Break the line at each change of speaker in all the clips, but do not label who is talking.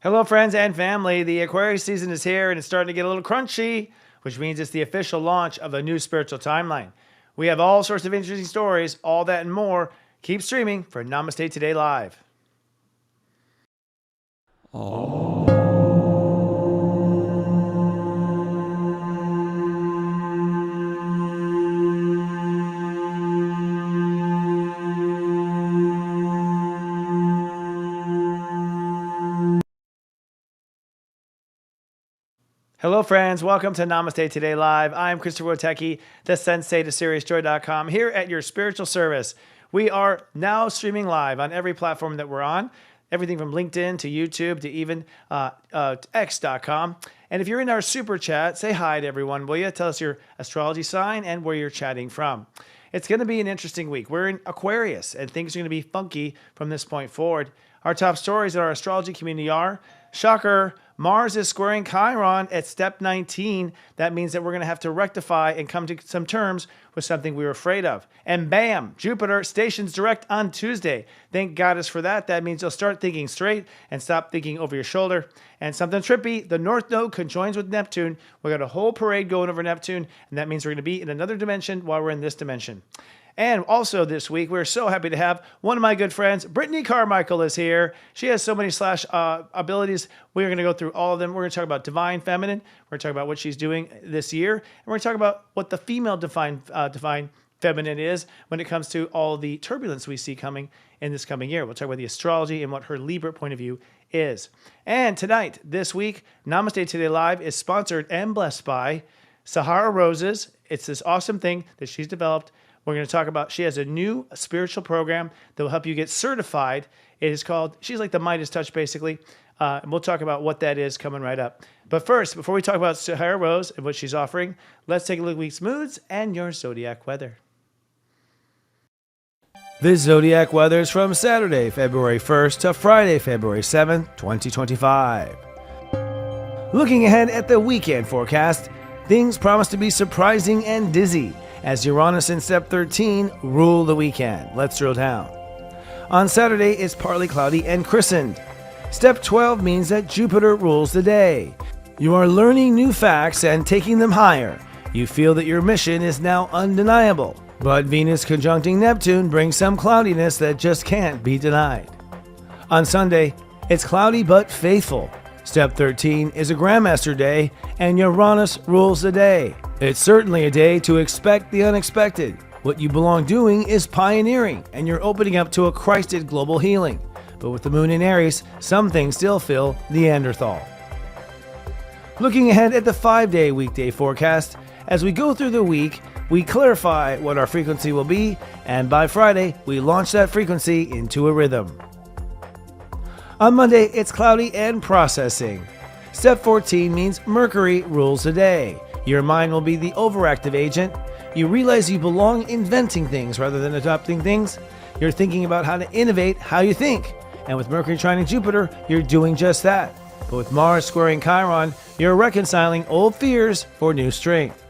Hello, friends and family. The Aquarius season is here and it's starting to get a little crunchy, which means it's the official launch of the new spiritual timeline. We have all sorts of interesting stories, all that and more. Keep streaming for Namaste Today Live. Hello, friends. Welcome to Namaste Today Live. I'm Christopher Witecki, the sensei to SeriousX.com, here at your spiritual service. We are now streaming live on every platform that we're on, everything from LinkedIn to YouTube to even X.com. And if you're in our super chat, say hi to everyone, will you? Tell us your astrology sign and where you're chatting from. It's going to be an interesting week. We're in Aquarius, and things are going to be funky from this point forward. Our top stories in our astrology community are, shocker, Mars is squaring Chiron at step 19. That means that we're going to have to rectify and come to some terms with something we were afraid of. And bam, Jupiter stations direct on Tuesday. Thank goddess for that. That means you'll start thinking straight and stop thinking over your shoulder. And something trippy, the North Node conjoins with Neptune. We got a whole parade going over Neptune, and that means we're going to be in another dimension while we're in this dimension. And also this week, we're so happy to have one of my good friends, Brittney Carmichael, is here. She has so many abilities. We're going to go through all of them. We're going to talk about divine feminine. We're going to talk about what she's doing this year. And we're going to talk about what the female divine feminine is when it comes to all the turbulence we see coming in this coming year. We'll talk about the astrology and what her Libra point of view is. And tonight, this week, Namaste Today Live is sponsored and blessed by Sahara Roses. It's this awesome thing that she's developed. We're going to talk about, she has a new spiritual program that will help you get certified. It is called, she's like the Midas touch, basically. And we'll talk about what that is coming right up. But first, before we talk about Sahara Rose and what she's offering, let's take a look at week's moods and your zodiac weather. This zodiac weather is from Saturday, February 1st to Friday, February 7th, 2025. Looking ahead at the weekend forecast, things promise to be surprising and dizzy as Uranus in step 13 rule the weekend. Let's drill down. On Saturday, it's partly cloudy and christened. Step 12 means that Jupiter rules the day. You are learning new facts and taking them higher. You feel that your mission is now undeniable. But Venus conjuncting Neptune brings some cloudiness that just can't be denied. On Sunday, it's cloudy but faithful. Step 13 is a Grandmaster day, and Uranus rules the day. It's certainly a day to expect the unexpected. What you belong doing is pioneering, and you're opening up to a Christed global healing. But with the moon in Aries, some things still feel Neanderthal. Looking ahead at the 5-day weekday forecast, as we go through the week, we clarify what our frequency will be, and by Friday, we launch that frequency into a rhythm. On Monday, it's cloudy and processing. Step 14 means Mercury rules the day. Your mind will be the overactive agent. You realize you belong inventing things rather than adopting things. You're thinking about how to innovate how you think. And with Mercury trining Jupiter, you're doing just that. But with Mars squaring Chiron, you're reconciling old fears for new strength.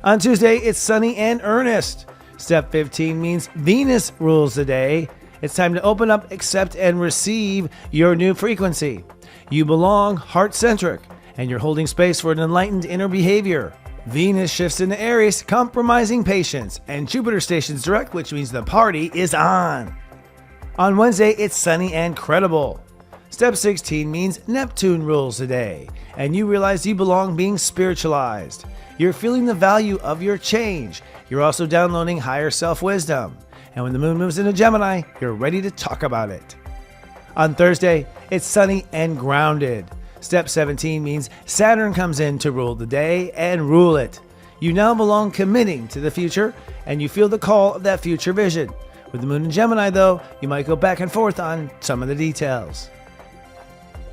On Tuesday, it's sunny and earnest. Step 15 means Venus rules the day. It's time to open up, accept, and receive your new frequency. You belong heart-centric, and you're holding space for an enlightened inner behavior. Venus shifts into Aries, compromising patience, and Jupiter stations direct, which means the party is on. On Wednesday, it's sunny and credible. Step 16 means Neptune rules the day, and you realize you belong being spiritualized. You're feeling the value of your change. You're also downloading higher self-wisdom. And when the moon moves into Gemini, you're ready to talk about it. On Thursday, it's sunny and grounded. Step 17 means Saturn comes in to rule the day and rule it. You now belong committing to the future, and you feel the call of that future vision. With the moon in Gemini, though, you might go back and forth on some of the details.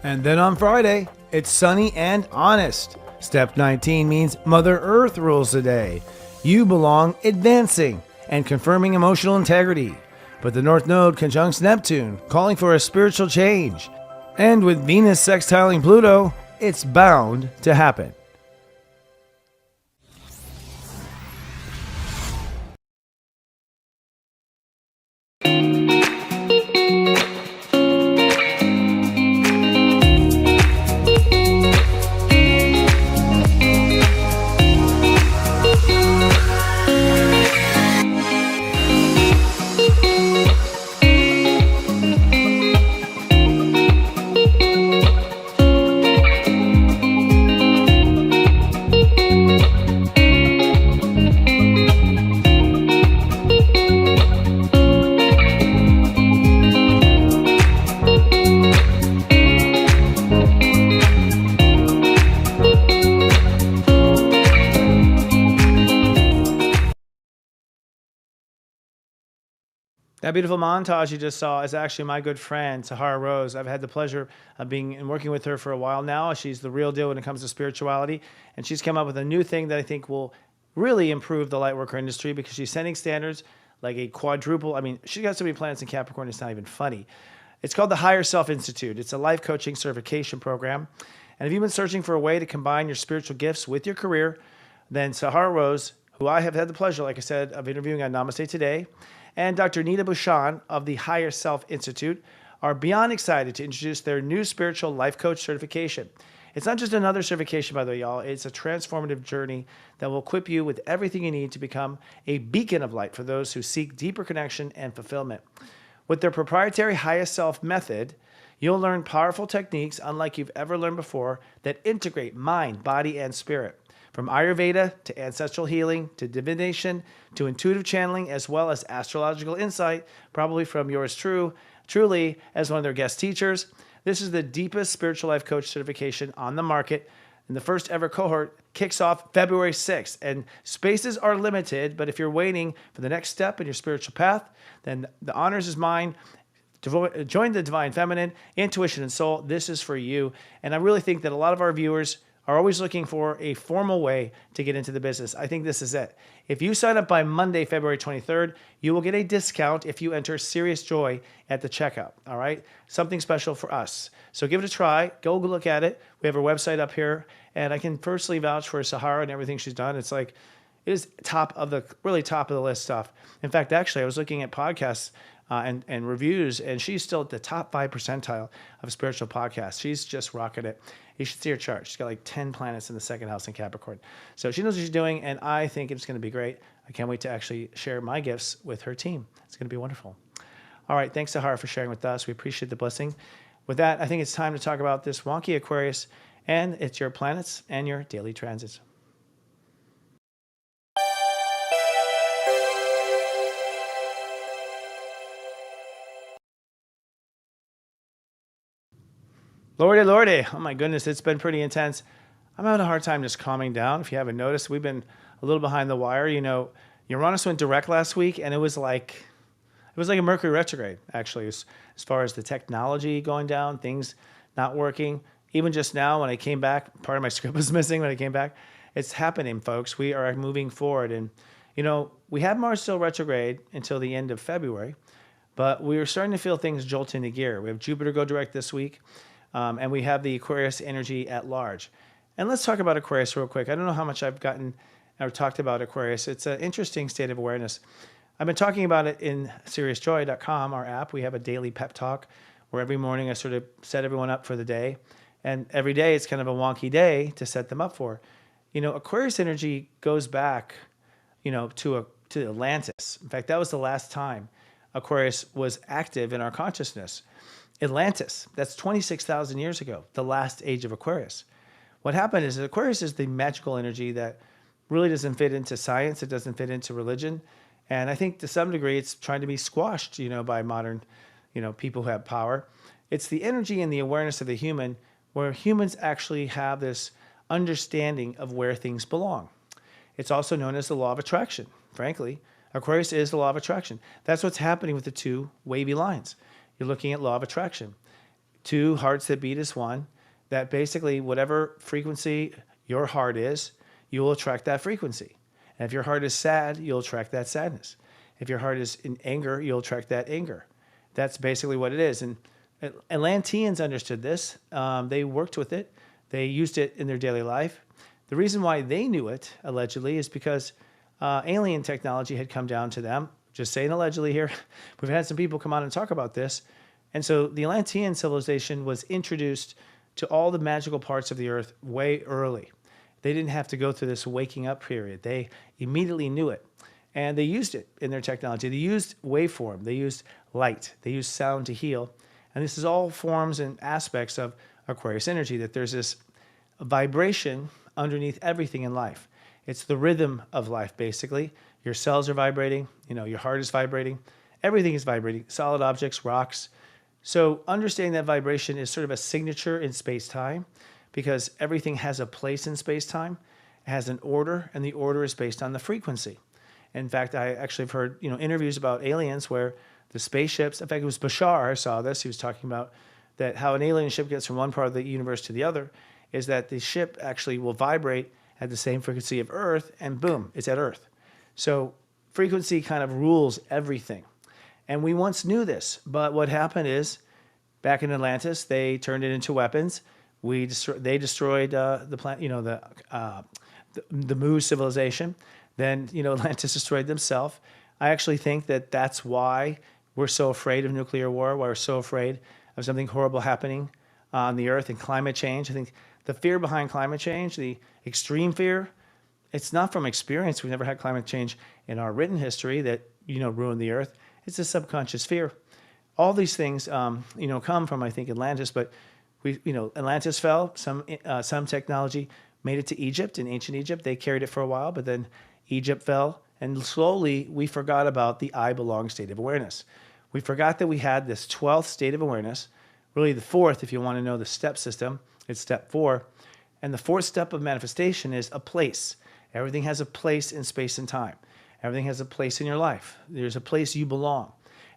And then on Friday, it's sunny and honest. Step 19 means Mother Earth rules the day. You belong advancing and confirming emotional integrity. But the North Node conjuncts Neptune, calling for a spiritual change. And with Venus sextiling Pluto, it's bound to happen. That beautiful montage you just saw is actually my good friend, Sahara Rose. I've had the pleasure of being and working with her for a while now. She's the real deal when it comes to spirituality. And she's come up with a new thing that I think will really improve the Lightworker industry because she's setting standards like a quadruple. I mean, she got so many planets in Capricorn, it's not even funny. It's called the Higher Self Institute. It's a life coaching certification program. And if you've been searching for a way to combine your spiritual gifts with your career, then Sahara Rose, who I have had the pleasure, like I said, of interviewing on Namaste Today, and Dr. Nita Bhushan of the Higher Self Institute are beyond excited to introduce their new spiritual life coach certification. It's not just another certification, by the way, y'all. It's a transformative journey that will equip you with everything you need to become a beacon of light for those who seek deeper connection and fulfillment. With their proprietary Highest Self method, you'll learn powerful techniques unlike you've ever learned before that integrate mind, body, and spirit. From Ayurveda to ancestral healing to divination to intuitive channeling, as well as astrological insight, probably from yours truly as one of their guest teachers. This is the deepest spiritual life coach certification on the market. And the first ever cohort kicks off February 6th. And spaces are limited, but if you're waiting for the next step in your spiritual path, then the honors is mine. Join the Divine Feminine, Intuition, and Soul. This is for you. And I really think that a lot of our viewers are always looking for a formal way to get into the business. I think this is it. If you sign up by Monday, February 23rd, you will get a discount if you enter Serious Joy at the checkout, all right? Something special for us. So give it a try. Go look at it. We have our website up here, and I can personally vouch for Sahara and everything she's done. It's like, it is really top of the list stuff. In fact, actually, I was looking at podcasts and reviews, and she's still at the top 5 percentile of spiritual podcasts. She's just rocking it. You should see her chart. She's got like 10 planets in the second house in Capricorn. So she knows what she's doing, and I think it's going to be great. I can't wait to actually share my gifts with her team. It's going to be wonderful. All right, thanks, Sahara, for sharing with us. We appreciate the blessing. With that, I think it's time to talk about this wonky Aquarius, and it's your planets and your daily transits. Lordy, Lordy. Oh my goodness, it's been pretty intense. I'm having a hard time just calming down. If you haven't noticed, we've been a little behind the wire. You know, Uranus went direct last week, and it was like a Mercury retrograde, actually, as far as the technology going down, things not working. Even just now when I came back, part of my script was missing when I came back. It's happening, folks. We are moving forward. And, you know, we have Mars still retrograde until the end of February, but we are starting to feel things jolt into gear. We have Jupiter go direct this week. And we have the Aquarius energy at large. And let's talk about Aquarius real quick. I don't know how much I've gotten or talked about Aquarius. It's an interesting state of awareness. I've been talking about it in SeriousJoy.com, our app. We have a daily pep talk where every morning I sort of set everyone up for the day. And every day it's kind of a wonky day to set them up for. You know, Aquarius energy goes back, you know, to Atlantis. In fact, that was the last time Aquarius was active in our consciousness. Atlantis, that's 26,000 years ago, the last age of Aquarius. What happened is that Aquarius is the magical energy that really doesn't fit into science. It doesn't fit into religion. And I think to some degree it's trying to be squashed, you know, by modern, you know, people who have power. It's the energy and the awareness of the human where humans actually have this understanding of where things belong. It's also known as the law of attraction. Frankly, Aquarius is the law of attraction. That's what's happening with the two wavy lines. You're looking at law of attraction. Two hearts that beat as one, that basically whatever frequency your heart is, you will attract that frequency. And if your heart is sad, you'll attract that sadness. If your heart is in anger, you'll attract that anger. That's basically what it is. And Atlanteans understood this. They worked with it. They used it in their daily life. The reason why they knew it, allegedly, is because alien technology had come down to them. Just saying allegedly here. We've had some people come on and talk about this. And so the Atlantean civilization was introduced to all the magical parts of the earth way early. They didn't have to go through this waking up period. They immediately knew it. And they used it in their technology. They used waveform. They used light. They used sound to heal. And this is all forms and aspects of Aquarius energy, that there's this vibration underneath everything in life. It's the rhythm of life, basically. Your cells are vibrating, you know, your heart is vibrating, everything is vibrating, solid objects, rocks. So understanding that vibration is sort of a signature in space-time because everything has a place in space-time. It has an order, and the order is based on the frequency. In fact, I actually have heard, you know, interviews about aliens where the spaceships. In fact, it was Bashar, I saw this. He was talking about that how an alien ship gets from one part of the universe to the other is that the ship actually will vibrate at the same frequency of Earth, and boom, it's at Earth. So frequency kind of rules everything. And we once knew this, but what happened is back in Atlantis, they turned it into weapons. They destroyed the planet, the Mu civilization. Then, Atlantis destroyed themselves. I actually think that that's why we're so afraid of nuclear war, why we're so afraid of something horrible happening on the Earth and climate change. I think the fear behind climate change, the extreme fear, it's not from experience. We've never had climate change in our written history that, ruined the Earth. It's a subconscious fear. All these things, come from, I think, Atlantis, but Atlantis fell. Some technology made it to Egypt, in ancient Egypt. They carried it for a while, but then Egypt fell, and slowly we forgot about the I belong state of awareness. We forgot that we had this 12th state of awareness, really the fourth, if you want to know the step system, it's step 4. And the fourth step of manifestation is a place. Everything has a place in space and time. Everything has a place in your life. There's a place you belong.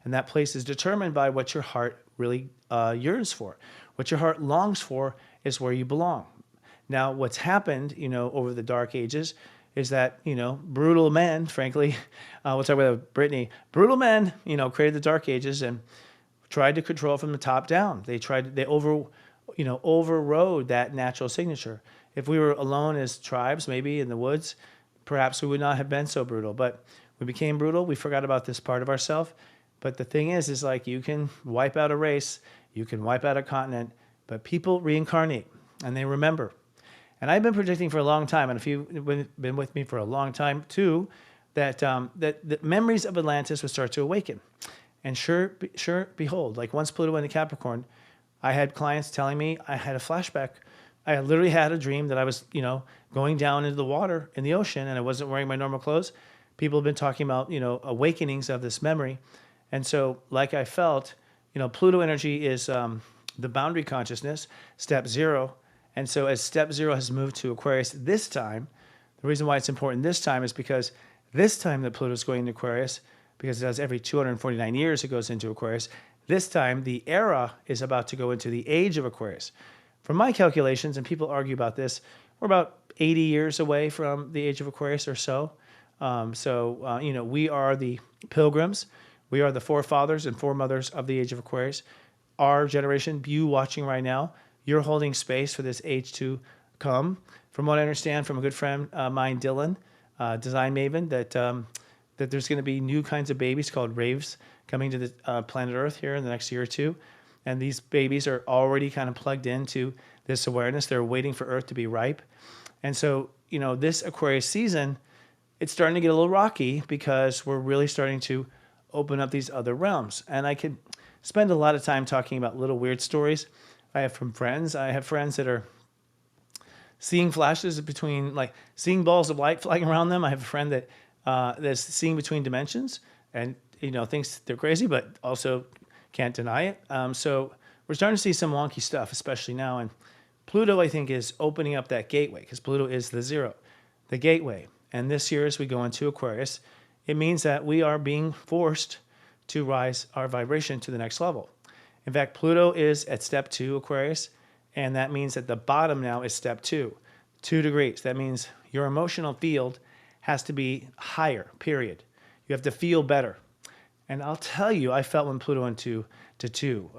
And that place is determined by what your heart really yearns for. What your heart longs for is where you belong. Now, what's happened, over the dark ages is that, brutal men, frankly, we'll talk about Britney, brutal men, created the dark ages and tried to control from the top down. They overrode that natural signature. If we were alone as tribes, maybe in the woods, perhaps we would not have been so brutal. But we became brutal. We forgot about this part of ourselves. But the thing is like you can wipe out a race, you can wipe out a continent, but people reincarnate and they remember. And I've been predicting for a long time, and if you've been with me for a long time too, that the memories of Atlantis would start to awaken. And sure, behold, like once Pluto went to Capricorn, I had clients telling me I had a flashback. I literally had a dream that I was, going down into the water in the ocean, and I wasn't wearing my normal clothes. People have been talking about, awakenings of this memory. And so, like I felt, Pluto energy is the boundary consciousness, step 0. And so as step 0 has moved to Aquarius this time, the reason why it's important this time is because this time that Pluto is going into Aquarius, because it does every 249 years it goes into Aquarius, this time the era is about to go into the age of Aquarius. From my calculations, and people argue about this, we're about 80 years away from the age of Aquarius or so. We are the pilgrims. We are the forefathers and foremothers of the age of Aquarius. Our generation, you watching right now, you're holding space for this age to come. From what I understand from a good friend of mine, Dylan, design maven, that there's going to be new kinds of babies called raves coming to the planet Earth here in the next year or two. And these babies are already kind of plugged into this awareness. They're waiting for Earth to be ripe. And so, this Aquarius season, it's starting to get a little rocky because we're really starting to open up these other realms. And I could spend a lot of time talking about little weird stories I have from friends. I have friends that are seeing flashes between, like seeing balls of light flying around them. I have a friend that's seeing between dimensions and, thinks they're crazy, but also can't deny it. So we're starting to see some wonky stuff, especially now. And Pluto, I think, is opening up that gateway because Pluto is the 0, the gateway. And this year, as we go into Aquarius, it means that we are being forced to rise our vibration to the next level. In fact, Pluto is at step 2 Aquarius, and that means that the bottom now is step 2, 2 degrees. That means your emotional field has to be higher, period. You have to feel better. And I'll tell you, I felt when Pluto went to 2,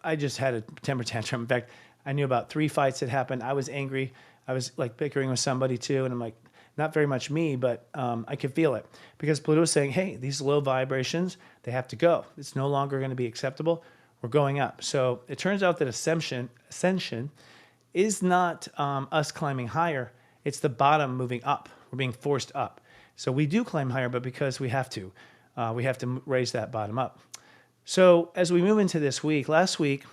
I just had a temper tantrum. In fact, I knew about 3 fights that happened. I was angry. I was like bickering with somebody too, and I'm like, not very much me, but I could feel it because Pluto is saying, hey, these low vibrations, they have to go. It's no longer going to be acceptable. We're going up. So it turns out that ascension is not us climbing higher. It's the bottom moving up. We're being forced up. So we do climb higher, but because we have to raise that bottom up. So as we move into this week, last week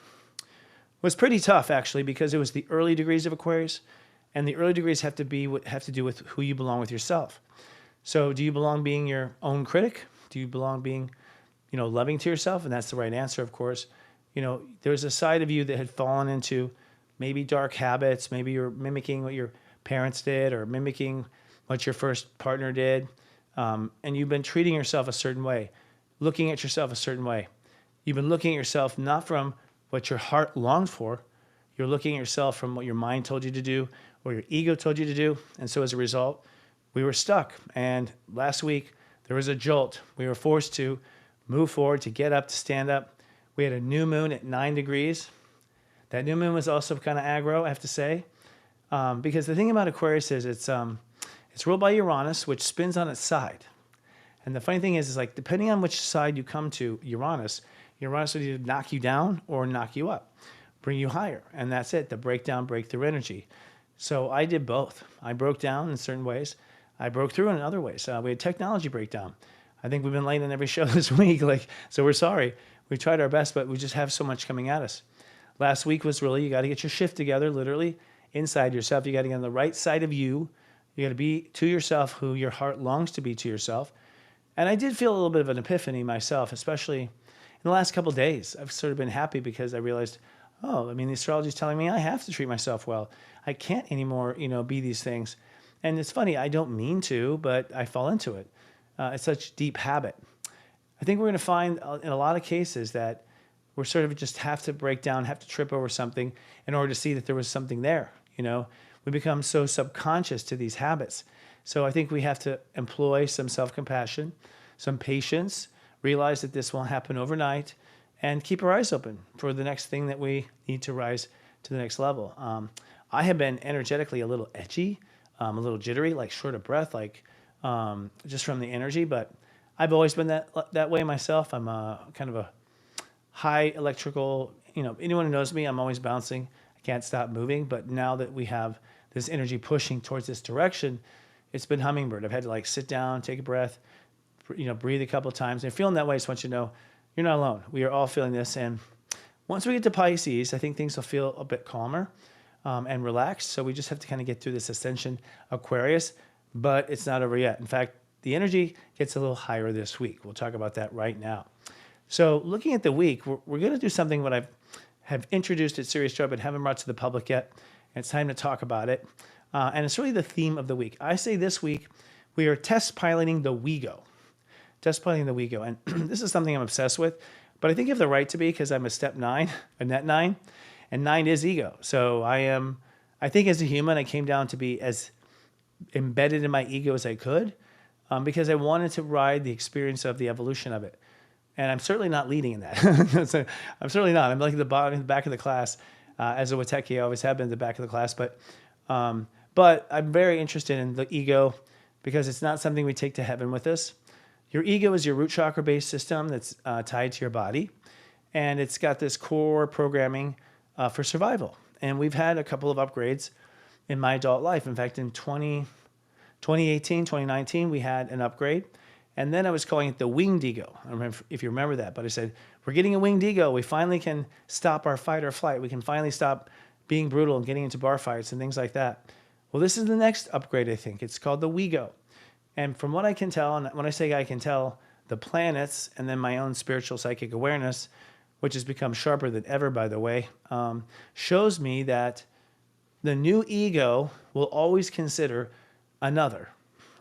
was pretty tough actually because it was the early degrees of Aquarius. And the early degrees have to do with who you belong with yourself. So do you belong being your own critic? Do you belong being, loving to yourself? And that's the right answer, of course. There's a side of you that had fallen into maybe dark habits. Maybe you're mimicking what your parents did or mimicking what your first partner did. And you've been treating yourself a certain way. looking at yourself a certain way. You've been looking at yourself not from what your heart longed for. You're looking at yourself from what your mind told you to do or your ego told you to do. And so as a result, we were stuck. And last week, there was a jolt. We were forced to move forward, to get up, to stand up. We had a new moon at 9 degrees. That new moon was also kind of aggro, I have to say. Because the thing about Aquarius is it's ruled by Uranus, which spins on its side. And the funny thing is like, depending on which side you come to Uranus will either knock you down or knock you up, bring you higher. And that's it, the breakdown, breakthrough energy. So I did both. I broke down in certain ways. I broke through in other ways. We had technology breakdown. I think we've been late on every show this week. So we're sorry. We tried our best, but we just have so much coming at us. Last week was really, you got to get your shift together, literally inside yourself. You got to get on the right side of you. You got to be to yourself who your heart longs to be to yourself. And I did feel a little bit of an epiphany myself, especially in the last couple of days. I've sort of been happy because I realized, the astrology is telling me I have to treat myself well. I can't anymore, be these things. And it's funny, I don't mean to, but I fall into it. It's such deep habit. I think we're going to find in a lot of cases that we're sort of just have to break down, have to trip over something in order to see that there was something there. We become so subconscious to these habits. So I think we have to employ some self-compassion, some patience, realize that this won't happen overnight, and keep our eyes open for the next thing that we need to rise to the next level. I have been energetically a little edgy, a little jittery, like short of breath, just from the energy. But I've always been that way myself. I'm kind of a high electrical, anyone who knows me, I'm always bouncing. I can't stop moving. But now that we have this energy pushing towards this direction, it's been hummingbird. I've had to sit down, take a breath, breathe a couple of times. And feeling that way, I just want you to know you're not alone. We are all feeling this. And once we get to Pisces, I think things will feel a bit calmer and relaxed. So we just have to kind of get through this Ascension Aquarius, but it's not over yet. In fact, the energy gets a little higher this week. We'll talk about that right now. So looking at the week, we're going to do something what I have introduced at Serious Joy, but haven't brought to the public yet. And it's time to talk about it. And it's really the theme of the week. I say this week, we are test piloting the WeGo. Test piloting the WeGo. And this is something I'm obsessed with, but I think I have the right to be because I'm a step 9, a net 9, and 9 is ego. So I think as a human, I came down to be as embedded in my ego as I could because I wanted to ride the experience of the evolution of it. And I'm certainly not leading in that. So I'm certainly not. I'm like the back of the class. As a Witecki, I always have been at the back of the class. But I'm very interested in the ego because it's not something we take to heaven with us. Your ego is your root chakra-based system that's tied to your body. And it's got this core programming for survival. And we've had a couple of upgrades in my adult life. In fact, in 2018, 2019, we had an upgrade. And then I was calling it the winged ego. I don't remember if you remember that, but I said, we're getting a winged ego. We finally can stop our fight or flight. We can finally stop being brutal and getting into bar fights and things like that. Well, this is the next upgrade, I think. It's called the WeGo. And from what I can tell, and when I say I can tell, the planets and then my own spiritual psychic awareness, which has become sharper than ever, by the way, shows me that the new ego will always consider another,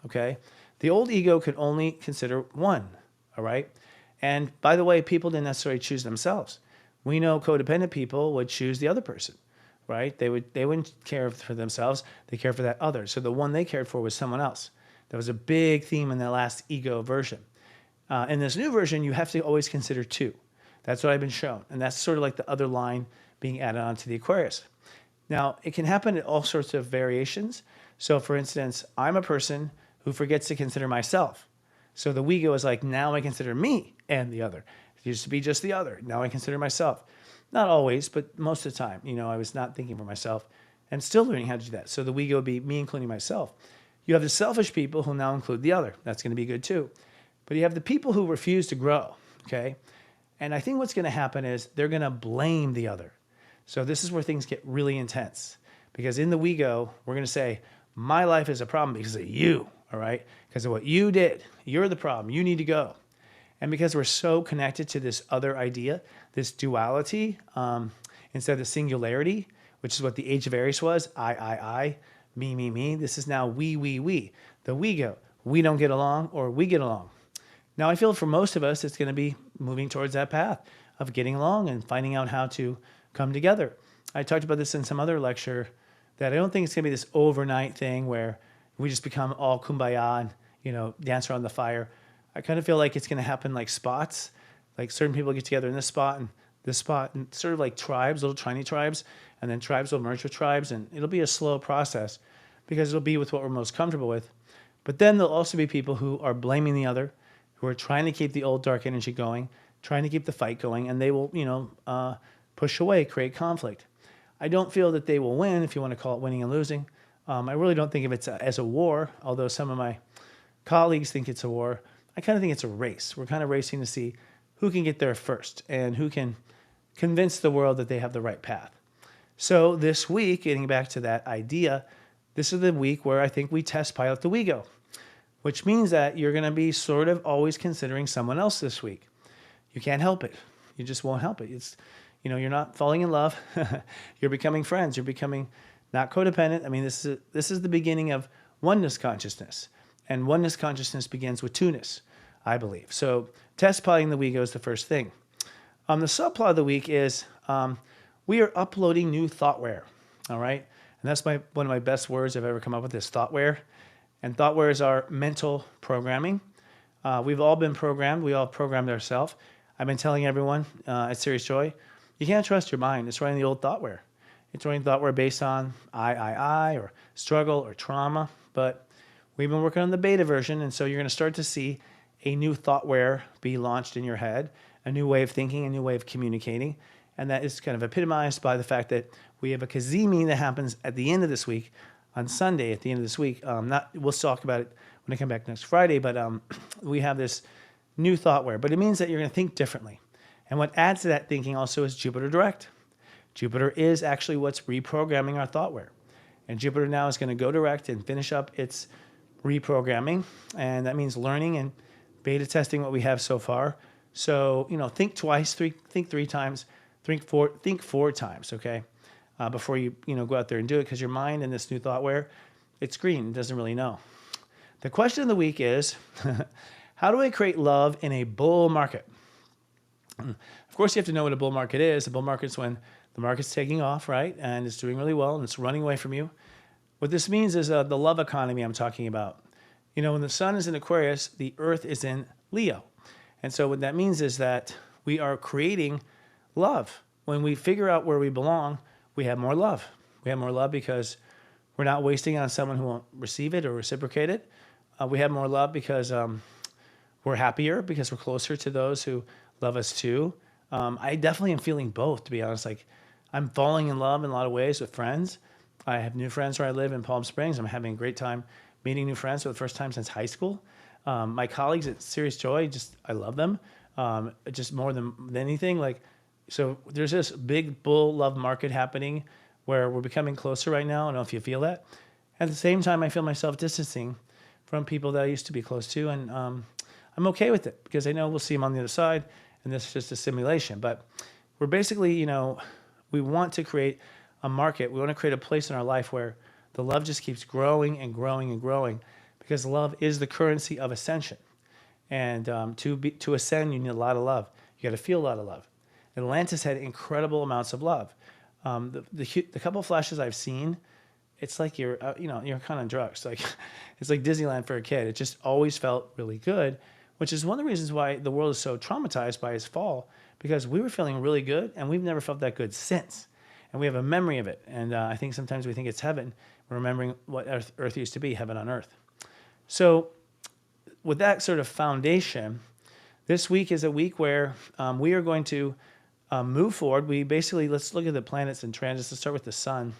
okay? The old ego could only consider one, all right? And by the way, people didn't necessarily choose themselves. We know codependent people would choose the other person, right? They wouldn't care for themselves. They care for that other. So the one they cared for was someone else. That was a big theme in the last ego version. In this new version, you have to always consider two. That's what I've been shown. And that's sort of like the other line being added on to the Aquarius. Now, it can happen in all sorts of variations. So for instance, I'm a person who forgets to consider myself. So the WeGo is like, now I consider me and the other. It used to be just the other. Now I consider myself. Not always, but most of the time, I was not thinking for myself and still learning how to do that. So the WeGo would be me including myself. You have the selfish people who now include the other. That's going to be good too. But you have the people who refuse to grow, okay? And I think what's going to happen is they're going to blame the other. So this is where things get really intense. Because in the WeGo, we're going to say, my life is a problem because of you, all right? Because of what you did. You're the problem. You need to go. And because we're so connected to this other idea, this duality, instead of the singularity, which is what the Age of Aries was, I, me, this is now we. The WeGo. We don't get along or we get along. Now, I feel for most of us, it's going to be moving towards that path of getting along and finding out how to come together. I talked about this in some other lecture, that I don't think it's going to be this overnight thing where we just become all kumbaya and, dance around the fire. I kind of feel like it's going to happen like spots, like certain people get together in this spot, and sort of like tribes, little tiny tribes, and then tribes will merge with tribes, and it'll be a slow process because it'll be with what we're most comfortable with. But then there'll also be people who are blaming the other, who are trying to keep the old dark energy going, trying to keep the fight going, and they will, push away, create conflict. I don't feel that they will win, if you want to call it winning and losing. I really don't think of it as a war, although some of my colleagues think it's a war. I kind of think it's a race. We're kind of racing to see who can get there first and who can convince the world that they have the right path. So this week, getting back to that idea, this is the week where I think we test pilot the WeGo, which means that you're going to be sort of always considering someone else this week. You can't help it. You just won't help it. It's, you're not falling in love. You're becoming friends. You're becoming not codependent. I mean, this is the beginning of oneness consciousness. And oneness consciousness begins with two-ness, I believe. So test piloting the WeGo is the first thing. The subplot of the week is we are uploading new thoughtware, all right? And that's one of my best words I've ever come up with, is thoughtware. And thoughtware is our mental programming. We've all been programmed. We all programmed ourselves. I've been telling everyone at Serious Joy, you can't trust your mind. It's running the old thoughtware. It's running thoughtware based on I, or struggle, or trauma. But we've been working on the beta version, and so you're going to start to see a new thoughtware be launched in your head, a new way of thinking, a new way of communicating. And that is kind of epitomized by the fact that we have a Kazimi that happens at the end of this week, on Sunday at the end of this week. We'll talk about it when I come back next Friday, but we have this new thoughtware. But it means that you're going to think differently. And what adds to that thinking also is Jupiter direct. Jupiter is actually what's reprogramming our thoughtware. And Jupiter now is going to go direct and finish up its reprogramming. And that means learning and beta testing what we have so far. So, think twice, think three times, think four times, okay? Before you, go out there and do it, because your mind in this new thoughtware, it's green, it doesn't really know. The question of the week is, how do I create love in a bull market? Of course, you have to know what a bull market is. A bull market is when the market's taking off, right? And it's doing really well and it's running away from you. What this means is the love economy I'm talking about. When the sun is in Aquarius, the earth is in Leo. And so what that means is that we are creating love. When we figure out where we belong, we have more love. We have more love because we're not wasting it on someone who won't receive it or reciprocate it. We have more love because we're happier, because we're closer to those who love us too. I definitely am feeling both, to be honest. Like, I'm falling in love in a lot of ways with friends. I have new friends where I live in Palm Springs. I'm having a great time meeting new friends for the first time since high school. My colleagues at Serious Joy, I love them. Just more than anything. So there's this big bull love market happening where we're becoming closer right now. I don't know if you feel that. At the same time, I feel myself distancing from people that I used to be close to. And I'm okay with it because I know we'll see them on the other side. And this is just a simulation. But we're basically, we want to create a market. We want to create a place in our life where the love just keeps growing and growing and growing, because love is the currency of ascension. And to ascend, you need a lot of love. You got to feel a lot of love. Atlantis had incredible amounts of love. The couple flashes I've seen, it's like you're kind of drugs. It's like Disneyland for a kid. It just always felt really good, which is one of the reasons why the world is so traumatized by its fall, because we were feeling really good and we've never felt that good since. And we have a memory of it. And I think sometimes we think it's heaven. We're remembering what Earth used to be, heaven on earth. So with that sort of foundation, this week is a week where we are going to move forward. Let's look at the planets and transits. Let's start with the sun.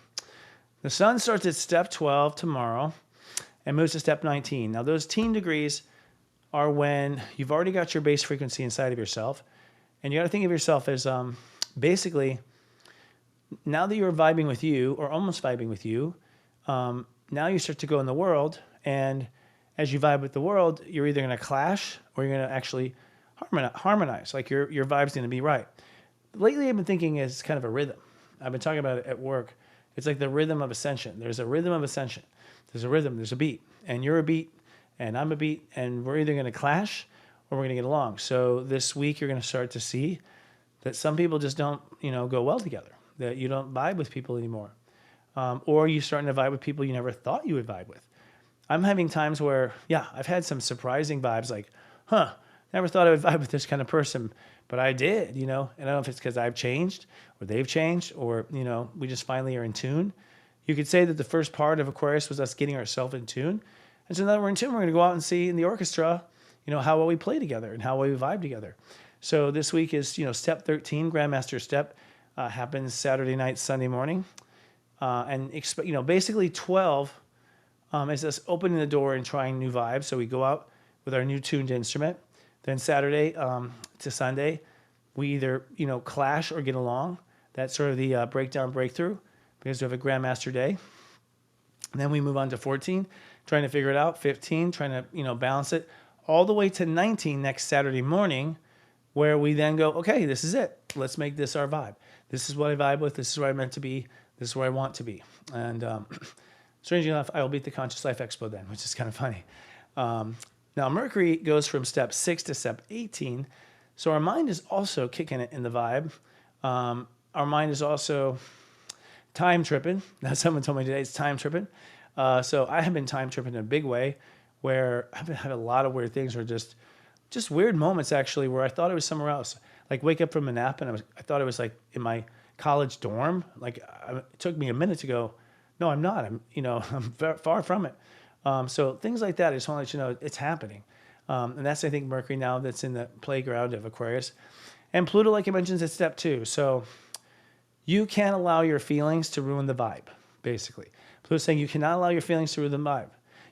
The sun starts at step 12 tomorrow and moves to step 19. Now, those teen degrees are when you've already got your base frequency inside of yourself. And you got to think of yourself as basically, now that you're vibing with you, or almost vibing with you, now you start to go in the world. And as you vibe with the world, you're either going to clash or you're going to actually harmonize. Like your vibe's going to be right. Lately, I've been thinking it's kind of a rhythm. I've been talking about it at work. It's like the rhythm of ascension. There's a rhythm of ascension. There's a rhythm, there's a beat. And you're a beat, and I'm a beat, and we're either going to clash or we're going to get along. So this week you're going to start to see that some people just don't, go well together, that you don't vibe with people anymore. Or you're starting to vibe with people you never thought you would vibe with. I'm having times where, I've had some surprising vibes like, never thought I would vibe with this kind of person, but I did, and I don't know if it's because I've changed or they've changed or, we just finally are in tune. You could say that the first part of Aquarius was us getting ourselves in tune. And so now that we're in tune, we're going to go out and see in the orchestra, how well we play together and how well we vibe together. So this week is, step 13, Grandmaster step, happens Saturday night, Sunday morning. And basically 12 is us opening the door and trying new vibes. So we go out with our new tuned instrument. Then Saturday to Sunday, we either clash or get along. That's sort of the breakdown breakthrough because we have a Grandmaster day. And then we move on to 14, trying to figure it out. 15, trying to balance it, all the way to 19 next Saturday morning, where we then go, okay, this is it. Let's make this our vibe. This is what I vibe with. This is where I'm meant to be. This is where I want to be. And strangely enough, I will be at the Conscious Life Expo then, which is kind of funny. Now, Mercury goes from step 6 to step 18. So our mind is also kicking it in the vibe. Our mind is also time tripping. Now, someone told me today it's time tripping. So I have been time tripping in a big way where I've had a lot of weird things or just weird moments, actually, where I thought it was somewhere else. Like wake up from a nap and I thought it was like in my college dorm. Like it took me a minute to go, no, I'm not. I'm far from it. So things like that, I just want to let you know it's happening. And that's, I think, Mercury now that's in the playground of Aquarius. And Pluto, like I mentioned, is at step 2. So you can't allow your feelings to ruin the vibe, basically. Pluto's saying you cannot allow your feelings to ruin the vibe.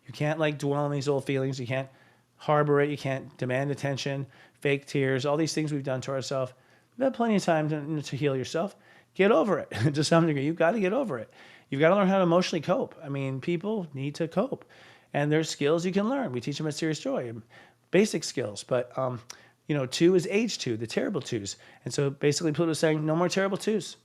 You can't dwell on these old feelings. You can't harbor it. You can't demand attention, fake tears, all these things we've done to ourselves. You've had plenty of time to heal yourself. Get over it to some degree. You've got to get over it. You've got to learn how to emotionally cope. I mean, people need to cope. And there's skills you can learn. We teach them at Serious Joy, basic skills. But, 2 is age 2, the terrible 2s. And so basically Pluto's saying, no more terrible 2s.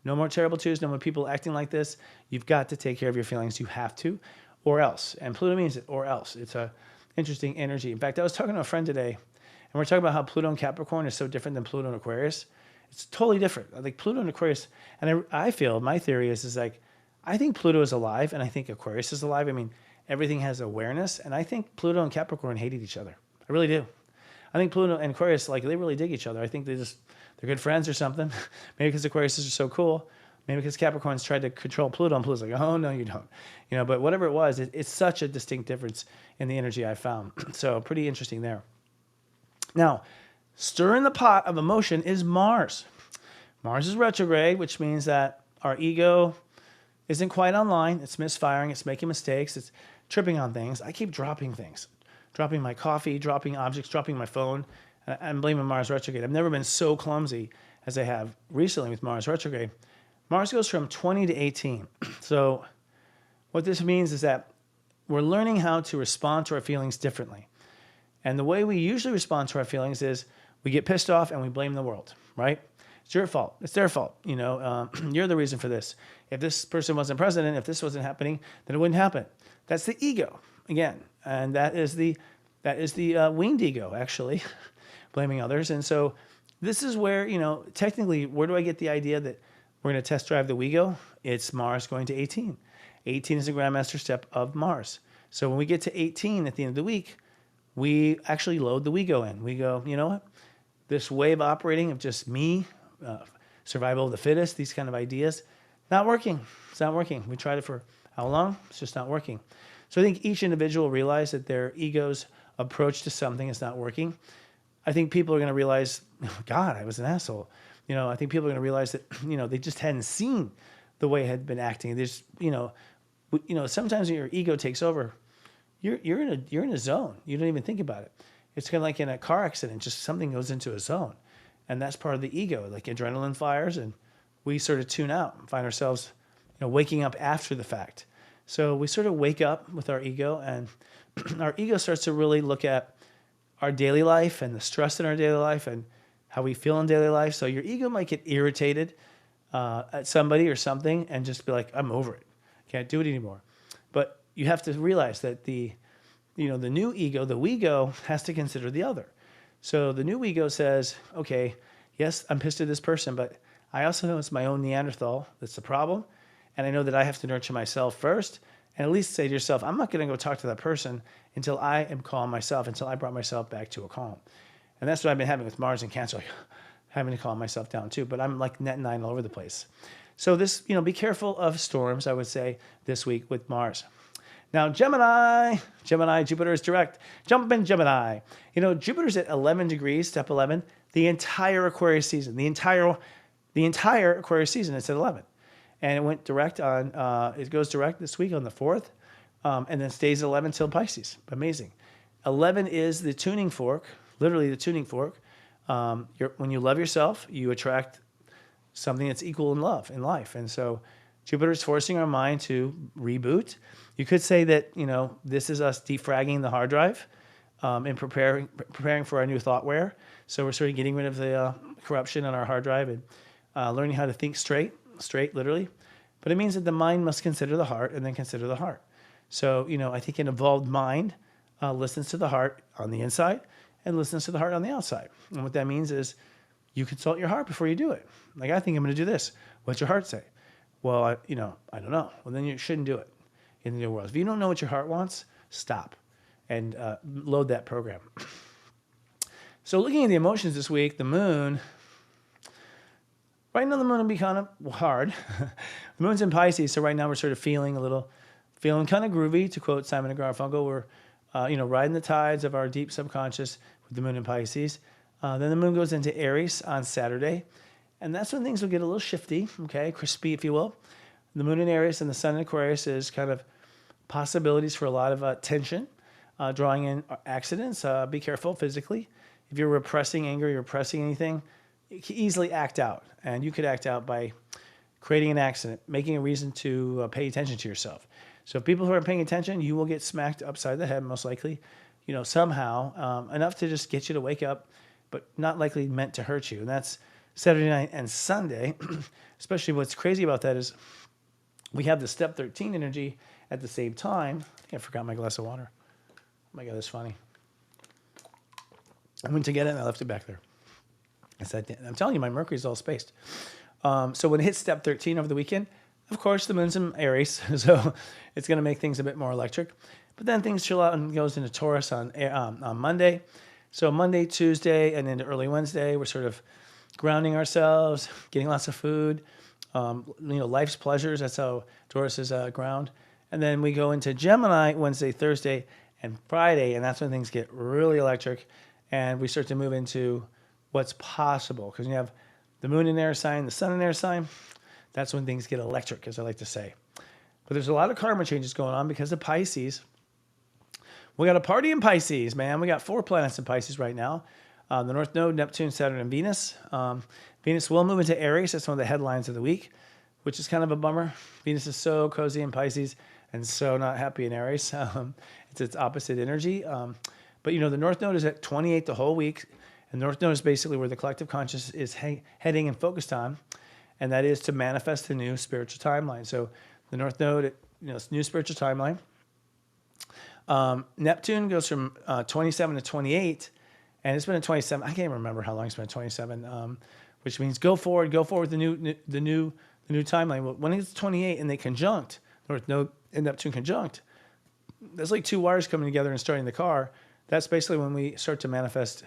No more terrible 2s. No more people acting like this. You've got to take care of your feelings. You have to, or else. And Pluto means it, or else. It's a interesting energy. In fact, I was talking to a friend today, and we're talking about how Pluto and Capricorn is so different than Pluto and Aquarius. It's totally different. Like Pluto and Aquarius, and I feel, my theory is like, I think Pluto is alive, and I think Aquarius is alive. I mean, everything has awareness, and I think Pluto and Capricorn hated each other. I really do. I think Pluto and Aquarius, they really dig each other. I think they're good friends or something. Maybe because Aquarius is so cool. Maybe because Capricorn's tried to control Pluto, and Pluto's like, oh, no, you don't. But whatever it was, it's such a distinct difference in the energy I found. So pretty interesting there. Now, stirring the pot of emotion is Mars. Mars is retrograde, which means that our ego isn't quite online. It's misfiring. It's making mistakes. It's tripping on things. I keep dropping things. Dropping my coffee, dropping objects, dropping my phone. I'm blaming Mars retrograde. I've never been so clumsy as I have recently with Mars retrograde. Mars goes from 20 to 18. So what this means is that we're learning how to respond to our feelings differently. And the way we usually respond to our feelings is we get pissed off and we blame the world, right? It's your fault. It's their fault. You're the reason for this. If this person wasn't president, if this wasn't happening, then it wouldn't happen. That's the ego again. And that is the winged ego, actually, blaming others. And so this is where, technically, where do I get the idea that we're going to test drive the WeGo? It's Mars going to 18. 18 is the Grandmaster step of Mars. So when we get to 18 at the end of the week, we actually load the WeGo in. We go, you know what? This way of operating of just me, survival of the fittest, these kind of ideas, not working. It's not working. We tried it for how long? It's just not working. So I think each individual realize that their ego's approach to something is not working. I think people are going to realize, God, I was an asshole. I think people are going to realize that, they just hadn't seen the way I had been acting. There's, sometimes when your ego takes over, you're in a zone. You don't even think about it. It's kind of like in a car accident, just something goes into a zone. And that's part of the ego, like adrenaline fires, and we sort of tune out and find ourselves, waking up after the fact. So we sort of wake up with our ego, and our ego starts to really look at our daily life and the stress in our daily life and how we feel in daily life. So your ego might get irritated at somebody or something and just be like, I'm over it. Can't do it anymore. But you have to realize that the new ego, the WeGo, has to consider the other. So the new WeGo says, okay, yes, I'm pissed at this person, but I also know it's my own Neanderthal that's the problem. And I know that I have to nurture myself first. And at least say to yourself, I'm not going to go talk to that person until I am calm myself, until I brought myself back to a calm. And that's what I've been having with Mars and Cancer, like, having to calm myself down too. But I'm like net 9 all over the place. So this, be careful of storms, I would say, this week with Mars. Now, Gemini, Jupiter is direct. Jump in Gemini. Jupiter's at 11 degrees, step 11, the entire Aquarius season. The entire Aquarius season, it's at 11. And it went direct it goes direct this week on the 4th, and then stays at 11 till Pisces. Amazing. 11 is the tuning fork, literally the tuning fork. When you love yourself, you attract something that's equal in love, in life. And so Jupiter's forcing our mind to reboot. You could say that, this is us defragging the hard drive and preparing for our new thoughtware. So we're sort of getting rid of the corruption on our hard drive and learning how to think straight, literally. But it means that the mind must consider the heart and then consider the heart. So, I think an evolved mind listens to the heart on the inside and listens to the heart on the outside. And what that means is you consult your heart before you do it. Like, I think I'm going to do this. What's your heart say? Well, I don't know. Well, then you shouldn't do it in the new world. If you don't know what your heart wants, stop and load that program. So looking at the emotions this week, the moon, right now the moon will be kind of hard. The moon's in Pisces, so right now we're sort of feeling kind of groovy, to quote Simon and Garfunkel. We're, riding the tides of our deep subconscious with the moon in Pisces. Then the moon goes into Aries on Saturday, and that's when things will get a little shifty, okay, crispy, if you will. The moon in Aries and the sun in Aquarius is kind of possibilities for a lot of tension, drawing in accidents. Be careful physically. If you're repressing anger, you're repressing anything, you can easily act out. And you could act out by creating an accident, making a reason to pay attention to yourself. So if people who aren't paying attention, you will get smacked upside the head, most likely, somehow, enough to just get you to wake up, but not likely meant to hurt you. And that's Saturday night and Sunday. Especially what's crazy about that is we have the step 13 energy at the same time. I think I forgot my glass of water. Oh my God, that's funny. I went to get it and I left it back there. I'm telling you, my Mercury's all spaced. So when it hits step 13 over the weekend, of course, the moon's in Aries, so it's going to make things a bit more electric. But then things chill out and goes into Taurus on Monday. So Monday, Tuesday, and into early Wednesday, we're sort of grounding ourselves, getting lots of food, life's pleasures. That's how Taurus is ground. And then we go into Gemini Wednesday, Thursday, and Friday, and that's when things get really electric, and we start to move into what's possible. Because you have the moon in air sign, the sun in air sign, that's when things get electric, as I like to say. But there's a lot of karma changes going on because of Pisces. We got a party in Pisces, man. We got 4 planets in Pisces right now. The North Node, Neptune, Saturn, and Venus. Venus will move into Aries. That's one of the headlines of the week, which is kind of a bummer. Venus is so cozy in Pisces and so not happy in Aries. It's its opposite energy. But, the North Node is at 28 the whole week. And the North Node is basically where the collective conscious is heading and focused on. And that is to manifest the new spiritual timeline. So the North Node, it's new spiritual timeline. Neptune goes from 27 to 28, and it's been at 27. I can't remember how long it's been at 27, which means go forward with the new timeline. Well, when it's 28 and they conjunct, North Node and Neptune conjunct, that's like 2 wires coming together and starting the car. That's basically when we start to manifest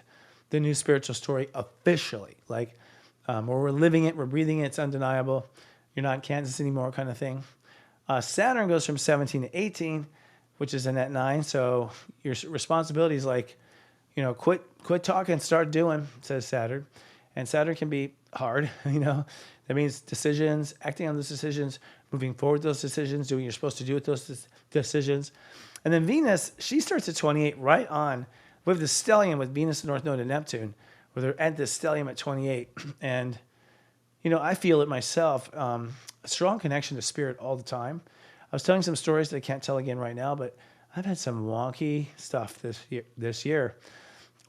the new spiritual story officially, like where we're living it, we're breathing it, it's undeniable. You're not in Kansas anymore, kind of thing. Saturn goes from 17 to 18, which is a net 9. So your responsibility is like, quit talking, start doing, says Saturn. And Saturn can be hard, That means decisions, acting on those decisions, moving forward with those decisions, doing what you're supposed to do with those decisions. And then Venus, she starts at 28 right on. We have the stellium with Venus, North Node, and Neptune, where they're at the stellium at 28. And, I feel it myself, a strong connection to spirit all the time. I was telling some stories that I can't tell again right now, but I've had some wonky stuff this year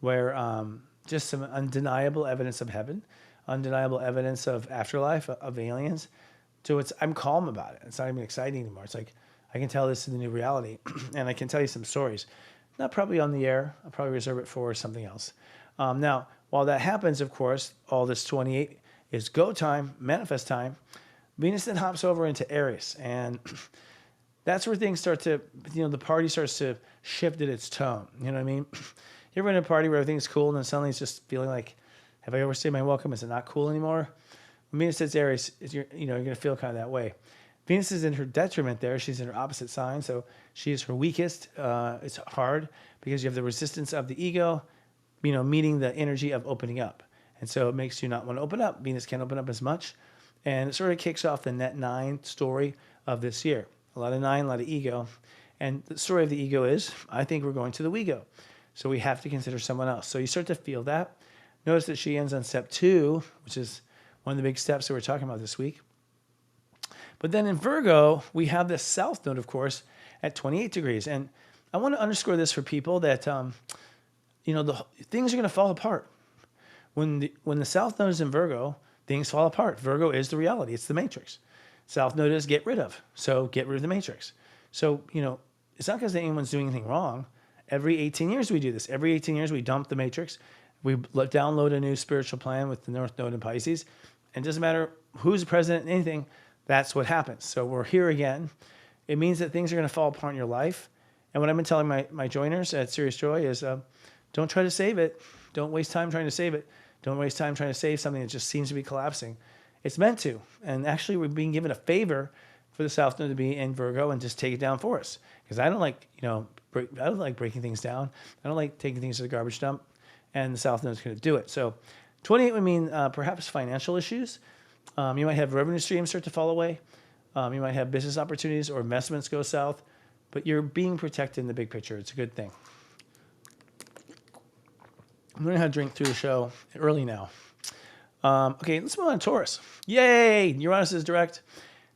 where just some undeniable evidence of heaven, undeniable evidence of afterlife, of aliens. So I'm calm about it. It's not even exciting anymore. It's like, I can tell this is the new reality, and I can tell you some stories. Not probably on the air. I'll probably reserve it for something else. Now, while that happens, of course, all this 28 is go time, manifest time. Venus then hops over into Aries, and that's where things start to, the party starts to shift at its tone. You know what I mean? You ever in a party where everything's cool and then suddenly it's just feeling like, have I overstayed my welcome? Is it not cool anymore? When Venus hits Aries, you're going to feel kind of that way. Venus is in her detriment there. She's in her opposite sign, so she is her weakest. It's hard because you have the resistance of the ego, meeting the energy of opening up. And so it makes you not want to open up. Venus can't open up as much. And it sort of kicks off the net 9 story of this year. A lot of 9, a lot of ego. And the story of the ego is, I think we're going to the WeGo. So we have to consider someone else. So you start to feel that. Notice that she ends on step 2, which is one of the big steps that we're talking about this week. But then in Virgo, we have this south node, of course, at 28 degrees. And I want to underscore this for people that, the things are going to fall apart. When the south node is in Virgo, things fall apart. Virgo is the reality. It's the matrix. South node is get rid of. So get rid of the matrix. So, it's not because anyone's doing anything wrong. Every 18 years we do this. Every 18 years we dump the matrix. We download a new spiritual plan with the North Node in Pisces. And it doesn't matter who's president, anything, that's what happens. So we're here again. It means that things are going to fall apart in your life. And what I've been telling my joiners at Serious Joy is don't try to save it. Don't waste time trying to save it. Don't waste time trying to save something that just seems to be collapsing. It's meant to. And actually, we're being given a favor for the South Node to be in Virgo and just take it down for us. Because I don't like, I don't like breaking things down. I don't like taking things to the garbage dump. And the South Node is going to do it. So 28 would mean perhaps financial issues. You might have revenue streams start to fall away. You might have business opportunities or investments go south. But you're being protected in the big picture. It's a good thing. I'm learning how to drink through the show early now. Okay, let's move on to Taurus. Yay! Uranus is direct.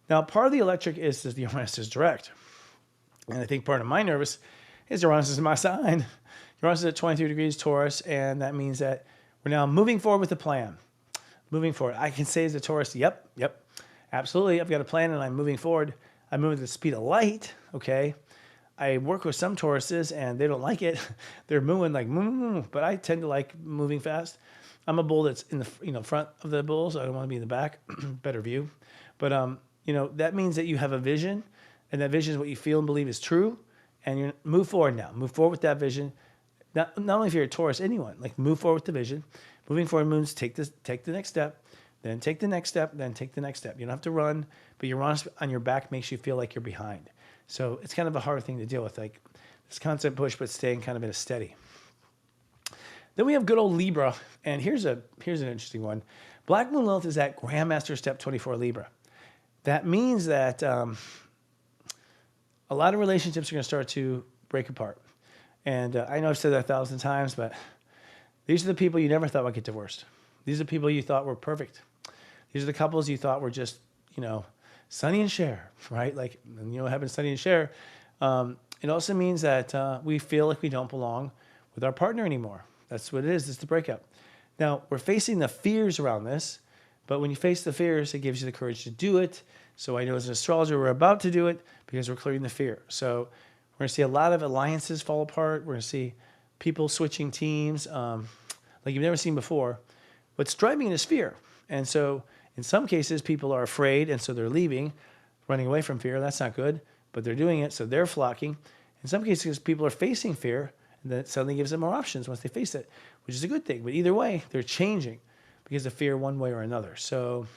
Now, part of the electric is that the Uranus is direct. And I think part of my nervous is Uranus is in my sign. Uranus is at 23 degrees Taurus, and that means that we're now moving forward with the plan. Moving forward. I can say as a Taurus, yep, absolutely. I've got a plan, and I'm moving forward. I'm moving at the speed of light, okay? I work with some Tauruses, and they don't like it. They're moving like, but I tend to like moving fast. I'm a bull that's in the front of the bull, so I don't want to be in the back. Better view. But, that means that you have a vision, and that vision is what you feel and believe is true, and you move forward now. Move forward with that vision. Not only if you're a Taurus, anyone. Like, move forward with the vision. Moving forward means take the next step, then take the next step, then take the next step. You don't have to run, but Uranus on your back makes you feel like you're behind. So it's kind of a hard thing to deal with, like this constant push, but staying kind of in a steady. Then we have good old Libra, and here's an interesting one. Black Moon Lilith is at Grandmaster Step 24 Libra. That means that a lot of relationships are going to start to break apart. And I know I've said that 1,000 times, but these are the people you never thought would get divorced. These are the people you thought were perfect. These are the couples you thought were just, Sonny and Cher, right? Like, what happened to Sonny and Cher? It also means that we feel like we don't belong with our partner anymore. That's what it is. It's the breakup. Now, we're facing the fears around this, but when you face the fears, it gives you the courage to do it. So I know as an astrologer, we're about to do it because we're clearing the fear. So we're going to see a lot of alliances fall apart. We're going to see people switching teams like you've never seen before. What's driving it is fear. And so in some cases, people are afraid, and so they're leaving, running away from fear. That's not good, but they're doing it, so they're flocking. In some cases, people are facing fear, and then it suddenly gives them more options once they face it, which is a good thing. But either way, they're changing because of fear one way or another. So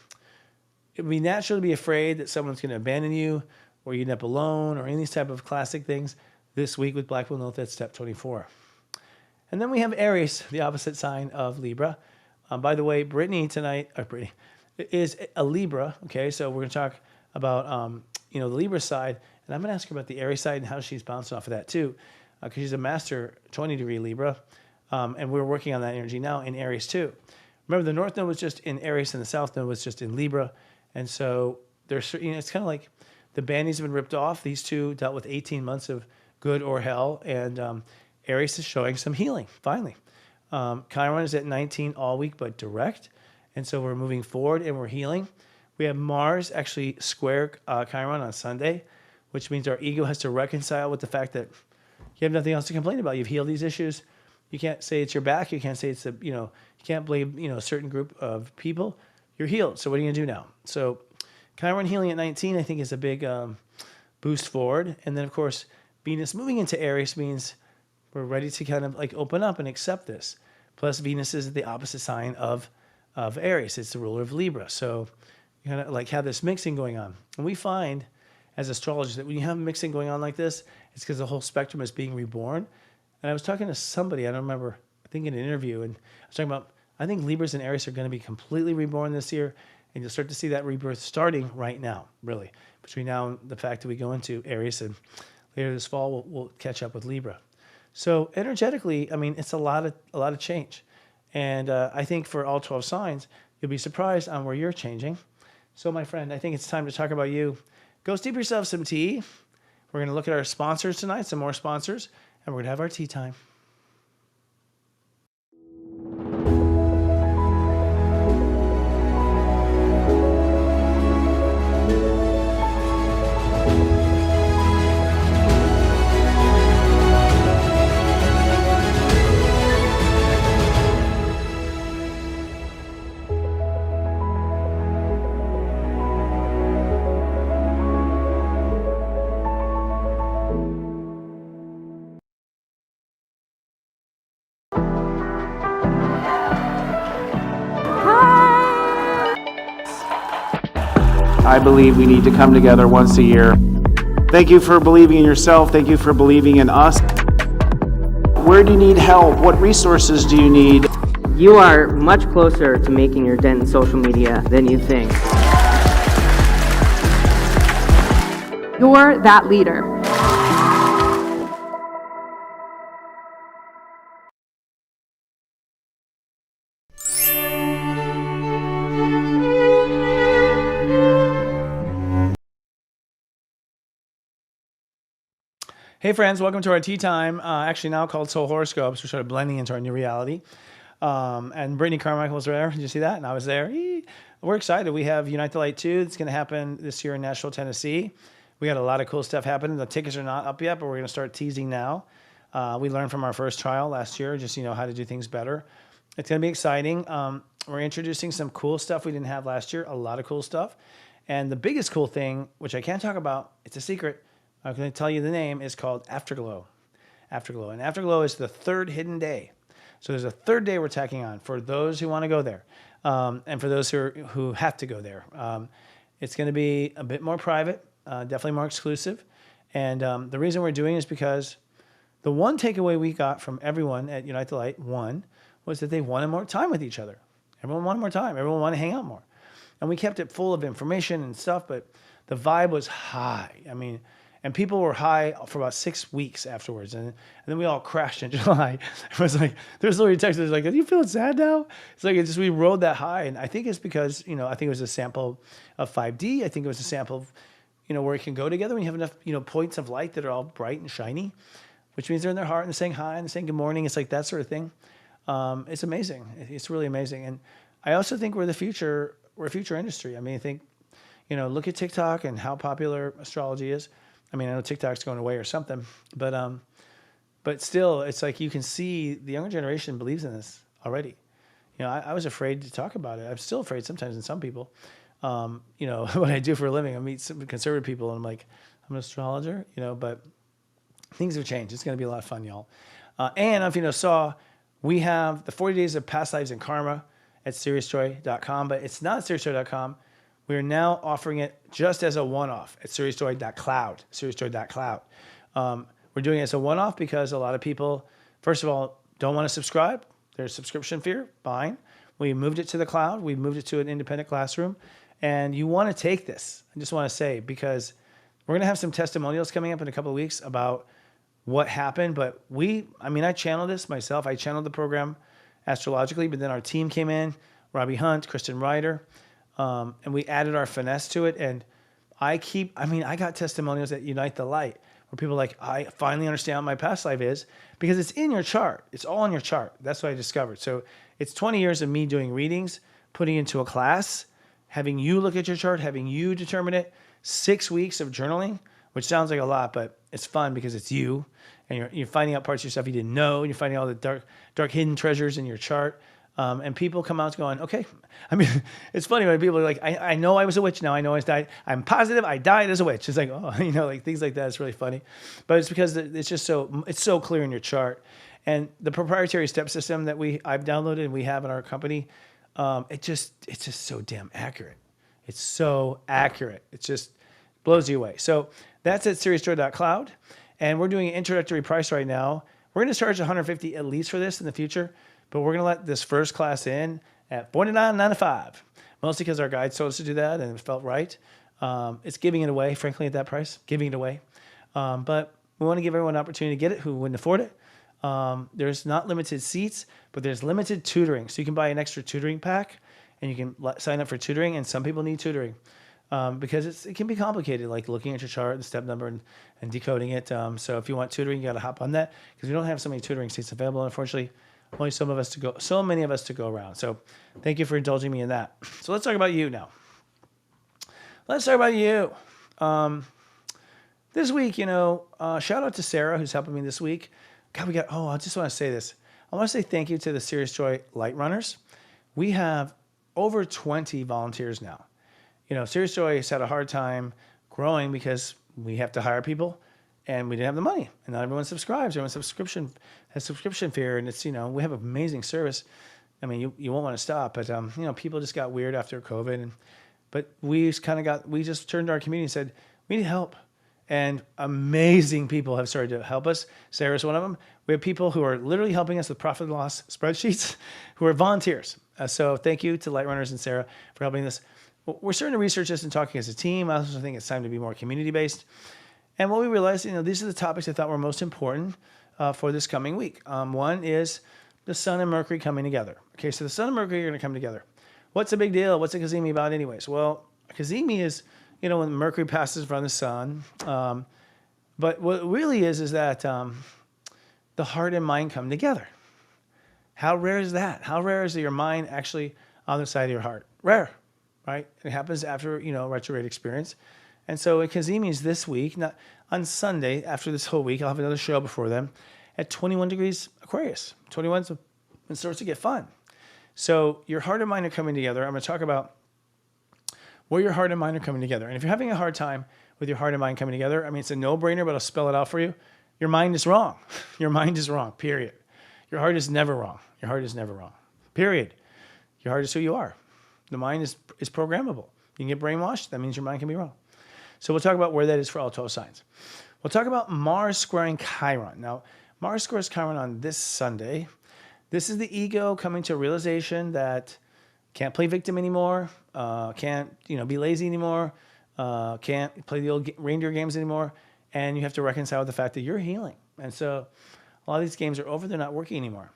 it would be natural to be afraid that someone's going to abandon you or you end up alone or any of these type of classic things this week with Black Moon Lilith at Step 24. And then we have Aries, the opposite sign of Libra. By the way, Brittney tonight, is a Libra, okay? So we're going to talk about, the Libra side, and I'm going to ask her about the Aries side and how she's bouncing off of that too, because she's a master 20-degree Libra, and we're working on that energy now in Aries too. Remember, the North Node was just in Aries and the South Node was just in Libra, and so there's, it's kind of like the bandies have been ripped off. These two dealt with 18 months of good or hell, and Aries is showing some healing, finally. Chiron is at 19 all week, but direct. And so we're moving forward and we're healing. We have Mars actually square Chiron on Sunday, which means our ego has to reconcile with the fact that you have nothing else to complain about. You've healed these issues. You can't say it's your back. You can't say it's you can't blame, a certain group of people. You're healed. So what are you going to do now? So Chiron healing at 19, I think, is a big boost forward. And then, of course, Venus moving into Aries means we're ready to kind of like open up and accept this. Plus, Venus is the opposite sign of Aries. It's the ruler of Libra. So you kind of like have this mixing going on. And we find as astrologers that when you have mixing going on like this, it's because the whole spectrum is being reborn. And I was talking to somebody, I don't remember, I think in an interview, and I was talking about, I think Libras and Aries are going to be completely reborn this year. And you'll start to see that rebirth starting right now, really. Between now and the fact that we go into Aries, and later this fall, we'll catch up with Libra. So energetically, I mean, it's a lot of change. And I think for all 12 signs, you'll be surprised on where you're changing. So my friend, I think it's time to talk about you. Go steep yourself some tea. We're going to look at our sponsors tonight, some more sponsors, and we're going to have our tea time.
I believe we need to come together once a year. Thank you for believing in yourself. Thank you for believing in us. Where do you need help? What resources do you need?
You are much closer to making your dent in social media than you think.
You're that leader.
Hey friends, welcome to our tea time, actually now called Soul Horoscopes. We're sort of blending into our new reality. And Brittney Carmichael was there. Did you see that? And I was there. We're excited. We have Unite the Light 2. It's going to happen this year in Nashville, Tennessee. We got a lot of cool stuff happening. The tickets are not up yet, but we're going to start teasing now. We learned from our first trial last year, just how to do things better. It's going to be exciting. We're introducing some cool stuff we didn't have last year, a lot of cool stuff. And the biggest cool thing, which I can't talk about, it's a secret, I'm going to tell you the name, is called Afterglow. Afterglow. And Afterglow is the third hidden day. So there's a third day we're tacking on for those who want to go there, and for those who have to go there. It's going to be a bit more private, definitely more exclusive. And the reason we're doing it is because the one takeaway we got from everyone at Unite the Light, one, was that they wanted more time with each other. Everyone wanted more time. Everyone wanted to hang out more. And we kept it full of information and stuff, but the vibe was high. I mean, and people were high for about 6 weeks afterwards. And then we all crashed in July. It was like, there's literally text that's like, are you feeling sad now? It's like, we rode that high. And I think it's because, I think it was a sample of 5D. I think it was a sample of, where it can go together when you have enough, points of light that are all bright and shiny, which means they're in their heart and they're saying hi and they're saying good morning. It's like that sort of thing. It's amazing. It's really amazing. And I also think we're the future. We're a future industry. I mean, I think, look at TikTok and how popular astrology is. I mean, I know TikTok's going away or something, but still, it's like you can see the younger generation believes in this already. I was afraid to talk about it. I'm still afraid sometimes in some people. What I do for a living, I meet some conservative people and I'm like, I'm an astrologer, but things have changed. It's going to be a lot of fun, y'all. And if you saw, we have the 40 Days of Past Lives and Karma at SeriousJoy.com, but it's not at SeriousJoy.com. We are now offering it just as a one-off at SeriousJoy.cloud, SeriousJoy.cloud. We're doing it as a one-off because a lot of people, first of all, don't want to subscribe. There's subscription fear, fine. We moved it to the cloud. We moved it to an independent classroom. And you want to take this, I just want to say, because we're going to have some testimonials coming up in a couple of weeks about what happened. But I channeled this myself. I channeled the program astrologically, but then our team came in, Robbie Hunt, Kristen Ryder, and we added our finesse to it. And I got testimonials at Unite the Light where people are like, I finally understand what my past life is because it's in your chart. It's all in your chart. That's what I discovered. So it's 20 years of me doing readings, putting into a class, having you look at your chart, having you determine it, 6 weeks of journaling which sounds like a lot, but it's fun because it's you, and you're finding out parts of yourself you didn't know, and you're finding all the dark hidden treasures in your chart. And people come out going, okay. I mean, it's funny when people are like, I know I was a witch now. I know I died. I'm positive I died as a witch. It's like, oh, like things like that. It's really funny. But it's because it's just it's so clear in your chart. And the proprietary step system that I've downloaded and we have in our company, it's just so damn accurate. It's so accurate. It just blows you away. So that's at seriesjoy.cloud. And we're doing an introductory price right now. We're going to charge $150 at least for this in the future. But we're going to let this first class in at $49.95, mostly because our guides told us to do that and it felt right. It's giving it away, frankly, at that price, giving it away. But we want to give everyone an opportunity to get it who wouldn't afford it. There's not limited seats, but there's limited tutoring. So you can buy an extra tutoring pack and you can sign up for tutoring. And some people need tutoring because it can be complicated, like looking at your chart, the step number, and decoding it. So if you want tutoring, you got to hop on that because we don't have so many tutoring seats available, unfortunately. Only so many of us to go around. So thank you for indulging me in that. So let's talk about you now. Let's talk about you. This week, shout out to Sarah who's helping me this week. God, I just want to say this. I want to say thank you to the Serious Joy Light Runners. We have over 20 volunteers now. Serious Joy has had a hard time growing because we have to hire people. And we didn't have the money, and not everyone subscribes. Everyone has subscription fear, and it's we have amazing service. I mean, you won't want to stop, but people just got weird after COVID, but we just turned to our community and said we need help, and amazing people have started to help us. Sarah's one of them. We have people who are literally helping us with profit and loss spreadsheets, who are volunteers. So thank you to Light Runners and Sarah for helping us. We're starting to research this and talking as a team. I also think it's time to be more community based. And what we realized, these are the topics I thought were most important for this coming week. One is the Sun and Mercury coming together. Okay, so the Sun and Mercury are going to come together. What's the big deal? What's a Kazimi about anyways? Well, Kazimi is, when Mercury passes from the Sun. But what it really is that the heart and mind come together. How rare is that? How rare is your mind actually on the side of your heart? Rare, right? It happens after, retrograde experience. And so Kazimi is this week, not on Sunday, after this whole week, I'll have another show before then, at 21 degrees Aquarius. 21 is when it starts to get fun. So your heart and mind are coming together. I'm going to talk about where your heart and mind are coming together. And if you're having a hard time with your heart and mind coming together, it's a no-brainer, but I'll spell it out for you. Your mind is wrong. Your mind is wrong, period. Your heart is never wrong. Your heart is never wrong, period. Your heart is who you are. The mind is programmable. You can get brainwashed. That means your mind can be wrong. So we'll talk about where that is for all 12 signs. We'll talk about Mars squaring Chiron. Now, Mars squares Chiron on this Sunday. This is the ego coming to a realization that can't play victim anymore, can't be lazy anymore, can't play the old reindeer games anymore, and you have to reconcile with the fact that you're healing. And so a lot of these games are over; they're not working anymore.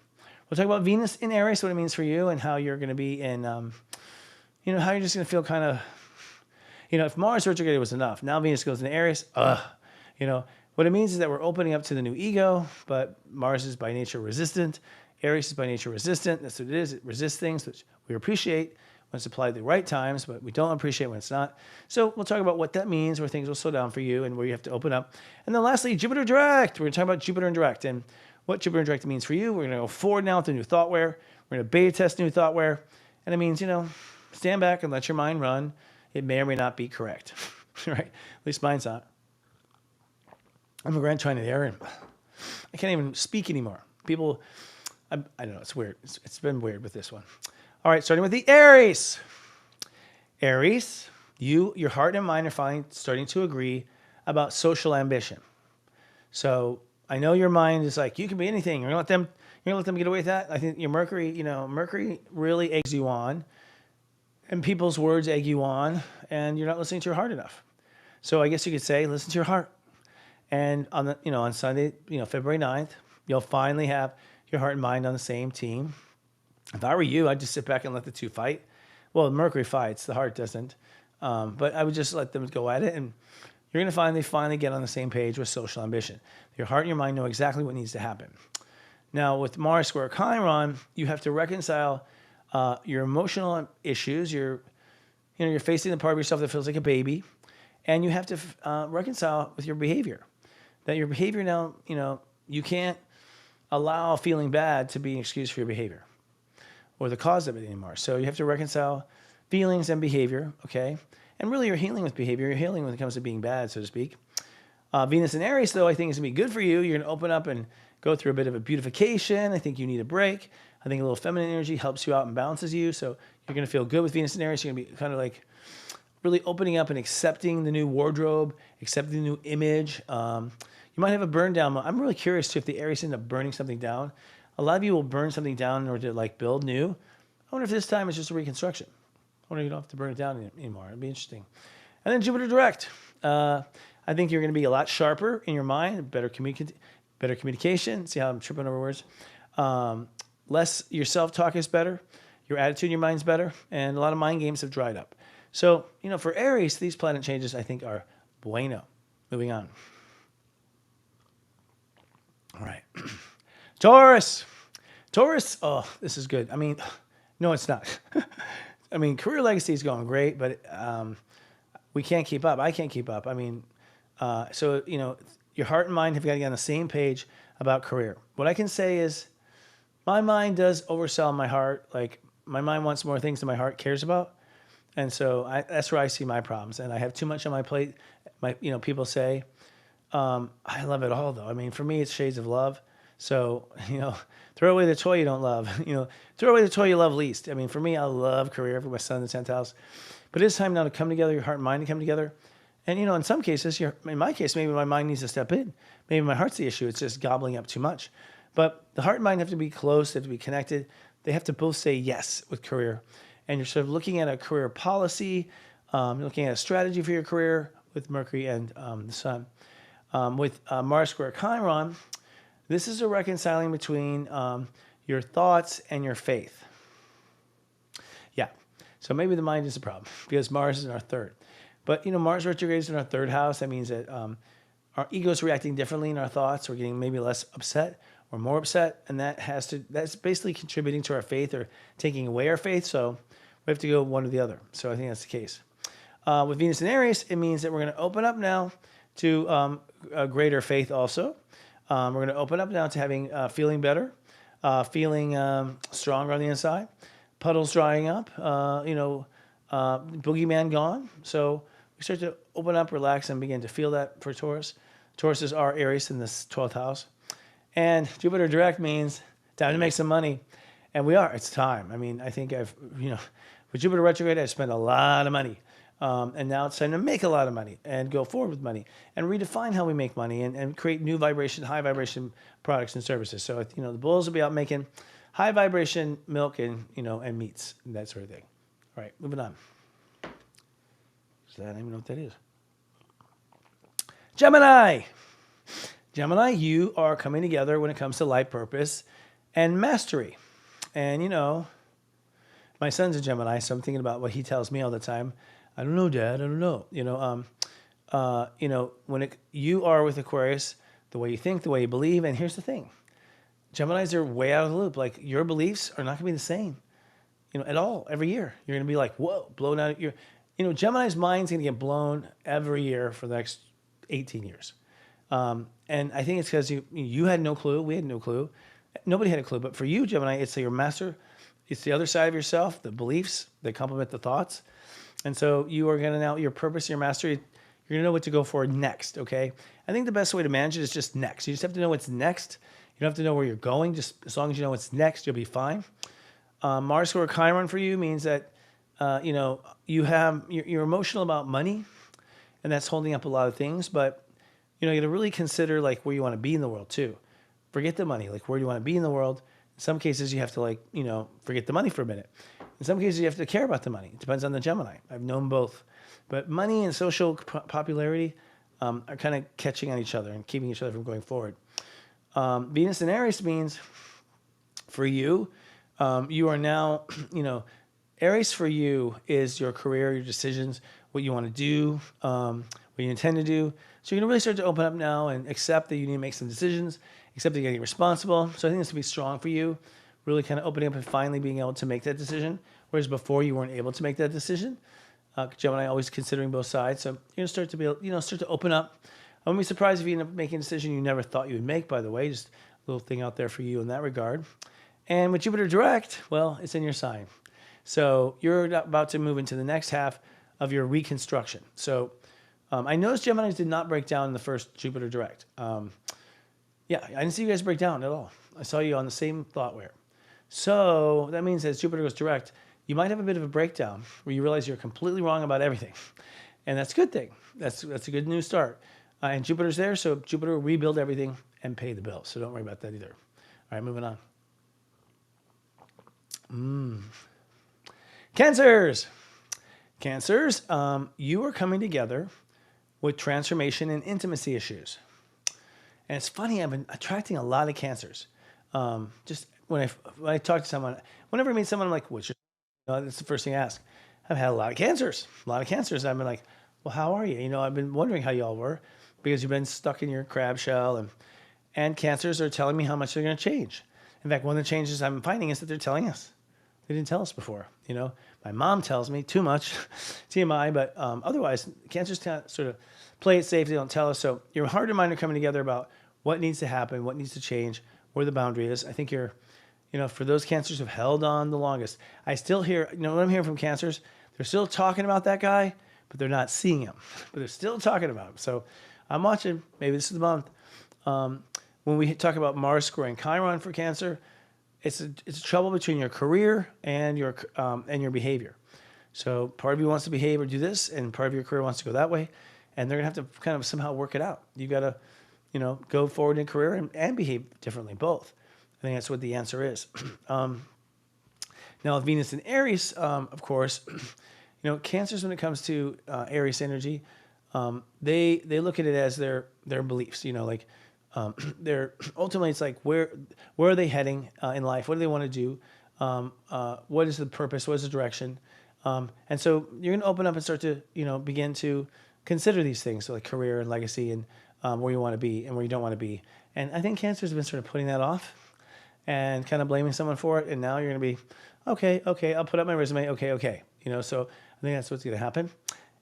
We'll talk about Venus in Aries, what it means for you, and how you're going to be in, how you're just going to feel kind of. If Mars retrograde was enough, now Venus goes into Aries, what it means is that we're opening up to the new ego, but Mars is by nature resistant. Aries is by nature resistant. That's what it is. It resists things, which we appreciate when it's applied at the right times, but we don't appreciate when it's not. So we'll talk about what that means, where things will slow down for you and where you have to open up. And then lastly, Jupiter direct. We're going to talk about Jupiter and direct and what Jupiter direct means for you. We're going to go forward now with the new thoughtware. We're going to beta test new thoughtware. And it means, stand back and let your mind run. It may or may not be correct, right? At least mine's not. I'm a grandchild there, and I can't even speak anymore. People, I don't know, it's weird. It's been weird with this one. All right, starting with the Aries. Aries, your heart and mind are finally starting to agree about social ambition. So I know your mind is like, you can be anything. You're gonna let them get away with that. I think your Mercury, Mercury really eggs you on. And people's words egg you on, and you're not listening to your heart enough. So I guess you could say, listen to your heart. And on Sunday, February 9th, you'll finally have your heart and mind on the same team. If I were you, I'd just sit back and let the two fight. Well, Mercury fights, the heart doesn't. But I would just let them go at it, and you're going to finally get on the same page with social ambition. Your heart and your mind know exactly what needs to happen. Now, with Mars square Chiron, you have to reconcile your emotional issues. You're facing the part of yourself that feels like a baby, And you have to reconcile with your behavior. That your behavior now, you can't allow feeling bad to be an excuse for your behavior or the cause of it anymore. So you have to reconcile feelings and behavior, okay? And really you're healing with behavior. You're healing when it comes to being bad, so to speak. Venus in Aries, though, I think is going to be good for you. You're going to open up and go through a bit of a beautification. I think you need a break. I think a little feminine energy helps you out and balances you. So you're going to feel good with Venus in Aries. You're going to be kind of like really opening up and accepting the new wardrobe, accepting the new image. You might have a burn down. I'm really curious too if the Aries end up burning something down. A lot of you will burn something down in order to like build new. I wonder if this time it's just a reconstruction. I wonder if you don't have to burn it down anymore. It'd be interesting. And then Jupiter direct. I think you're going to be a lot sharper in your mind, better communication. See how I'm tripping over words? Less, your self-talk is better. Your attitude in your mind's better. And a lot of mind games have dried up. So, for Aries, these planet changes, I think, are bueno. Moving on. All right. Taurus. Oh, this is good. I mean, no, it's not. I mean, career legacy is going great, but we can't keep up. I can't keep up. I mean, so, your heart and mind have got to get on the same page about career. What I can say is my mind does oversell my heart. Like, my mind wants more things than my heart cares about. And so that's where I see my problems. And I have too much on my plate. People say, I love it all, though. I mean, for me, it's shades of love. So, throw away the toy you don't love. Throw away the toy you love least. I mean, for me, I love career. For my son in the 10th house. But it's time now to come together, your heart and mind to come together. And, in some cases, in my case, maybe my mind needs to step in. Maybe my heart's the issue. It's just gobbling up too much. But the heart and mind have to be close. They have to be connected. They have to both say yes with career. And you're sort of looking at a career policy. You're looking at a strategy for your career with Mercury and the Sun. With Mars square Chiron, this is a reconciling between your thoughts and your faith. Yeah. So maybe the mind is the problem because Mars is in our third. But, Mars retrograde is in our third house. That means that our ego is reacting differently in our thoughts. We're getting maybe less upset or more upset. And that's basically contributing to our faith or taking away our faith. So we have to go one or the other. So I think that's the case. With Venus in Aries, it means that we're going to open up now to a greater faith also. We're going to open up now to having feeling better, feeling stronger on the inside, puddles drying up, boogeyman gone. So we start to open up, relax, and begin to feel that for Taurus. Taurus is our Aries in this 12th house. And Jupiter direct means time to make some money. And we are. It's time. I mean, I think with Jupiter retrograde, I've spent a lot of money. And now it's time to make a lot of money and go forward with money and redefine how we make money and create new vibration, high vibration products and services. So, the bulls will be out making high vibration milk and, and meats and that sort of thing. All right, moving on. So I don't even know what that is. Gemini. Gemini, you are coming together when it comes to life purpose and mastery. And, my son's a Gemini, so I'm thinking about what he tells me all the time. I don't know, Dad. I don't know. When you are with Aquarius, the way you think, the way you believe, and here's the thing. Geminis are way out of the loop. Like, your beliefs are not going to be the same, at all, every year. You're going to be like, whoa, blown out. Gemini's mind's going to get blown every year for the next 18 years. And I think it's because you had no clue. We had no clue. Nobody had a clue. But for you, Gemini, it's your master. It's the other side of yourself, the beliefs that complement the thoughts. And so you are going to now, your purpose, your mastery, you're going to know what to go for next, okay? I think the best way to manage it is just next. You just have to know what's next. You don't have to know where you're going. Just as long as you know what's next, you'll be fine. Mars square Chiron for you means that, you're emotional about money, and that's holding up a lot of things. But, you got to really consider, like, where you want to be in the world, too. Forget the money. Like, where do you want to be in the world? In some cases, you have to, forget the money for a minute. In some cases, you have to care about the money. It depends on the Gemini. I've known both. But money and social popularity are kind of catching on each other and keeping each other from going forward. Venus in Aries means for you, you are now, Aries for you is your career, your decisions, what you want to do, what you intend to do. So you're going to really start to open up now and accept that you need to make some decisions, accept that you're going to get responsible. So I think this will be strong for you, really kind of opening up and finally being able to make that decision, whereas before you weren't able to make that decision. Gemini always considering both sides. So you're going to start to be, start to open up. I wouldn't be surprised if you end up making a decision you never thought you would make, by the way. Just a little thing out there for you in that regard. And with Jupiter direct, well, it's in your sign. So you're about to move into the next half of your reconstruction. So I noticed Geminis did not break down in the first Jupiter direct. Yeah, I didn't see you guys break down at all. I saw you on the same thought where. So that means as Jupiter goes direct, you might have a bit of a breakdown where you realize you're completely wrong about everything. And that's a good thing. That's a good new start. And Jupiter's there, so Jupiter will rebuild everything and pay the bill. So don't worry about that either. All right, moving on. Cancers. Cancers, you are coming together with transformation and intimacy issues. And it's funny, I've been attracting a lot of Cancers. Just when I talk to someone, whenever I meet someone, I'm like, what's your, that's the first thing I ask. I've had a lot of Cancers. I've been like, well, how are you? I've been wondering how y'all were because you've been stuck in your crab shell. And Cancers are telling me how much they're going to change. In fact, one of the changes I'm finding is that they're telling us. They didn't tell us before. My mom tells me too much, TMI, but otherwise, Cancers sort of play it safe. They don't tell us. So your heart and mind are coming together about what needs to happen, what needs to change, where the boundary is. I think you're, for those Cancers who've held on the longest, I still hear, what I'm hearing from Cancers, they're still talking about that guy, but they're not seeing him, but they're still talking about him. So I'm watching, maybe this is the month. When we talk about Mars squaring Chiron for Cancer, it's a trouble between your career and your behavior. So part of you wants to behave or do this, and part of your career wants to go that way, and they're gonna have to kind of somehow work it out. You got to, go forward in career and behave differently, both. I think that's what the answer is. Now, with Venus in Aries, of course, Cancers, when it comes to Aries energy, they look at it as their beliefs. They're ultimately, it's like where are they heading in life? What do they want to do? What is the purpose? What is the direction? And so you're going to open up and start to begin to consider these things, so like career and legacy and where you want to be and where you don't want to be. And I think Cancer's been sort of putting that off and kind of blaming someone for it. And now you're going to be, okay, I'll put up my resume. Okay. So I think that's what's going to happen.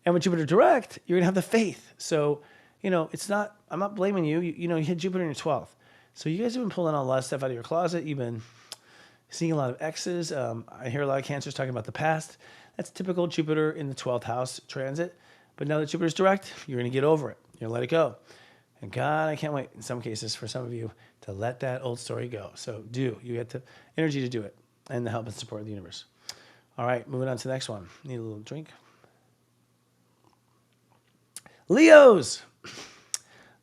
And with Jupiter direct, you're going to have the faith. So, it's not, I'm not blaming you. You hit Jupiter in your 12th. So you guys have been pulling a lot of stuff out of your closet. You've been seeing a lot of exes. I hear a lot of Cancers talking about the past. That's typical Jupiter in the 12th house transit. But now that Jupiter's direct, you're going to get over it. You're going to let it go. And God, I can't wait, in some cases, for some of you to let that old story go. So you get the energy to do it and the help and support of the universe. All right, moving on to the next one. Need a little drink. Leos.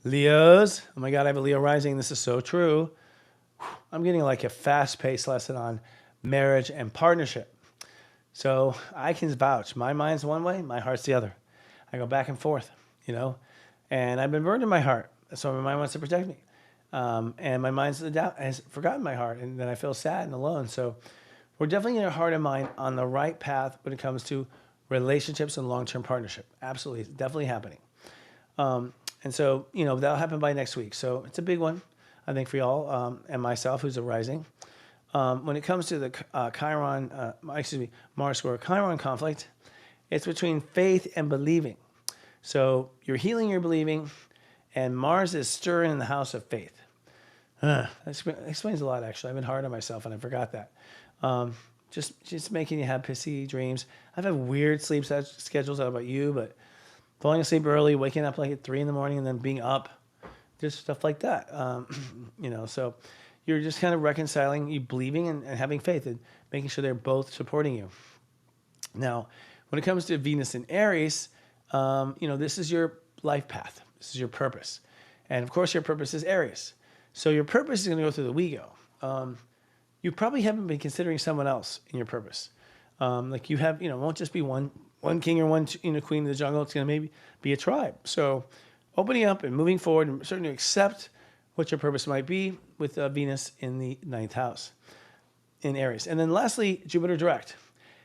Oh my God, I have a Leo rising. This is so true. I'm getting like a fast-paced lesson on marriage and partnership. So I can vouch. My mind's one way, my heart's the other. I go back and forth, and I've been burned in my heart. So my mind wants to protect me. And my mind's has forgotten my heart, and then I feel sad and alone. So we're definitely in our heart and mind on the right path when it comes to relationships and long-term partnership. Absolutely, it's definitely happening. And so, that'll happen by next week. So it's a big one, I think, for y'all and myself, who's a rising. When it comes to the Mars square Chiron conflict, it's between faith and believing. So you're healing your believing, and Mars is stirring in the house of faith. That explains a lot, actually. I've been hard on myself, and I forgot that. Just making you have pissy dreams. I've had weird sleep schedules. I don't know about you, but falling asleep early, waking up like at 3 a.m, and then being up, just stuff like that. So you're just kind of reconciling you believing and having faith and making sure they're both supporting you. Now, when it comes to Venus in Aries, this is your life path. This is your purpose. And of course, your purpose is Aries. So your purpose is going to go through the WeGo. You probably haven't been considering someone else in your purpose. Like you have, it won't just be one king or one queen of the jungle. It's going to maybe be a tribe. So opening up and moving forward and starting to accept what your purpose might be with Venus in the 9th house in Aries. And then lastly, Jupiter direct.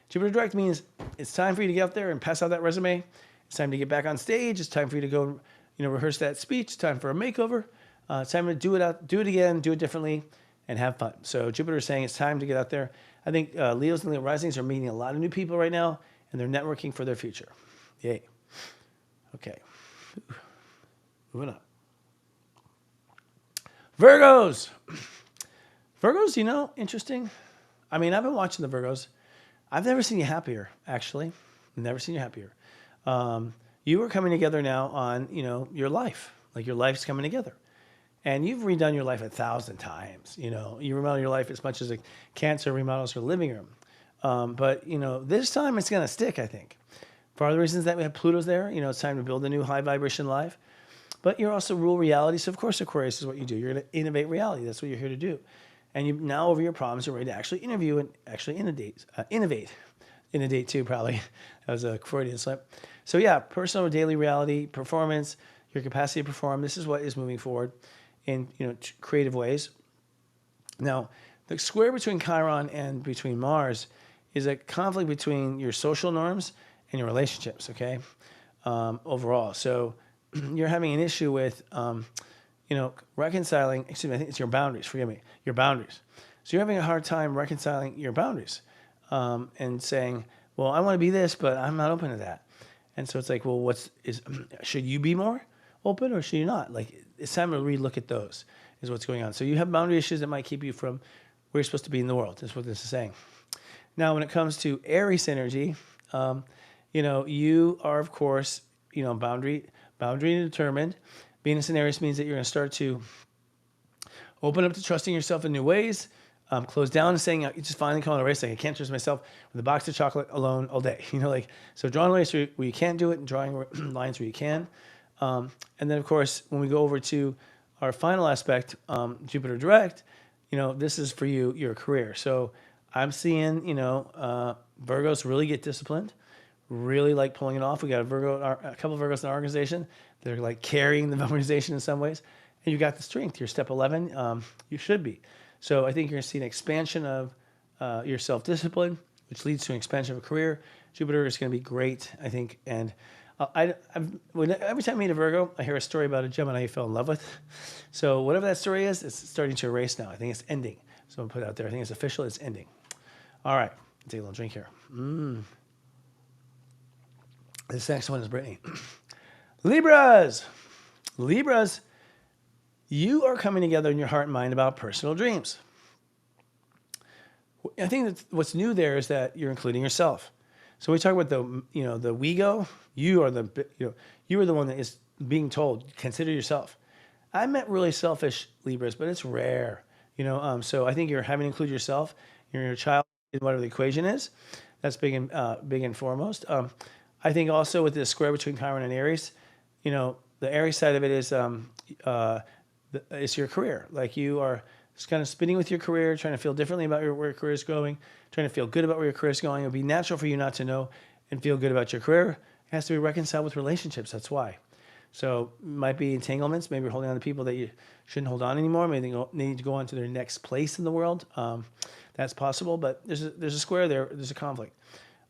Jupiter direct means it's time for you to get out there and pass out that resume. It's time to get back on stage. It's time for you to go, rehearse that speech. It's time for a makeover. It's time to do it again, do it differently, and have fun. So Jupiter is saying it's time to get out there. I think Leos and Leo risings are meeting a lot of new people right now, and they're networking for their future. Yay. Okay. Moving on. Virgos. Virgos, you know, interesting. I mean, I've been watching the Virgos. I've never seen you happier, actually. Never seen you happier. You are coming together now on, you know, your life. Like your life's coming together. And you've redone your life 1,000 times. You know, you remodel your life as much as a Cancer remodels her living room. But, you know, this time it's going to stick, I think. For all the reasons that we have Pluto's there, you know, it's time to build a new high vibration life. But you're also rule reality. So, of course, Aquarius is what you do. You're going to innovate reality. That's what you're here to do. And you now, over your problems, are ready to actually interview and actually innovate. Inundate, too, probably. That was a Freudian slip. So, yeah, personal daily reality, performance, your capacity to perform. This is what is moving forward in, you know, creative ways. Now, the square between Chiron and between Mars is a conflict between your social norms and your relationships, okay, overall. So you're having an issue with, you know, reconciling, excuse me, I think it's your boundaries, forgive me, your boundaries. So you're having a hard time reconciling your boundaries and saying, well, I want to be this, but I'm not open to that. And so it's like, well, should you be more open or should you not? Like, it's time to relook at those, is what's going on. So you have boundary issues that might keep you from where you're supposed to be in the world. That's what this is saying. Now, when it comes to Aries energy, you know, you are, of course, you know, boundary determined. Venus in Aries means that you're going to start to open up to trusting yourself in new ways, close down and saying, you just finally calling a race, like I can't trust myself with a box of chocolate alone all day. You know, like, so drawing lines where you can't do it and drawing lines where you can. And then, of course, when we go over to our final aspect, Jupiter direct, you know, this is for you, your career. So I'm seeing, you know, Virgos really get disciplined, really like pulling it off. We got a couple of Virgos in our organization. They're like carrying the organization in some ways. And you got the strength. You're step 11. You should be. So I think you're going to see an expansion of your self-discipline, which leads to an expansion of a career. Jupiter is going to be great, I think. And every time I meet a Virgo, I hear a story about a Gemini you fell in love with. So whatever that story is, it's starting to erase now. I think it's ending. So I'm put it out there. I think it's official. It's ending. All right. Take a little drink here. This next one is Britney. Libras. Libras, you are coming together in your heart and mind about personal dreams. I think that what's new there is that you're including yourself. So we talk about the WeGo. You are the one that is being told, consider yourself. I met really selfish Libras, but it's rare. You know, so I think you're having to include yourself. You're your child in whatever the equation is. That's big and foremost. I think also with this square between Chiron and Aries, you know, the Aries side of it is it's your career. Like you are just kind of spinning with your career, trying to feel differently about where your career is going, trying to feel good about where your career is going. It would be natural for you not to know and feel good about your career. It has to be reconciled with relationships. That's why. So it might be entanglements. Maybe you're holding on to people that you shouldn't hold on anymore. Maybe they need to go on to their next place in the world. That's possible, but there's a square there. There's a conflict.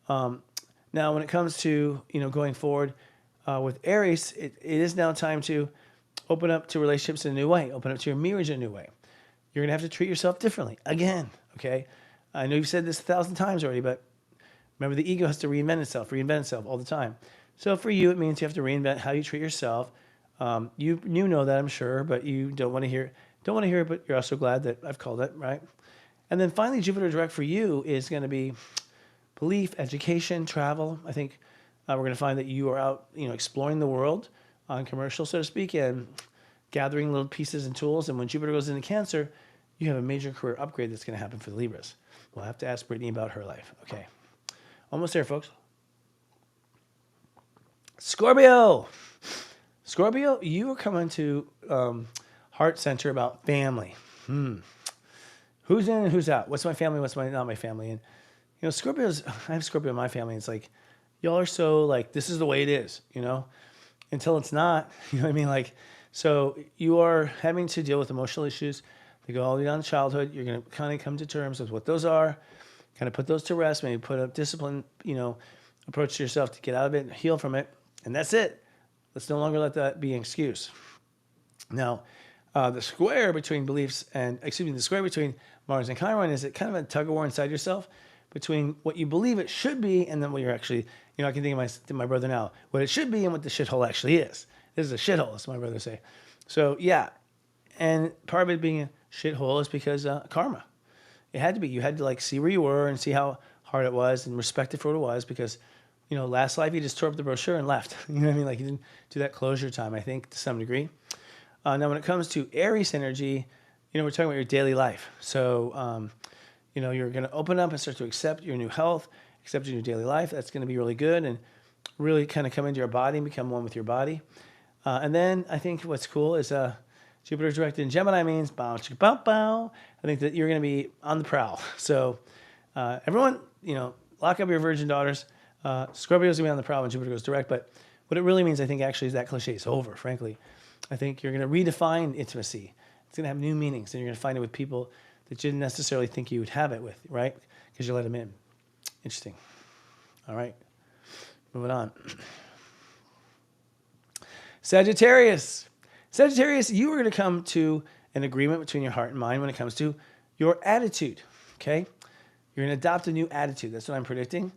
Now, when it comes to, you know, going forward with Aries, it is now time to open up to relationships in a new way. Open up to your marriage in a new way. You're going to have to treat yourself differently again. Okay, I know you've said this 1,000 times already, but remember, the ego has to reinvent itself all the time. So for you, it means you have to reinvent how you treat yourself. You know that, I'm sure, but you don't want to hear it, but you're also glad that I've called it, right? And then finally, Jupiter direct for you is going to be belief, education, travel. I think we're going to find that you are out, you know, exploring the world on commercial, so to speak, and gathering little pieces and tools. And when Jupiter goes into Cancer, you have a major career upgrade that's going to happen for the Libras. We'll have to ask Britney about her life. Okay. Almost there, folks. Scorpio. Scorpio, you are coming to heart center about family. Who's in and who's out? What's my family? What's not my family? And, you know, I have Scorpio in my family. It's like, y'all are so like, this is the way it is, you know, until it's not, you know what I mean? Like, so you are having to deal with emotional issues. They go all the way down to childhood. You're going to kind of come to terms with what those are, kind of put those to rest, maybe put a discipline, you know, approach to yourself to get out of it and heal from it. And that's it. Let's no longer let that be an excuse. Now, the square between the square between Mars and Chiron is it kind of a tug of war inside yourself between what you believe it should be and then what you're actually, I can think of my brother now, what it should be and what the shithole actually is. This is a shithole, as my brother would say. So yeah, and part of it being a shithole is because karma. It had to be. You had to like see where you were and see how hard it was and respect it for what it was because, last life you just tore up the brochure and left. You know what I mean? Like you didn't do that closure time, I think, to some degree. Now, when it comes to Aries energy, we're talking about your daily life. So, you're going to open up and start to accept your new health, accept your new daily life. That's going to be really good and really kind of come into your body and become one with your body. And then I think what's cool is Jupiter direct in Gemini means bow, chicka, bow, bow. I think that you're going to be on the prowl. So everyone, lock up your virgin daughters. Scorpio's going to be on the prowl when Jupiter goes direct. But what it really means, I think, actually, is that cliche is over, frankly. I think you're going to redefine intimacy. It's going to have new meanings, and you're going to find it with people that you didn't necessarily think you would have it with, right? Because you let them in. Interesting. All right. Moving on. Sagittarius. Sagittarius, you are going to come to an agreement between your heart and mind when it comes to your attitude, okay? You're going to adopt a new attitude. That's what I'm predicting.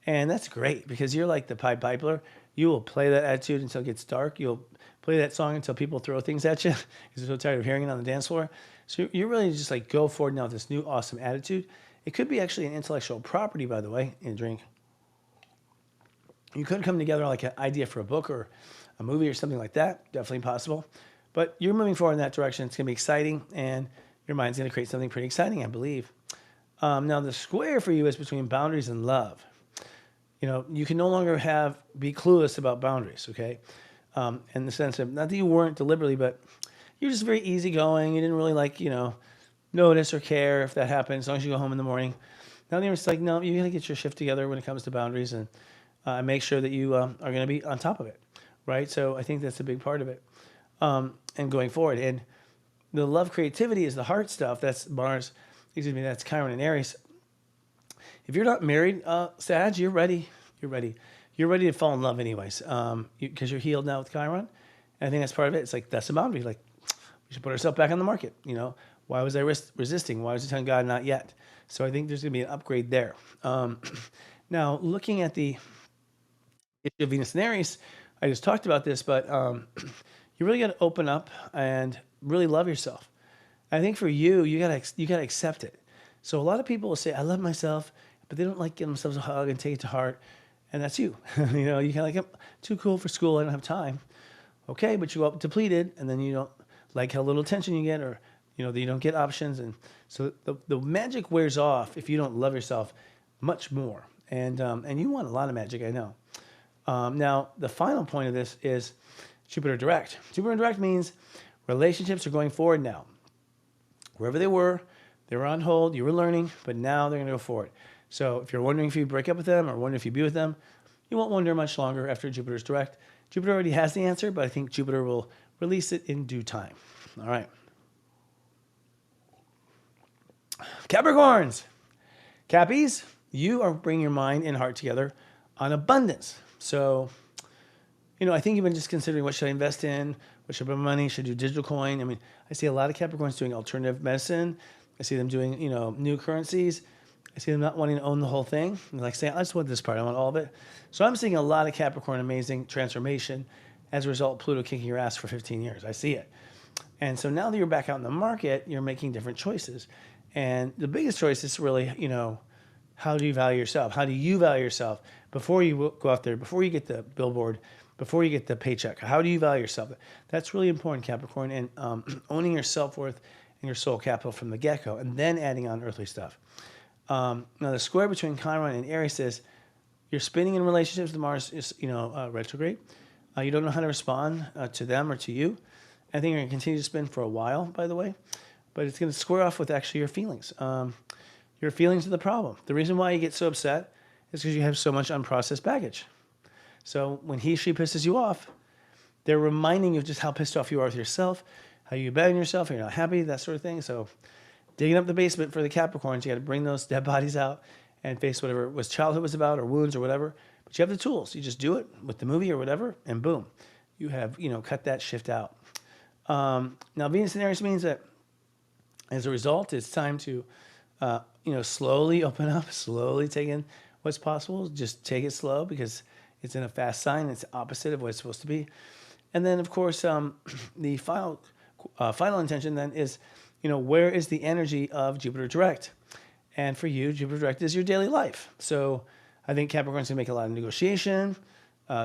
And that's great because you're like the Pied Piper. You will play that attitude until it gets dark. You'll play that song until people throw things at you because they're so tired of hearing it on the dance floor. So you're really just like go forward now with this new awesome attitude. It could be actually an intellectual property, by the way, in a drink. You could come together like an idea for a book or a movie or something like that. Definitely possible. But you're moving forward in that direction. It's going to be exciting, and your mind's going to create something pretty exciting, I believe. Now, the square for you is between boundaries and love. You can no longer be clueless about boundaries, okay? In the sense of, not that you weren't deliberately, but you're just very easygoing. You didn't really notice or care if that happened as long as you go home in the morning. Now you're just like, no, you got to get your shift together when it comes to boundaries and make sure that you are going to be on top of it, right? So I think that's a big part of it. And going forward. And the love creativity is the heart stuff. That's Mars, that's Chiron and Aries. If you're not married, Sag, you're ready. You're ready. You're ready to fall in love anyways because you're healed now with Chiron. And I think that's part of it. It's like, that's a boundary. Like, we should put ourselves back on the market. Why was I resisting? Why was I telling God not yet? So I think there's going to be an upgrade there. Now, looking at the issue of Venus and Aries, I just talked about this, but you really got to open up and really love yourself. I think for you, you gotta accept it. So a lot of people will say, I love myself, but they don't like give themselves a hug and take it to heart. And that's you. You kind of like, I'm too cool for school. I don't have time. Okay, but you go up depleted, and then you don't like how little attention you get, or that you don't get options. And so the magic wears off if you don't love yourself much more. And you want a lot of magic, I know. Now, the final point of this is Jupiter direct. Jupiter direct means relationships are going forward now. Wherever they were on hold, you were learning, but now they're going to go forward. So if you're wondering if you break up with them or wondering if you be with them, you won't wonder much longer after Jupiter's direct. Jupiter already has the answer, but I think Jupiter will release it in due time. All right. Capricorns. Cappies, you are bringing your mind and heart together on abundance. So, I think even just considering what should I invest in, what should I put my money, should I do digital coin? I mean, I see a lot of Capricorns doing alternative medicine. I see them doing, new currencies. I see them not wanting to own the whole thing. They're like saying, I just want this part, I want all of it. So I'm seeing a lot of Capricorn amazing transformation. As a result, Pluto kicking your ass for 15 years. I see it. And so now that you're back out in the market, you're making different choices. And the biggest choice is really, how do you value yourself? How do you value yourself before you go out there, before you get the billboard, before you get the paycheck? How do you value yourself? That's really important, Capricorn, and owning your self-worth and your soul capital from the get-go, and then adding on earthly stuff. Now, the square between Chiron and Aries says you're spinning in relationships. The Mars is, retrograde. You don't know how to respond to them or to you. I think you're going to continue to spin for a while, by the way, but it's going to square off with actually your feelings. Your feelings are the problem. The reason why you get so upset is because you have so much unprocessed baggage. So when she pisses you off, they're reminding you of just how pissed off you are with yourself, how you abandon yourself, you're not happy, that sort of thing. So digging up the basement for the Capricorns, you got to bring those dead bodies out and face whatever childhood was about or wounds or whatever. But you have the tools. You just do it with the movie or whatever, and boom, you have, cut that shift out. Now, Venus in Aries means that as a result, it's time to slowly open up, slowly take in what's possible. Just take it slow because it's in a fast sign. It's opposite of what it's supposed to be. And then, of course, the final intention then is, where is the energy of Jupiter direct? And for you, Jupiter direct is your daily life. So I think Capricorn's going to make a lot of negotiation,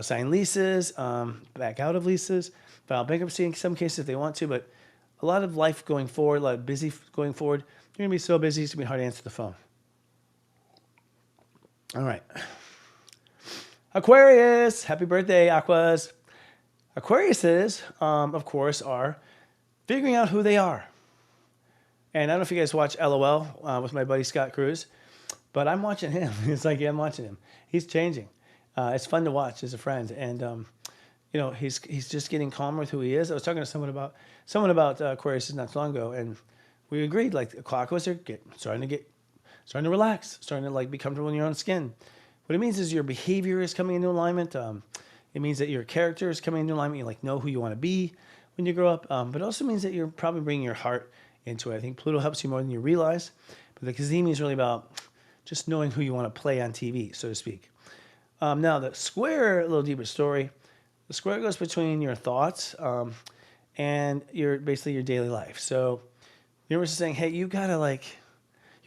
sign leases, back out of leases, file bankruptcy in some cases if they want to, but a lot of life going forward, a lot of busy going forward. You're going to be so busy, it's going to be hard to answer the phone. All right. Aquarius, happy birthday, Aquas. Aquariuses, of course, are figuring out who they are. And I don't know if you guys watch LOL with my buddy Scott Cruz, but I'm watching him. It's like, yeah, I'm watching him. He's changing. It's fun to watch as a friend. And, he's just getting calmer with who he is. I was talking to someone about Aquarius not too long ago, and we agreed, like, the Aquas are starting to relax, starting to, like, be comfortable in your own skin. What it means is your behavior is coming into alignment. It means that your character is coming into alignment. You, like, know who you want to be when you grow up. But it also means that you're probably bringing your heart into it. I think Pluto helps you more than you realize. But the Kazimi is really about just knowing who you want to play on TV, so to speak. Now, the square, a little deeper story. The square goes between your thoughts and basically your daily life. So the universe is saying, hey, you gotta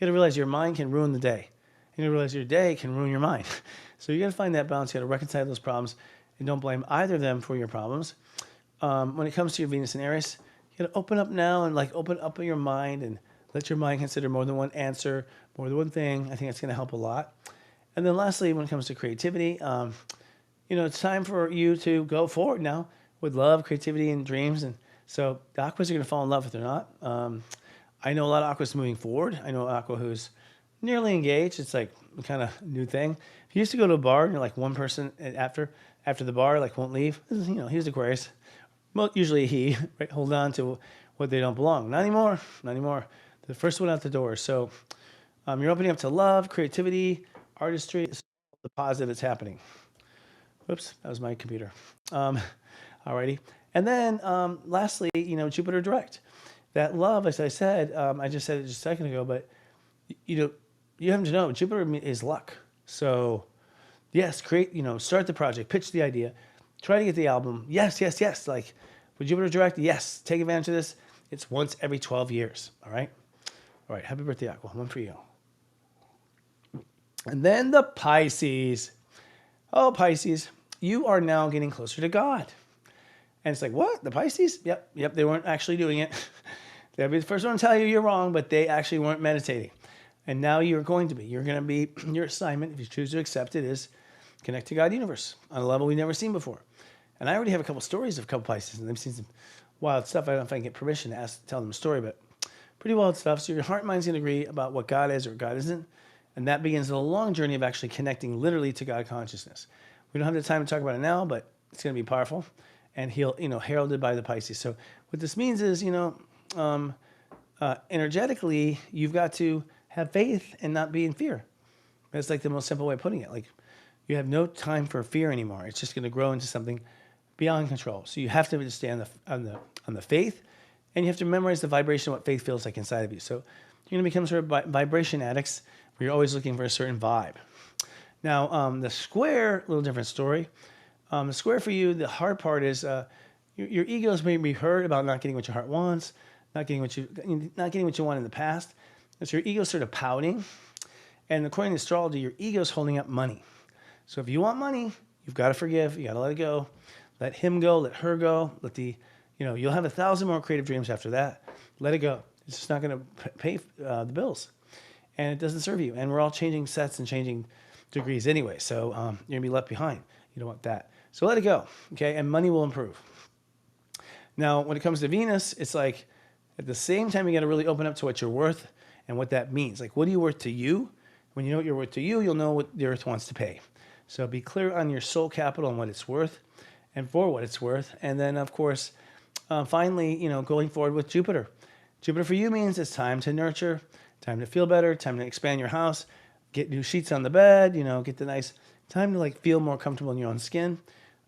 realize your mind can ruin the day. You gotta realize your day can ruin your mind. So you gotta find that balance. You gotta reconcile those problems, and don't blame either of them for your problems. When it comes to your Venus and Aries, you gotta open up now and open up your mind and let your mind consider more than one answer, more than one thing. I think that's gonna help a lot. And then lastly, when it comes to creativity, it's time for you to go forward now with love, creativity, and dreams. And so the Aquas are going to fall in love if they're not. I know a lot of Aquas moving forward. I know an Aqua who's nearly engaged. It's like a kind of new thing. If you used to go to a bar and you're like one person after the bar, won't leave, he's Aquarius. Well, usually he, right, hold on to what they don't belong. Not anymore. Not anymore. The first one out the door. So you're opening up to love, creativity, artistry, the positive that's happening. Whoops, that was my computer. Alrighty. And then lastly, Jupiter direct. That love, as I said, I just said it just a second ago, but you have to know Jupiter is luck. So yes, start the project, pitch the idea, try to get the album. Yes. Like with Jupiter direct, yes, take advantage of this. It's once every 12 years. All right. Happy birthday, Aqua. One for you. And then the Pisces. Oh, Pisces, you are now getting closer to God. And it's like, what? The Pisces? Yep, they weren't actually doing it. They'll be the first one to tell you you're wrong, but they actually weren't meditating. And now you're going to be. You're going to be, your assignment, if you choose to accept it, is connect to God universe on a level we've never seen before. And I already have a couple stories of a couple Pisces, and they've seen some wild stuff. I don't know if I can get permission to tell them a story, but pretty wild stuff. So your heart and mind's going to agree about what God is or God isn't. And that begins a long journey of actually connecting literally to God consciousness. We don't have the time to talk about it now, but it's going to be powerful. And he'll, heralded by the Pisces. So what this means is, energetically, you've got to have faith and not be in fear. That's like the most simple way of putting it. Like you have no time for fear anymore. It's just going to grow into something beyond control. So you have to stay on the faith, and you have to memorize the vibration of what faith feels like inside of you. So you're going to become sort of vibration addicts, where you're always looking for a certain vibe. Now, the square, a little different story. The square for you, the hard part is your egos may be hurt about not getting what your heart wants, not getting what you want in the past. And so your ego's sort of pouting. And according to astrology, your ego's holding up money. So if you want money, you've got to forgive. You got to let it go. Let him go. Let her go. You'll have 1,000 more creative dreams after that. Let it go. It's just not going to pay the bills. And it doesn't serve you. And we're all changing sets and changing degrees anyway. So you're going to be left behind. You don't want that. So let it go. Okay. And money will improve. Now, when it comes to Venus, it's like at the same time, you got to really open up to what you're worth and what that means. Like, what are you worth to you? When you know what you're worth to you, you'll know what the earth wants to pay. So be clear on your soul capital and what it's worth and for what it's worth. And then, of course, finally, going forward with Jupiter. Jupiter for you means it's time to nurture, time to feel better, time to expand your house, get new sheets on the bed, get the nice time to feel more comfortable in your own skin.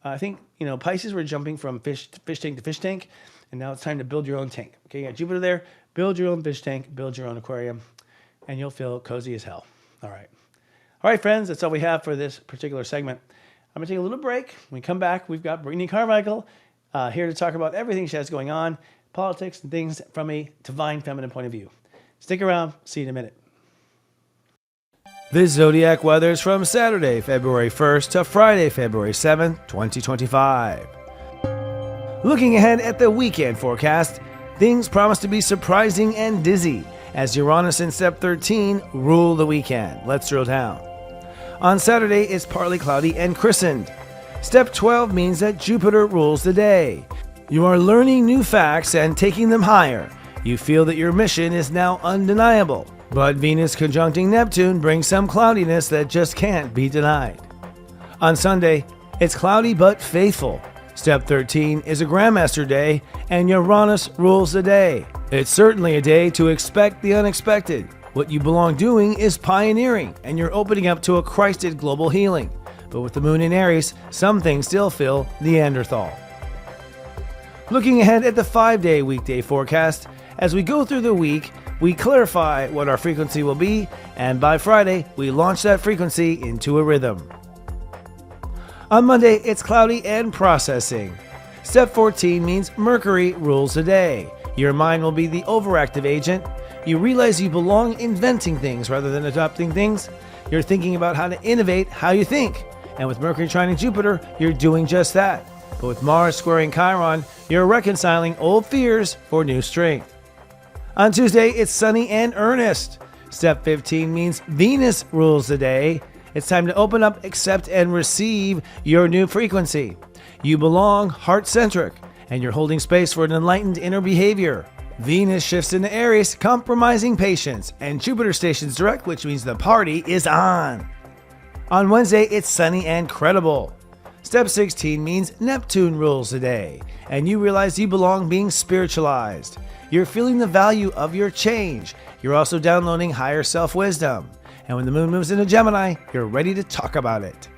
I think, Pisces were jumping from fish tank to fish tank, and now it's time to build your own tank. Okay, you got Jupiter there, build your own fish tank, build your own aquarium, and you'll feel cozy as hell. All right. All right, friends, that's all we have for this particular segment. I'm going to take a little break. When we come back, we've got Brittney Carmichael here to talk about everything she has going on, politics and things from a divine feminine point of view. Stick around. See you in a minute. This Zodiac weather is from Saturday, February 1st to Friday, February 7th, 2025. Looking ahead at the weekend forecast, things promise to be surprising and dizzy as Uranus in step 13 rule the weekend. Let's drill down. On Saturday, it's partly cloudy and christened. Step 12 means that Jupiter rules the day. You are learning new facts and taking them higher. You feel that your mission is now undeniable, but Venus conjuncting Neptune brings some cloudiness that just can't be denied. On Sunday, it's cloudy but faithful. Step 13 is a Grandmaster day, and Uranus rules the day. It's certainly a day to expect the unexpected. What you belong doing is pioneering, and you're opening up to a Christed global healing. But with the moon in Aries, some things still feel Neanderthal. Looking ahead at the 5-day weekday forecast, as we go through the week, we clarify what our frequency will be, and by Friday, we launch that frequency into a rhythm. On Monday, it's cloudy and processing. Step 14 means Mercury rules the day. Your mind will be the overactive agent. You realize you belong inventing things rather than adopting things. You're thinking about how to innovate how you think. And with Mercury trining Jupiter, you're doing just that. But with Mars squaring Chiron, you're reconciling old fears for new strength. On Tuesday, it's sunny and earnest. Step 15 means Venus rules the day. It's time to open up, accept, and receive your new frequency. You belong heart-centric, and you're holding space for an enlightened inner behavior. Venus shifts into Aries, compromising patience, and Jupiter stations direct, which means the party is on. On Wednesday, it's sunny and credible. Step 16 means Neptune rules the day, and you realize you belong being spiritualized. You're feeling the value of your change. You're also downloading higher self-wisdom. And when the moon moves into Gemini, you're ready to talk about it.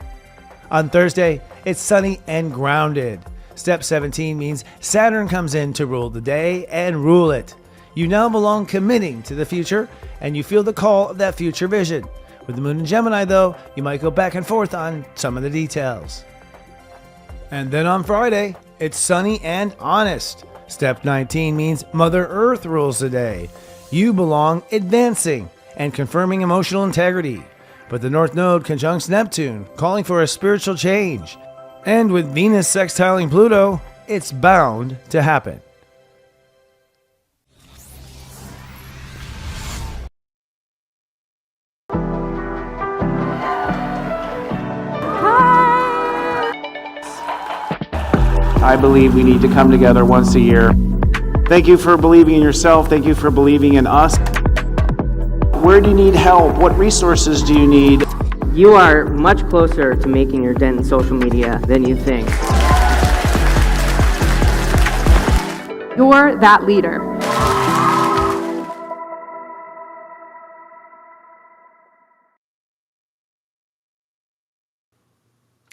On Thursday, it's sunny and grounded. Step 17 means Saturn comes in to rule the day and rule it. You now belong committing to the future, and you feel the call of that future vision. With the moon in Gemini, though, you might go back and forth on some of the details. And then on Friday, it's sunny and honest. Step 19 means Mother Earth rules the day. You belong advancing and confirming emotional integrity. But the North Node conjuncts Neptune, calling for a spiritual change. And with Venus sextiling Pluto, it's bound to happen.
I believe we need to come together once a year. Thank you for believing in yourself. Thank you for believing in us. Where do you need help? What resources do you need?
You are much closer to making your dent in social media than you think.
You're that leader.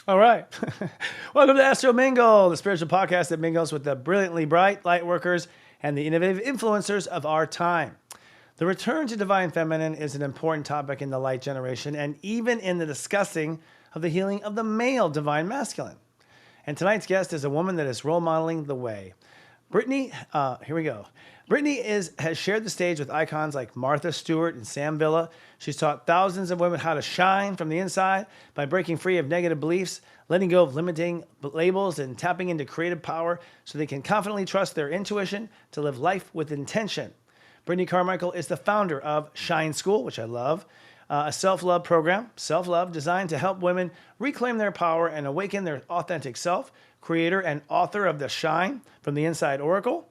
All right. Welcome to Astro Mingle, the spiritual podcast that mingles with the brilliantly bright light workers and the innovative influencers of our time. The return to divine feminine is an important topic in the light generation and even in the discussing of the healing of the male divine masculine. And tonight's guest is a woman that is role modeling the way. Britney, here we go. Britney has shared the stage with icons like Martha Stewart and Sam Villa. She's taught thousands of women how to shine from the inside by breaking free of negative beliefs, letting go of limiting labels, and tapping into creative power so they can confidently trust their intuition to live life with intention. Brittney Carmichael is the founder of Shine School, which I love, a self-love program, self-love designed to help women reclaim their power and awaken their authentic self, creator and author of the Shine from the Inside Oracle.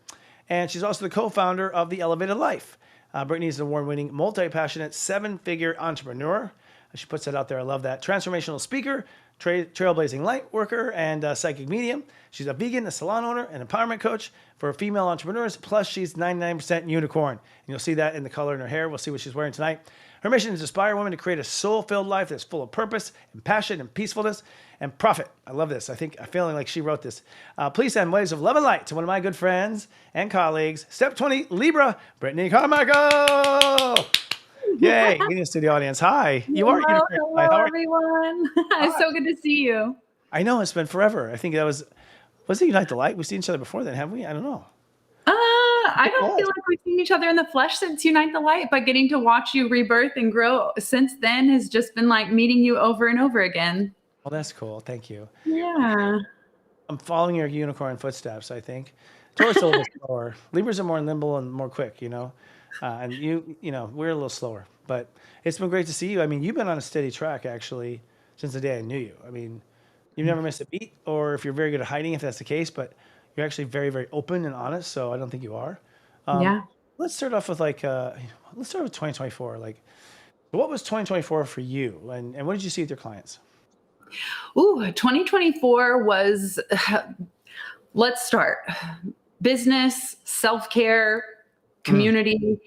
And she's also the co-founder of The Elevated Life. Britney is an award-winning, multi-passionate, 7-figure entrepreneur. She puts that out there. I love that. Transformational speaker, trailblazing light worker, and psychic medium. She's a vegan, a salon owner, and empowerment coach for female entrepreneurs. Plus, she's 99% unicorn. And you'll see that in the color in her hair. We'll see what she's wearing tonight. Her mission is to inspire women to create a soul-filled life that's full of purpose and passion and peacefulness and profit. I love this. I'm feeling like she wrote this. Please send waves of love and light to one of my good friends and colleagues. Step 20, Libra, Brittney Carmichael. Yay, getting to the audience. Hi. You are
Hello,
unicorn. Hi,
hello,
how are you?
everyone. It's
Hi.
so good to see you.
I know it's been forever. I think that was it Unite the Light? We've seen each other before then, haven't we? I don't know.
I
It
don't feel
was.
like we've seen each other in the flesh since Unite the Light, but getting to watch you rebirth and grow since then has just been like meeting you over and over again.
Well, that's cool. Thank you.
Yeah.
I'm following your unicorn footsteps, I think. Taurus a little bit slower. Libras are more nimble and more quick, and we're a little slower. But it's been great to see you. I mean, you've been on a steady track, actually, since the day I knew you. I mean, you've never missed a beat, or if you're very good at hiding, if that's the case, but you're actually very, very open and honest, so I don't think you are.
Yeah.
Let's start off with let's start with 2024. Like, what was 2024 for you, and what did you see with your clients?
Ooh, 2024 was, let's start. Business, self-care, community,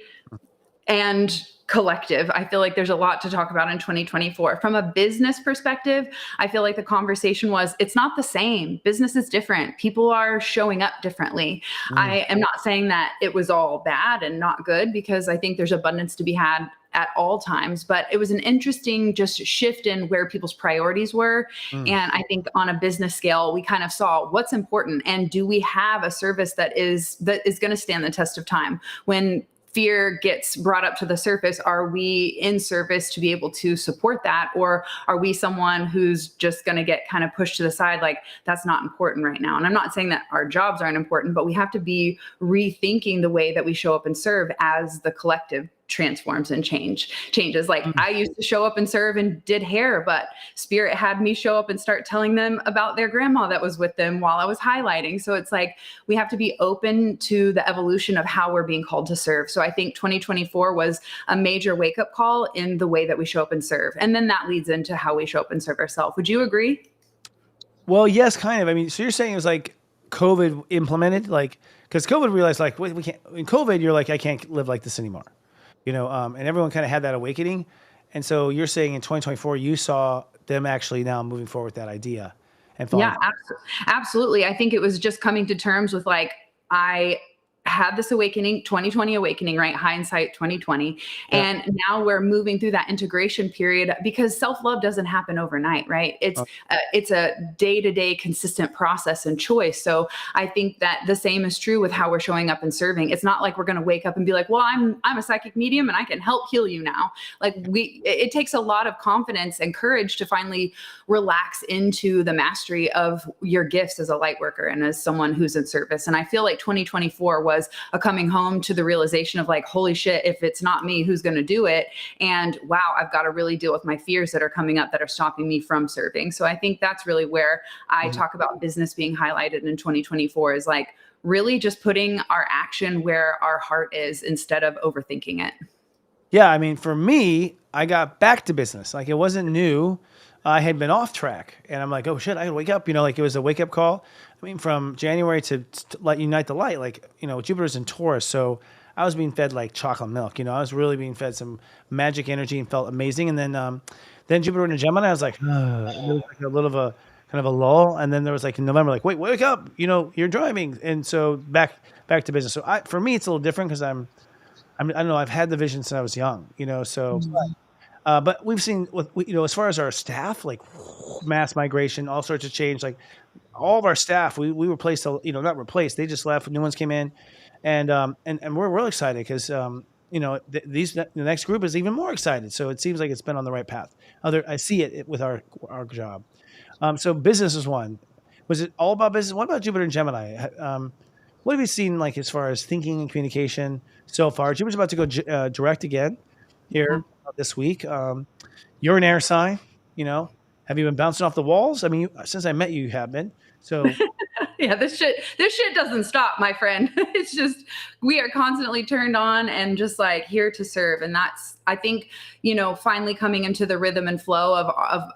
and collective. I feel like there's a lot to talk about in 2024. From a business perspective, I feel like the conversation was, it's not the same. Business is different. People are showing up differently. I am not saying that it was all bad and not good, because I think there's abundance to be had at all times, but it was an interesting just shift in where people's priorities were. And I think on a business scale, we kind of saw what's important, and do we have a service that is going to stand the test of time? When fear gets brought up to the surface, are we in service to be able to support that? Or are we someone who's just going to get kind of pushed to the side, like that's not important right now? And I'm not saying that our jobs aren't important, but we have to be rethinking the way that we show up and serve as the collective transforms and changes. Like I used to show up and serve and did hair, but Spirit had me show up and start telling them about their grandma that was with them while I was highlighting. So it's like, we have to be open to the evolution of how we're being called to serve. So I think 2024 was a major wake up call in the way that we show up and serve. And then that leads into how we show up and serve ourselves. Would you agree?
Well, yes, kind of. I mean, so you're saying it was like COVID implemented, like, because COVID realized, like, we can't, in COVID, you're like, I can't live like this anymore. And everyone kind of had that awakening. And so you're saying in 2024, you saw them actually now moving forward with that idea. And
Yeah, absolutely. I think it was just coming to terms with like, I had this awakening, 2020 awakening, right? Hindsight 2020.
Yeah.
And now we're moving through that integration period, because self-love doesn't happen overnight, right? It's a day-to-day consistent process and choice. So I think that the same is true with how we're showing up and serving. It's not like we're going to wake up and be like, well, I'm a psychic medium and I can help heal you now. Like it takes a lot of confidence and courage to finally relax into the mastery of your gifts as a light worker and as someone who's in service. And I feel like 2024 was a coming home to the realization of like, holy shit, if it's not me, who's going to do it? And wow, I've got to really deal with my fears that are coming up that are stopping me from serving. So I think that's really where I talk about business being highlighted in 2024, is like really just putting our action where our heart is instead of overthinking it.
Yeah. I mean, for me, I got back to business. Like, it wasn't new. I had been off track, and I'm like, oh shit, I gotta wake up. Like, it was a wake up call. I mean, from January to let Unite the Light, like, Jupiter's in Taurus. So I was being fed like chocolate milk, I was really being fed some magic energy and felt amazing. And then Jupiter went to Gemini. I was like, there was like a little of a kind of a lull. And then there was like in November, like, wake up, you're driving. And so back to business. So for me, it's a little different, because I don't know, I've had the vision since I was young, so. But we've seen with, as far as our staff, like mass migration, all sorts of change, like all of our staff, we replaced, not replaced, they just left, new ones came in, and we're real excited, because, the next group is even more excited. So it seems like it's been on the right path. I see it with our job. So business is one. Was it all about business? What about Jupiter and Gemini? What have you seen, like, as far as thinking and communication so far? Jupiter's about to go direct again here this week. You're an air sign, have you been bouncing off the walls? I mean, since I met you, you have been. So
yeah, this shit doesn't stop, my friend. It's just, we are constantly turned on and just like here to serve. And that's, I think, finally coming into the rhythm and flow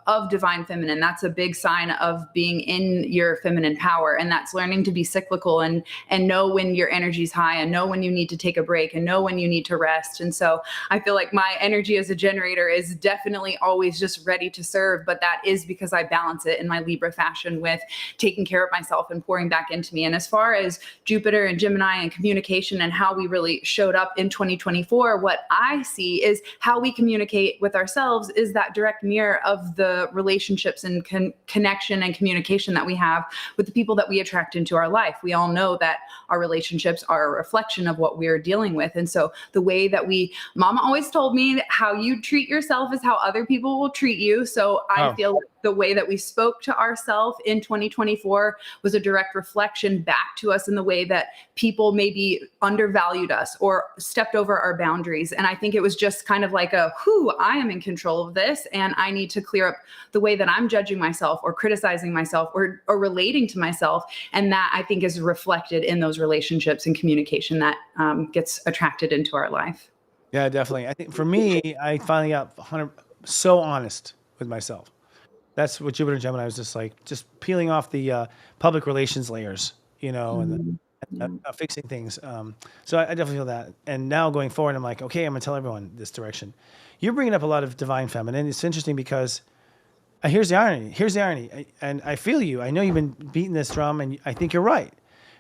of divine feminine. That's a big sign of being in your feminine power. And that's learning to be cyclical and know when your energy's high, and know when you need to take a break, and know when you need to rest. And so I feel like my energy as a generator is definitely always just ready to serve. But that is because I balance it in my Libra fashion with taking care of myself and pouring back into me. And as far as Jupiter and Gemini and communication and how we really showed up in 2024, what I see is how we communicate with ourselves is that direct mirror of the relationships and connection and communication that we have with the people that we attract into our life. We all know that our relationships are a reflection of what we're dealing with. And so the way that Mama always told me that how you treat yourself is how other people will treat you. So I feel like the way that we spoke to ourselves in 2024 was a direct reflection back to us in the way that people maybe undervalued us or stepped over our boundaries. And I think it was just kind of like I am in control of this, and I need to clear up the way that I'm judging myself or criticizing myself or relating to myself. And that I think is reflected in those relationships and communication that gets attracted into our life.
Yeah, definitely. I think for me, I finally got so honest with myself. That's what Jupiter and Gemini was just peeling off the public relations layers, and fixing things. So I definitely feel that. And now going forward, I'm like, okay, I'm gonna tell everyone this direction. You're bringing up a lot of divine feminine. It's interesting because here's the irony. And I feel you. I know you've been beating this drum, and I think you're right.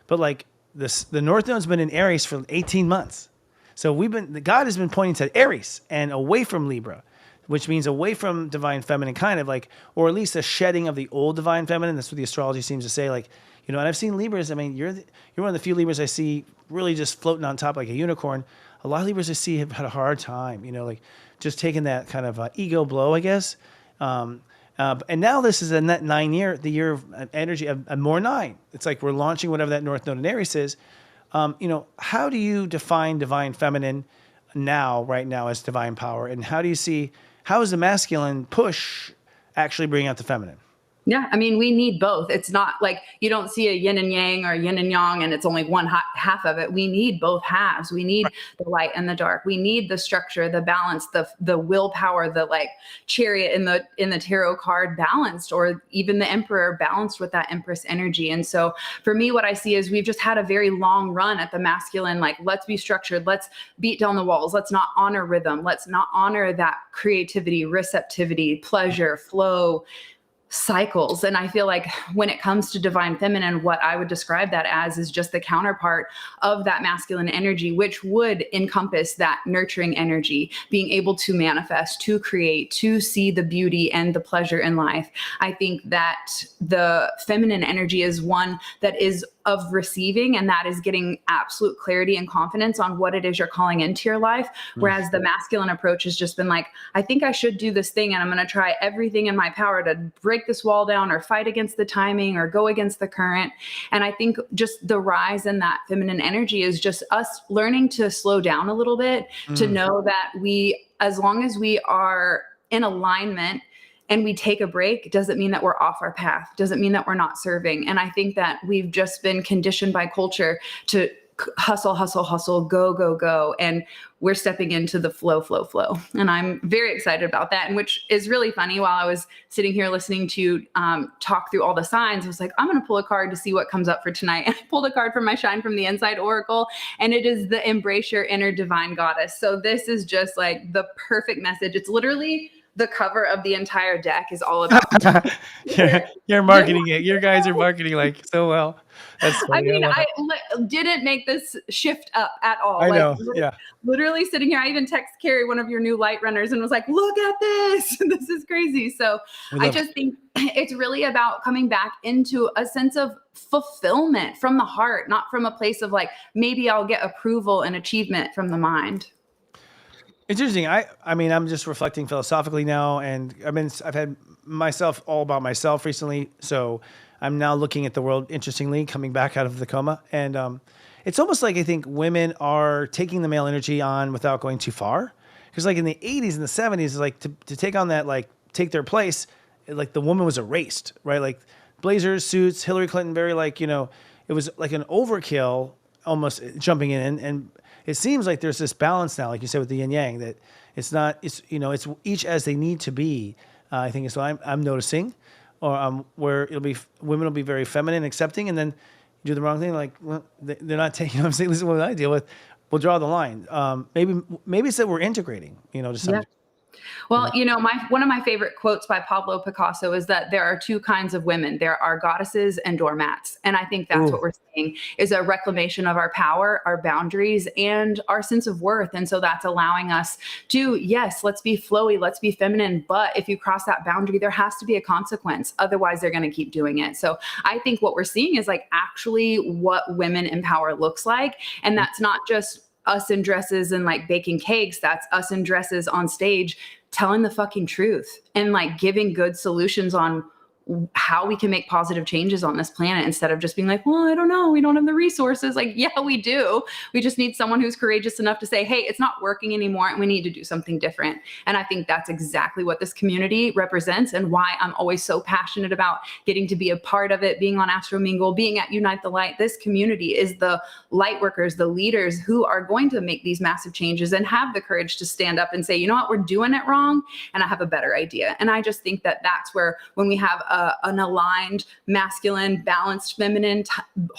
But like the North Node's been in Aries for 18 months. So God has been pointing to Aries and away from Libra, which means away from divine feminine, kind of like, or at least a shedding of the old divine feminine. That's what the astrology seems to say. Like, and I've seen Libras. I mean, you're one of the few Libras I see really just floating on top like a unicorn. A lot of Libras I see have had a hard time, like just taking that kind of ego blow, I guess. And now this is the year of energy, a more 9. It's like we're launching whatever that North Node in Aries is. How do you define divine feminine right now as divine power? And how is the masculine push actually bringing out the feminine?
Yeah, I mean, we need both. It's not like you don't see a yin and yang or yin and yang and it's only one half of it. We need both halves. We need the light and the dark. We need the structure, the balance, the willpower, the like chariot in the tarot card balanced, or even the emperor balanced with that empress energy. And so for me, what I see is we've just had a very long run at the masculine, like, let's be structured. Let's beat down the walls. Let's not honor rhythm. Let's not honor that creativity, receptivity, pleasure, flow, cycles. And I feel like when it comes to divine feminine, what I would describe that as is just the counterpart of that masculine energy, which would encompass that nurturing energy, being able to manifest, to create, to see the beauty and the pleasure in life. I think that the feminine energy is one that is of receiving, and that is getting absolute clarity and confidence on what it is you're calling into your life. Whereas the masculine approach has just been like, I think I should do this thing, and I'm going to try everything in my power to break this wall down or fight against the timing or go against the current. And I think just the rise in that feminine energy is just us learning to slow down a little bit, to know that as long as we are in alignment and we take a break, doesn't mean that we're off our path, doesn't mean that we're not serving. And I think that we've just been conditioned by culture to hustle, hustle, hustle, go, go, go. And we're stepping into the flow, flow, flow. And I'm very excited about that. And which is really funny. While I was sitting here listening to talk through all the signs, I was like, I'm going to pull a card to see what comes up for tonight. And I pulled a card from my Shine from the Inside Oracle, and it is the Embrace Your Inner Divine Goddess. So this is just like the perfect message. It's literally the cover of the entire deck is all about.
You're marketing it. Your guys are marketing like so well. That's funny.
I mean, I didn't make this shift up at all.
I know. Yeah.
Literally sitting here. I even text Carrie, one of your new light runners, and was like, look at this. This is crazy. So I just think it's really about coming back into a sense of fulfillment from the heart, not from a place of like, maybe I'll get approval and achievement from the mind.
It's interesting. I mean, I'm just reflecting philosophically now, and I've had myself all about myself recently. So I'm now looking at the world interestingly, coming back out of the coma. And it's almost like I think women are taking the male energy on without going too far. Because like in the 80s and the 70s, like to take on that, like take their place, like the woman was erased, right? Like blazers, suits, Hillary Clinton, very like, it was like an overkill almost jumping in. And it seems like there's this balance now, like you said, with the yin yang, that it's it's each as they need to be. I think it's what I'm noticing, or where women will be very feminine, accepting, and then you do the wrong thing, like, well, they're not taking. I'm saying this is what I deal with. We'll draw the line. Maybe it's that we're integrating, to some.
Yeah. Well, one of my favorite quotes by Pablo Picasso is that there are two kinds of women. There are goddesses and doormats. And I think that's what we're seeing is a reclamation of our power, our boundaries, and our sense of worth. And so that's allowing us to, yes, let's be flowy, let's be feminine. But if you cross that boundary, there has to be a consequence. Otherwise, they're going to keep doing it. So I think what we're seeing is like actually what women in power looks like. And that's not just us in dresses and like baking cakes. That's us in dresses on stage telling the fucking truth and like giving good solutions on how we can make positive changes on this planet instead of just being like, well, I don't know, we don't have the resources. Like, yeah, we do. We just need someone who's courageous enough to say, hey, it's not working anymore and we need to do something different. And I think that's exactly what this community represents and why I'm always so passionate about getting to be a part of it, being on Astro Mingle, being at Unite the Light. This community is the light workers, the leaders who are going to make these massive changes and have the courage to stand up and say, you know what, we're doing it wrong and I have a better idea. And I just think that that's where when we have an aligned, masculine, balanced, feminine,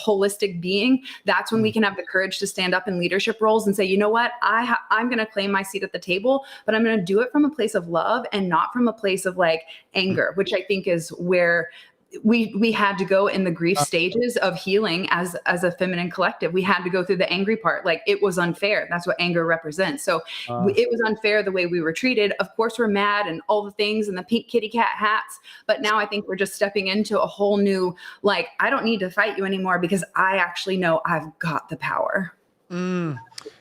holistic being, that's when we can have the courage to stand up in leadership roles and say, you know what, I'm going to claim my seat at the table, but I'm going to do it from a place of love and not from a place of like anger, which I think is where we had to go in the grief stages of healing as a feminine collective. We had to go through the angry part. Like it was unfair. That's what anger represents. So it was unfair the way we were treated. Of course, we're mad and all the things and the pink kitty cat hats. But now I think we're just stepping into a whole new, like, I don't need to fight you anymore because I actually know I've got the power.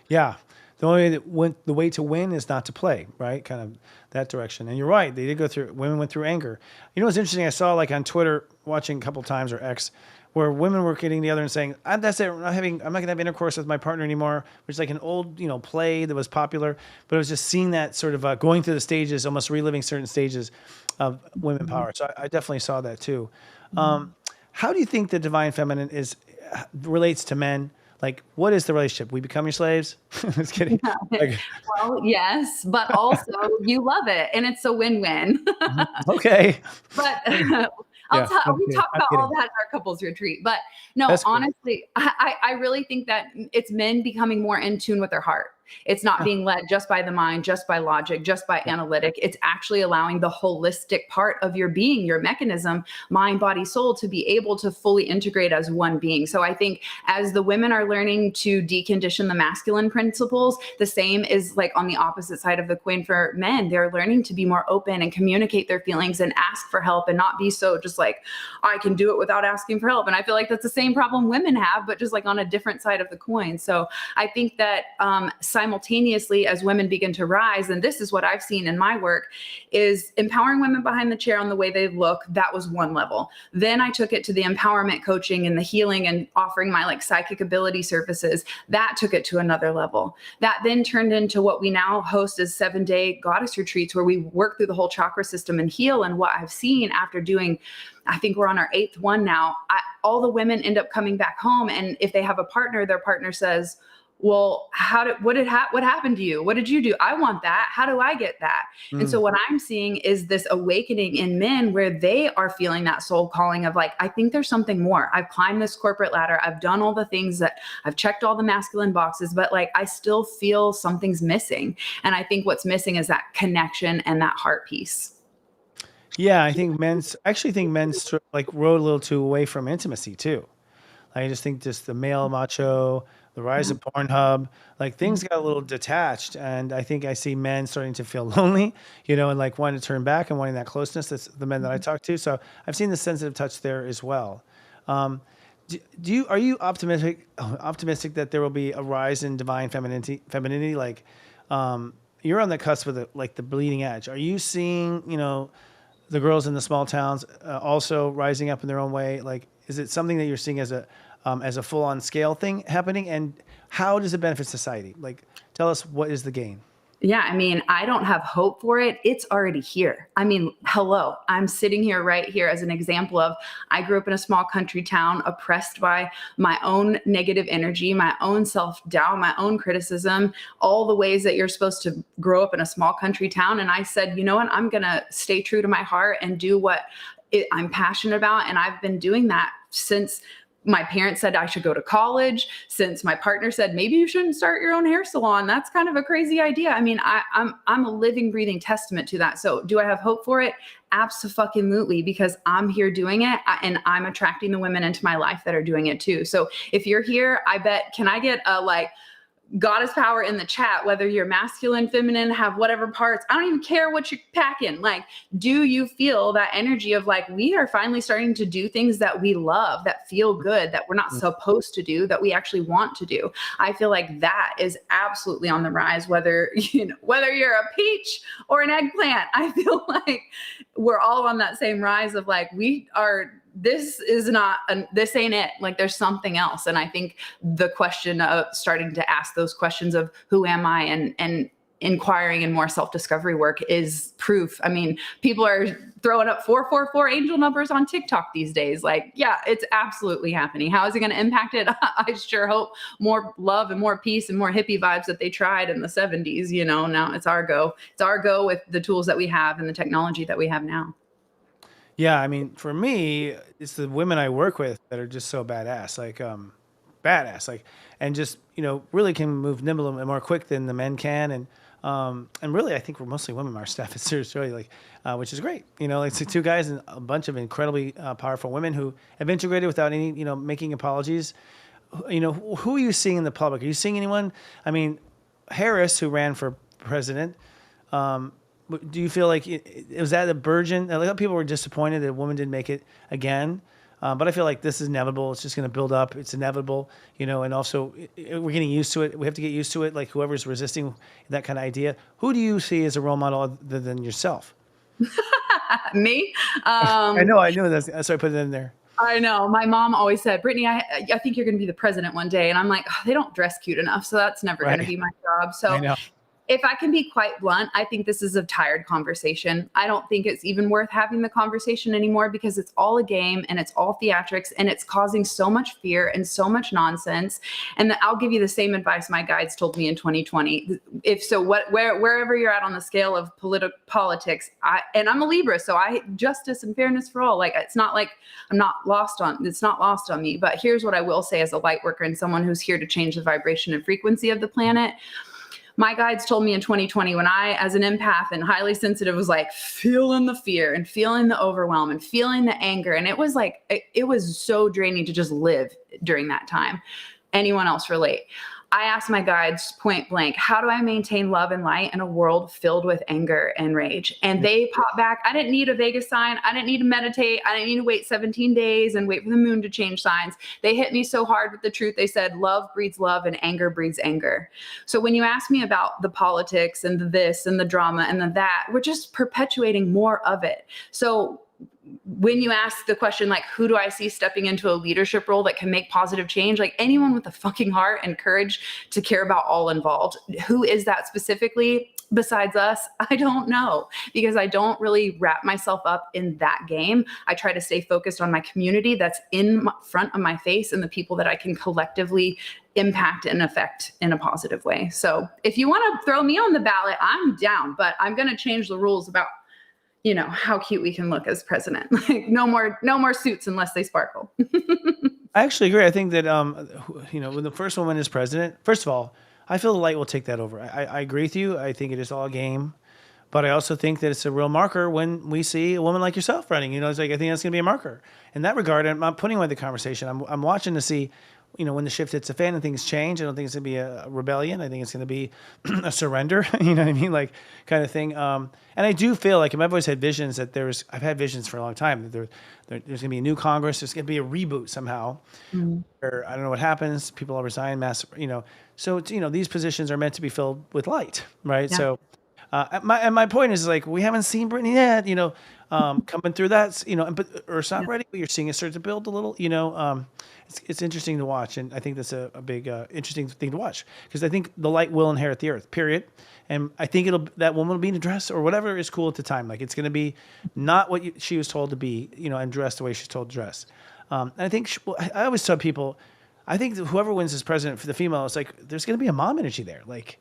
Yeah. The way to win is not to play, right? Kind of that direction. And you're right. They did go through, women went through anger. You know what's interesting? I saw like on Twitter, watching a couple times or X, where women were getting together and saying, that's it. I'm not going to have intercourse with my partner anymore, which is like an old, play that was popular. But it was just seeing that sort of going through the stages, almost reliving certain stages of women power. So I definitely saw that too. How do you think the divine feminine relates to men? Like, what is the relationship? We become your slaves? Just kidding. Like,
well, yes, but also you love it, and it's a win-win.
Okay.
But we talk about all that in our couples retreat. But no,
That's cool.
honestly, I really think that it's men becoming more in tune with their heart. It's not being led just by the mind, just by logic, just by analytic. It's actually allowing the holistic part of your being, your mechanism, mind, body, soul, to be able to fully integrate as one being. So I think as the women are learning to decondition the masculine principles, the same is like on the opposite side of the coin for men. They're learning to be more open and communicate their feelings and ask for help and not be so just like, I can do it without asking for help. And I feel like that's the same problem women have, but just like on a different side of the coin. So I think that simultaneously as women begin to rise, and this is what I've seen in my work, is empowering women behind the chair on the way they look. That was one level. Then I took it to the empowerment coaching and the healing and offering my like psychic ability services. That took it to another level. That then turned into what we now host as 7-day goddess retreats where we work through the whole chakra system and heal. And what I've seen after doing, I think we're on our 8th one now, all the women end up coming back home. And if they have a partner, their partner says, well, what happened to you? What did you do? I want that. How do I get that? And so what I'm seeing is this awakening in men where they are feeling that soul calling of like, I think there's something more. I've climbed this corporate ladder. I've done all the things that I've checked all the masculine boxes, but like, I still feel something's missing. And I think what's missing is that connection and that heart piece.
Yeah. I actually think men's like rode a little too away from intimacy too. I just think just the male macho, the rise of Pornhub, like things got a little detached. And I think I see men starting to feel lonely, and like wanting to turn back and wanting that closeness. That's the men that I talk to. So I've seen the sensitive touch there as well. Are you optimistic that there will be a rise in divine femininity? Like, you're on the cusp of the bleeding edge. Are you seeing, the girls in the small towns also rising up in their own way? Like, is it something that you're seeing as a full-on scale thing happening? And how does it benefit society? Like, tell us, what is the gain?
Yeah, I mean, I don't have hope for it. It's already here. I mean, hello, I'm sitting here right here as an example of, I grew up in a small country town, oppressed by my own negative energy, my own self-doubt, my own criticism, all the ways that you're supposed to grow up in a small country town. And I said, you know what, I'm going to stay true to my heart and do what I'm passionate about. And I've been doing that since my parents said I should go to college, since my partner said maybe you shouldn't start your own hair salon. That's kind of a crazy idea. I mean, I'm a living, breathing testament to that. So do I have hope for it? Absolutely, because I'm here doing it, and I'm attracting the women into my life that are doing it too. So if you're here, I bet, can I get a like goddess power in the chat, whether you're masculine, feminine, have whatever parts, I don't even care what you're packing. Like, do you feel that energy of like, we are finally starting to do things that we love, that feel good, that we're not supposed to do, that we actually want to do? I feel like that is absolutely on the rise, whether, whether you're a peach or an eggplant. I feel like we're all on that same rise of like, this ain't it. Like, there's something else. And I think the question of starting to ask those questions of who am I, and inquiring in more self-discovery work is proof. I mean, people are throwing up 444 angel numbers on TikTok these days. Like, yeah, it's absolutely happening. How is it going to impact it? I sure hope more love and more peace and more hippie vibes that they tried in the 70s. Now it's our go. It's our go with the tools that we have and the technology that we have now.
Yeah, I mean, for me, it's the women I work with that are just so badass, and just really can move nimble and more quick than the men can, and really, I think we're mostly women. Our staff is seriously which is great. It's two guys and a bunch of incredibly powerful women who have integrated without any making apologies. Who are you seeing in the public? Are you seeing anyone? I mean, Harris, who ran for president. Do you feel like was that a burgeon? A lot of people were disappointed that a woman didn't make it again. But I feel like this is inevitable. It's just going to build up. It's inevitable, and also we're getting used to it. We have to get used to it. Like whoever's resisting that kind of idea. Who do you see as a role model other than yourself?
Me?
I know that's why I put it in there.
I know. My mom always said, Brittney, I think you're going to be the president one day. And I'm like, they don't dress cute enough. So that's never going to be my job. So
I know.
If I can be quite blunt, I think this is a tired conversation. I don't think it's even worth having the conversation anymore, because it's all a game and it's all theatrics, and it's causing so much fear and so much nonsense. And I'll give you the same advice my guides told me in 2020. Wherever you're at on the scale of politics, and I'm a Libra, so justice and fairness for all. Like, it's not like it's not lost on me. But here's what I will say as a light worker and someone who's here to change the vibration and frequency of the planet. My guides told me in 2020, when I, as an empath and highly sensitive, was like feeling the fear and feeling the overwhelm and feeling the anger. And it was like, it was so draining to just live during that time. Anyone else relate? I asked my guides point blank, how do I maintain love and light in a world filled with anger and rage? And they popped back. I didn't need a Vegas sign. I didn't need to meditate. I didn't need to wait 17 days and wait for the moon to change signs. They hit me so hard with the truth. They said, love breeds love and anger breeds anger. So when you ask me about the politics and the this and the drama and the that, we're just perpetuating more of it. So when you ask the question, like, who do I see stepping into a leadership role that can make positive change? Like, anyone with a fucking heart and courage to care about all involved. Who is that specifically besides us? I don't know, because I don't really wrap myself up in that game. I try to stay focused on my community that's in front of my face and the people that I can collectively impact and affect in a positive way. So if you want to throw me on the ballot, I'm down, but I'm going to change the rules about how cute we can look as president. Like, no more suits unless they sparkle.
I actually agree. I think that, when the first woman is president, first of all, I feel the light will take that over. I agree with you. I think it is all a game, but I also think that it's a real marker when we see a woman like yourself running. It's like, I think that's going to be a marker in that regard. I'm not putting away the conversation. I'm watching to see, when the shift hits the fan and things change. I don't think it's going to be a rebellion. I think it's going to be a surrender, you know what I mean? Like, kind of thing. And I do feel like, I've always had visions that I've had visions for a long time that there's going to be a new Congress. There's going to be a reboot somehow. Or I don't know what happens. People all resign, So, these positions are meant to be filled with light, right? Yeah. So, my point is, like, we haven't seen Britney yet, coming through that, or it's not ready, but you're seeing it start to build a little, it's interesting to watch. And I think that's a big, interesting thing to watch, because I think the light will inherit the earth, period. And I think that woman will be in a dress or whatever is cool at the time. Like, it's going to be not what she was told to be, and dressed the way she's told to dress. And I think, I always tell people, I think that whoever wins as president for the female, it's like, there's going to be a mom energy there. Like,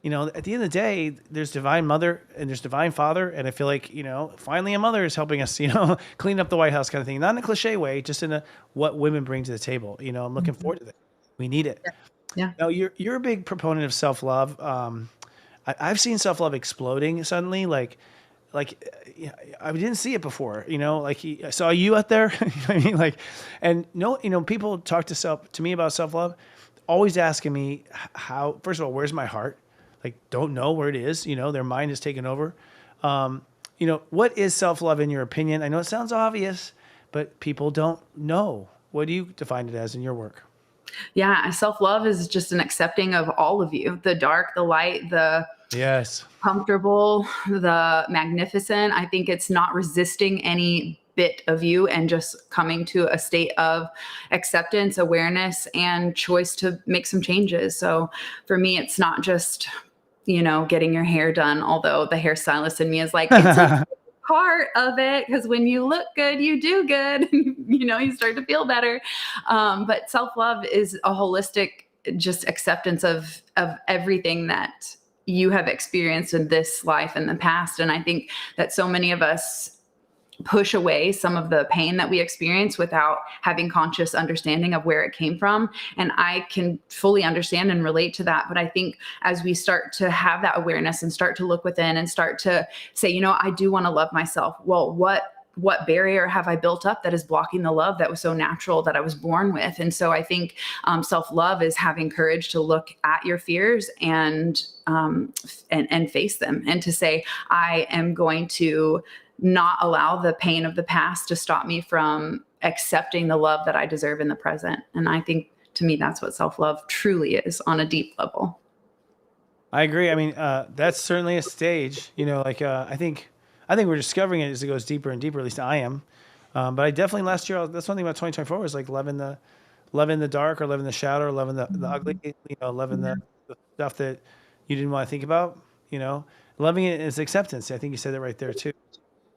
at the end of the day, there's divine mother and there's divine father. And I feel like, finally a mother is helping us, clean up the White House kind of thing, not in a cliche way, just in what women bring to the table. I'm looking forward to that. We need it.
Yeah.
Now you're a big proponent of self-love. I've seen self-love exploding suddenly. Like I didn't see it before, I saw you out there. I mean, and people talk to me about self-love, always asking me how, first of all, where's my heart? Like, don't know where it is, their mind is taken over. What is self-love in your opinion? I know it sounds obvious, but people don't know. What do you define it as in your work?
Yeah. Self-love is just an accepting of all of you, the dark, the light, the comfortable, the magnificent. I think it's not resisting any bit of you and just coming to a state of acceptance, awareness, and choice to make some changes. So for me, it's not just, getting your hair done, although the hairstylist in me is like, it's a part of it, because when you look good, you do good, you start to feel better. But self-love is a holistic just acceptance of everything that you have experienced in this life in the past. And I think that so many of us push away some of the pain that we experience without having conscious understanding of where it came from. And I can fully understand and relate to that. But I think as we start to have that awareness and start to look within and start to say, I do want to love myself. Well, what barrier have I built up that is blocking the love that was so natural that I was born with? And so I think self-love is having courage to look at your fears and face them, and to say, I am going to not allow the pain of the past to stop me from accepting the love that I deserve in the present. And I think, to me, that's what self-love truly is on a deep level.
I agree. I mean, that's certainly a stage, I think we're discovering it as it goes deeper and deeper, at least I am. But I definitely last year, that's one thing about 2024 was like loving the dark, or loving the shadow, or loving the ugly, loving the stuff that you didn't want to think about, loving it is acceptance. I think you said that right there too.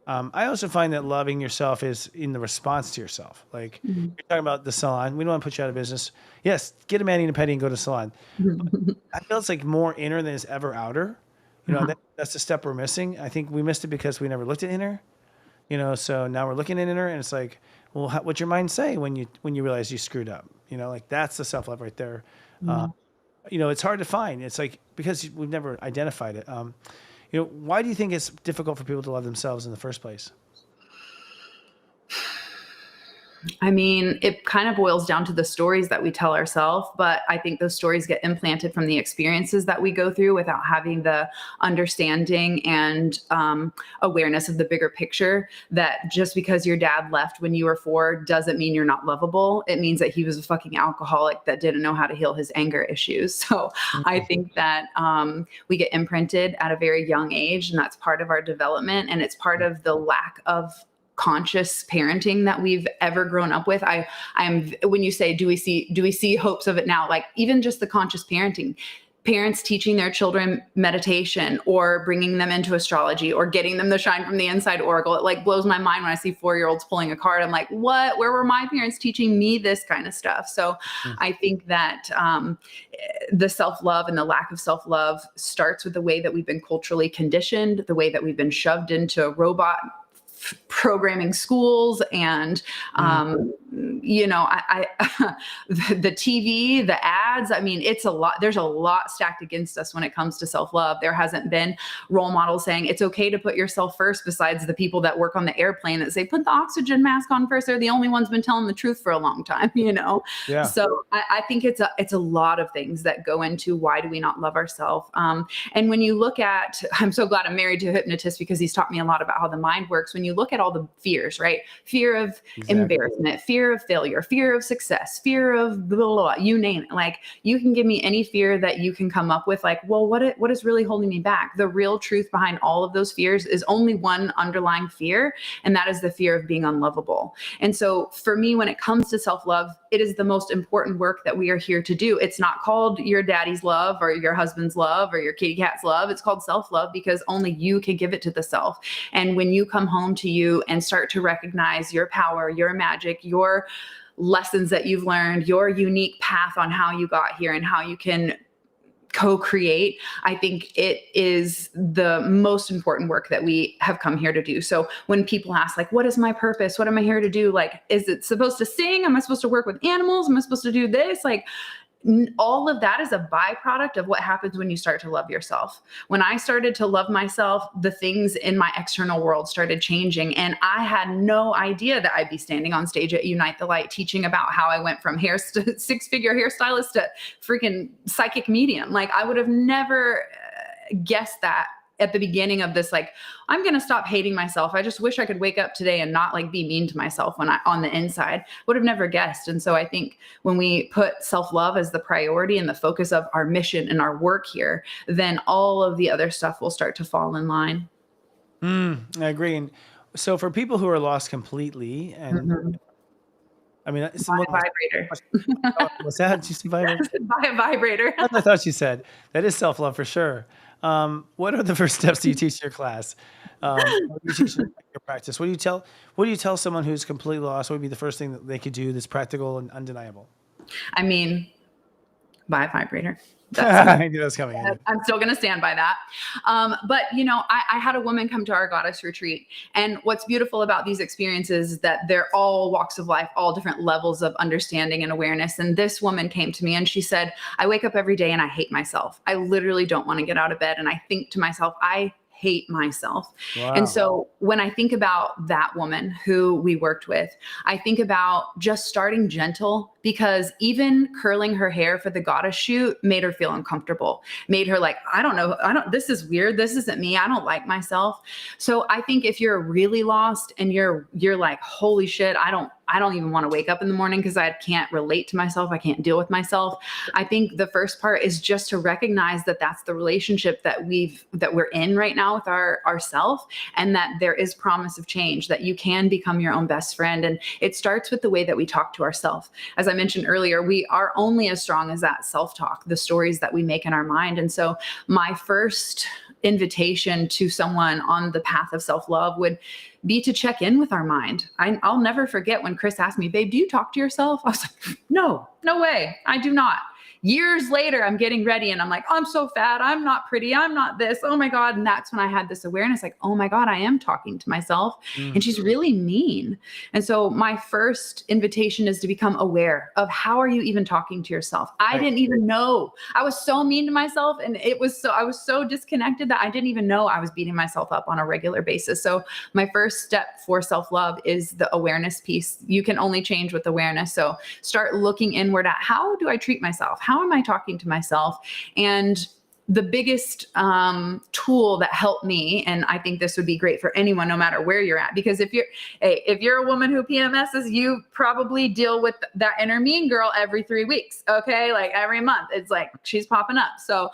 I also find that loving yourself is in the response to yourself. Like you're talking about the salon. We don't want to put you out of business. Yes, get a mani and a pedi and go to salon. I feel it's like more inner than it's ever outer. That's the step we're missing. I think we missed it because we never looked at inner. So now we're looking at inner, and it's like, well, what's your mind say when you realize you screwed up? That's the self-love right there. It's hard to find. It's like, because we've never identified it. Why do you think it's difficult for people to love themselves in the first place?
I mean, it kind of boils down to the stories that we tell ourselves, but I think those stories get implanted from the experiences that we go through without having the understanding and awareness of the bigger picture, that just because your dad left when you were 4 doesn't mean you're not lovable. It means that he was a fucking alcoholic that didn't know how to heal his anger issues. So I think that we get imprinted at a very young age, and that's part of our development, and it's part of the lack of conscious parenting that we've ever grown up with. I'm when you say, do we see hopes of it now? Like even just the conscious parenting, parents teaching their children meditation, or bringing them into astrology, or getting them the shine from the inside oracle. It like blows my mind when I see 4-year-olds pulling a card. I'm like, what? Where were my parents teaching me this kind of stuff? So I think that the self-love and the lack of self-love starts with the way that we've been culturally conditioned, the way that we've been shoved into robot programming schools, and the TV, the ads. I mean, it's a lot. There's a lot stacked against us when it comes to self-love. There hasn't been role models saying it's okay to put yourself first, besides the people that work on the airplane that say put the oxygen mask on first. They're the only ones been telling the truth for a long time,
Yeah.
So I think it's a lot of things that go into why do we not love ourselves. And when you look at, I'm so glad I'm married to a hypnotist, because he's taught me a lot about how the mind works. When you look at all the fears, right? Fear of embarrassment, fear of failure, fear of success, fear of blah, blah, blah, you name it. Like you can give me any fear that you can come up with. Like, well, what is really holding me back? The real truth behind all of those fears is only one underlying fear. And that is the fear of being unlovable. And so for me, when it comes to self-love, it is the most important work that we are here to do. It's not called your daddy's love or your husband's love or your kitty cat's love. It's called self-love, because only you can give it to the self. And when you come home to you and start to recognize your power, your magic, your lessons that you've learned, your unique path on how you got here, and how you can co-create. I think it is the most important work that we have come here to do. So when people ask, like, what is my purpose? What am I here to do? Like, is it supposed to sing? Am I supposed to work with animals? Am I supposed to do this? Like, all of that is a byproduct of what happens when you start to love yourself. When I started to love myself, the things in my external world started changing. And I had no idea that I'd be standing on stage at Unite the Light teaching about how I went from six-figure hairstylist to freaking psychic medium. Like, I would have never guessed that at the beginning of this. Like, I'm going to stop hating myself. I just wish I could wake up today and not like be mean to myself when on the inside. Would have never guessed. And so I think when we put self-love as the priority and the focus of our mission and our work here, then all of the other stuff will start to fall in line.
I agree. And so for people who are lost completely, and I mean,
Buy a vibrator.
What's that? Did you say vibrator?
Buy a vibrator.
I thought you said that is self-love for sure. What are the first steps do you teach your class? What do you teach your practice? What do you tell someone who's completely lost? What would be the first thing that they could do that's practical and undeniable?
I mean, buy a vibrator.
I knew that was coming.
I'm still going to stand by that. But, I had a woman come to our goddess retreat. And what's beautiful about these experiences is that they're all walks of life, all different levels of understanding and awareness. And this woman came to me and she said, I wake up every day and I hate myself. I literally don't want to get out of bed. And I think to myself, I hate myself.
Wow.
And so when I think about that woman who we worked with, I think about just starting gentle, because even curling her hair for the goddess shoot made her feel uncomfortable, made her like, this is weird. This isn't me. I don't like myself. So I think if you're really lost and you're like, holy shit, I don't even want to wake up in the morning because I can't relate to myself. I can't deal with myself. I think the first part is just to recognize that that's the relationship that we're in right now with ourself, and that there is promise of change, that you can become your own best friend. And it starts with the way that we talk to ourselves. As I mentioned earlier, we are only as strong as that self-talk, the stories that we make in our mind. And so my first invitation to someone on the path of self-love would be to check in with our mind. I'll never forget when Chris asked me, babe, do you talk to yourself? I was like, no way. I do not. Years later, I'm getting ready and I'm like, I'm so fat. I'm not pretty. I'm not this. Oh my God. And that's when I had this awareness, like, oh my God, I am talking to myself and she's really mean. And so my first invitation is to become aware of how are you even talking to yourself? I didn't even know. I was so mean to myself, and I was so disconnected that I didn't even know I was beating myself up on a regular basis. So my first step for self-love is the awareness piece. You can only change with awareness. So start looking inward at, how do I treat myself? How am I talking to myself? And the biggest tool that helped me, and I think this would be great for anyone, no matter where you're at, because if you're a woman who PMSs, you probably deal with that inner mean girl every 3 weeks. Okay. Like every month, it's like, she's popping up. So,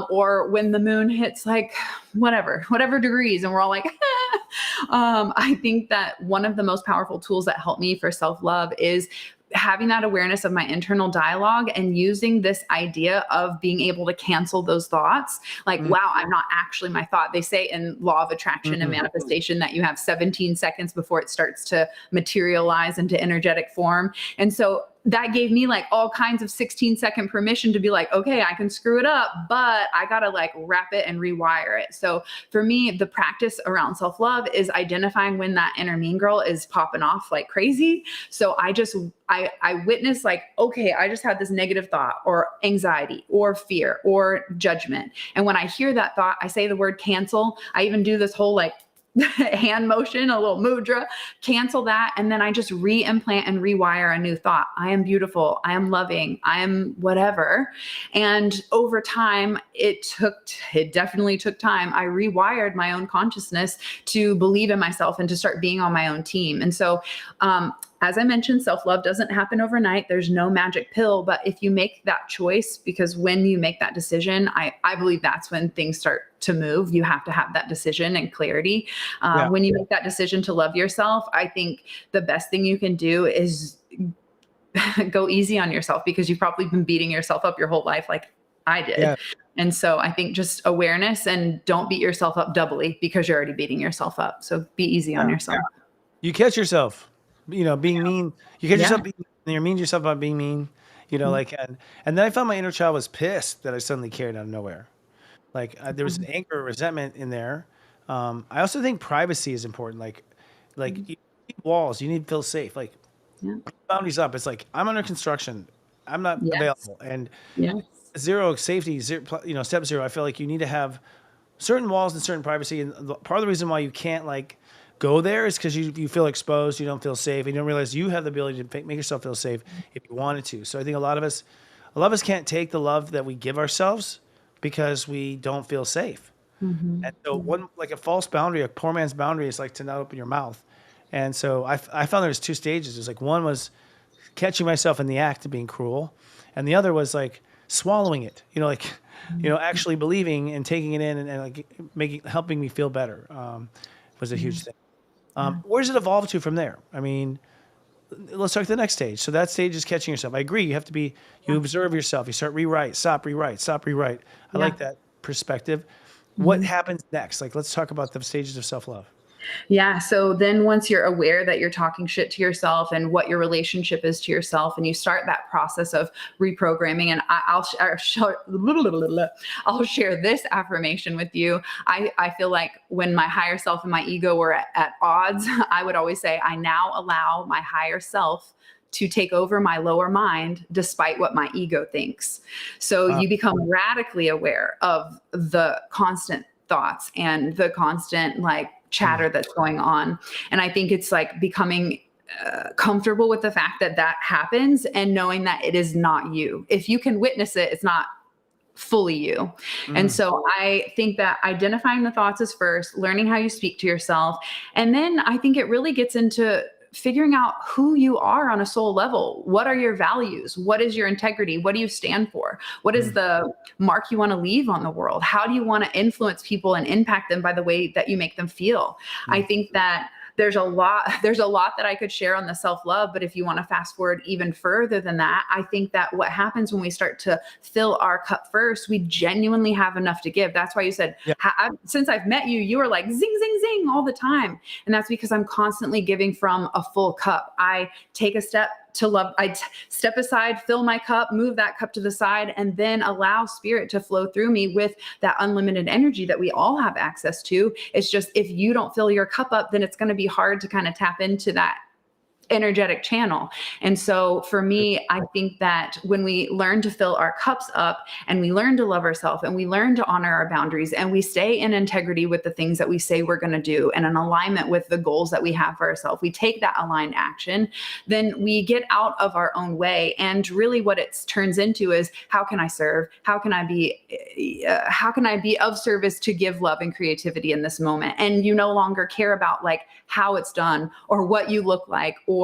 or when the moon hits like whatever degrees and we're all like, I think that one of the most powerful tools that helped me for self-love is having that awareness of my internal dialogue and using this idea of being able to cancel those thoughts. Like, wow, I'm not actually my thought. They say in law of attraction and manifestation that you have 17 seconds before it starts to materialize into energetic form. And so that gave me like all kinds of 16-second permission to be like, okay, I can screw it up, but I got to like wrap it and rewire it. So for me, the practice around self-love is identifying when that inner mean girl is popping off like crazy. So I witness like, okay, I just had this negative thought or anxiety or fear or judgment. And when I hear that thought, I say the word cancel. I even do this whole like hand motion, a little mudra, cancel that. And then I just re-implant and rewire a new thought. I am beautiful. I am loving. I am whatever. And over time, it definitely took time. I rewired my own consciousness to believe in myself and to start being on my own team. And so, as I mentioned, self-love doesn't happen overnight. There's no magic pill, but if you make that choice, because when you make that decision, I believe that's when things start to move. You have to have that decision and clarity. When you make that decision to love yourself, I think the best thing you can do is go easy on yourself, because you've probably been beating yourself up your whole life like I did. Yeah. And so I think just awareness, and don't beat yourself up doubly because you're already beating yourself up. So be easy on yourself.
You catch yourself, being mean. You catch yourself, you're mean to yourself about being mean. you know, like, and then I found my inner child was pissed that I suddenly cared out of nowhere. Like there was an anger, resentment in there. I also think privacy is important. Like you need walls, you need to feel safe. Like
Yeah.
boundaries up. It's like I'm under construction, I'm not
Yes.
available, and
Yes.
zero safety, zero, step zero. I feel like you need to have certain walls and certain privacy. And part of the reason why you can't like go there is because you feel exposed, you don't feel safe, and you don't realize you have the ability to make yourself feel safe if you wanted to. So I think a lot of us can't take the love that we give ourselves because we don't feel safe. And so one, like a false boundary, a poor man's boundary is like to not open your mouth. And so I found there's two stages. There's like one was catching myself in the act of being cruel, and the other was like swallowing it. Actually believing and taking it in and like helping me feel better was a huge thing. Where does it evolve to from there? I mean, let's talk the next stage. So that stage is catching yourself. I agree. You observe yourself. You start rewrite, stop, rewrite, stop, rewrite. I like that perspective. What happens next? Like, let's talk about the stages of self-love.
Yeah. So then once you're aware that you're talking shit to yourself and what your relationship is to yourself, and you start that process of reprogramming, and I'll share this affirmation with you. I feel like when my higher self and my ego were at odds, I would always say, I now allow my higher self to take over my lower mind despite what my ego thinks. So you become radically aware of the constant thoughts and the constant like chatter that's going on. And I think it's like becoming comfortable with the fact that that happens and knowing that it is not you. If you can witness it, it's not fully you. And so I think that identifying the thoughts is first, learning how you speak to yourself. And then I think it really gets into figuring out who you are on a soul level. What are your values? What is your integrity? What do you stand for? What is the mark you want to leave on the world? How do you want to influence people and impact them by the way that you make them feel? I think that there's a lot that I could share on the self-love, but if you want to fast forward even further than that, I think that what happens when we start to fill our cup first, we genuinely have enough to give. That's why you said, since I've met you, you are like zing, zing, zing all the time. And that's because I'm constantly giving from a full cup. I take a step to love. Step aside, fill my cup, move that cup to the side, and then allow spirit to flow through me with that unlimited energy that we all have access to. It's just, if you don't fill your cup up, then it's going to be hard to kind of tap into that energetic channel. And so for me, I think that when we learn to fill our cups up and we learn to love ourselves and we learn to honor our boundaries and we stay in integrity with the things that we say we're going to do and in alignment with the goals that we have for ourselves, we take that aligned action, then we get out of our own way. And really what it turns into is, how can I serve? How can I be of service to give love and creativity in this moment? And you no longer care about like how it's done or what you look like or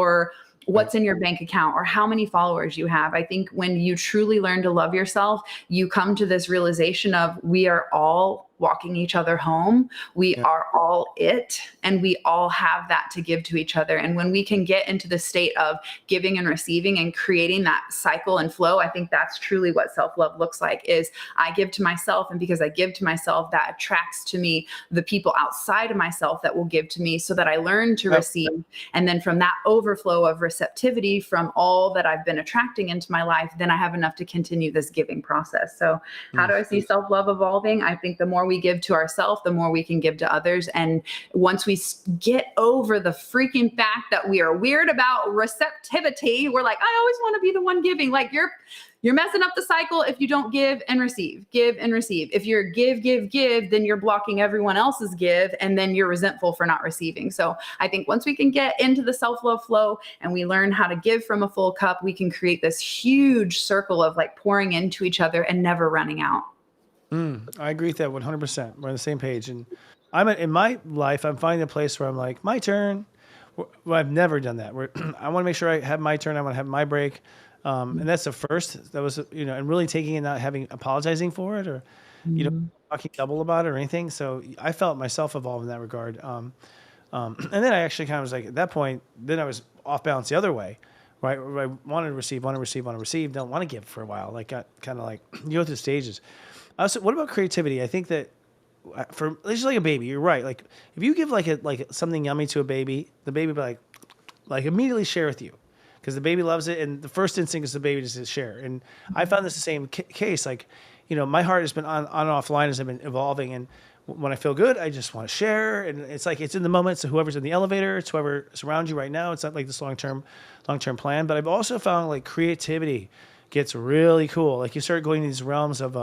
what's in your bank account or how many followers you have. I think when you truly learn to love yourself, you come to this realization of we are all walking each other home. We are all it, and we all have that to give to each other. And when we can get into the state of giving and receiving and creating that cycle and flow, I think that's truly what self-love looks like, is I give to myself. And because I give to myself, that attracts to me the people outside of myself that will give to me, so that I learn to receive. And then from that overflow of receptivity from all that I've been attracting into my life, then I have enough to continue this giving process. So how do I see self-love evolving? I think the more we give to ourselves, the more we can give to others. And once we get over the freaking fact that we are weird about receptivity, we're like, I always want to be the one giving. Like you're messing up the cycle if you don't give and receive, give and receive. If you're give, then you're blocking everyone else's give, and then you're resentful for not receiving. So I think once we can get into the self-love flow and we learn how to give from a full cup, we can create this huge circle of like pouring into each other and never running out.
I agree with that 100%. We're on the same page. And in my life, I'm finding a place where I'm like, my turn. Well, I've never done that. Where I want to make sure I have my turn. I want to have my break. And that's the first. That was, and really taking it, not apologizing for it or, talking double about it or anything. So I felt myself evolve in that regard. And then I actually kind of was like, at that point, then I was off balance the other way. Right? I wanted to receive, don't want to give for a while. Like, got kind of like, you go through stages. So what about creativity? I think that for it's just like a baby, you're right. Like if you give like something yummy to a baby, the baby will like immediately share with you because the baby loves it. And the first instinct is the baby just to share. And I found this the same case. Like, my heart has been on and offline as I've been evolving. And when I feel good, I just want to share. And it's like, it's in the moment. So whoever's in the elevator, it's whoever's around you right now. It's not like this long-term plan. But I've also found like creativity gets really cool. Like you start going to these realms of,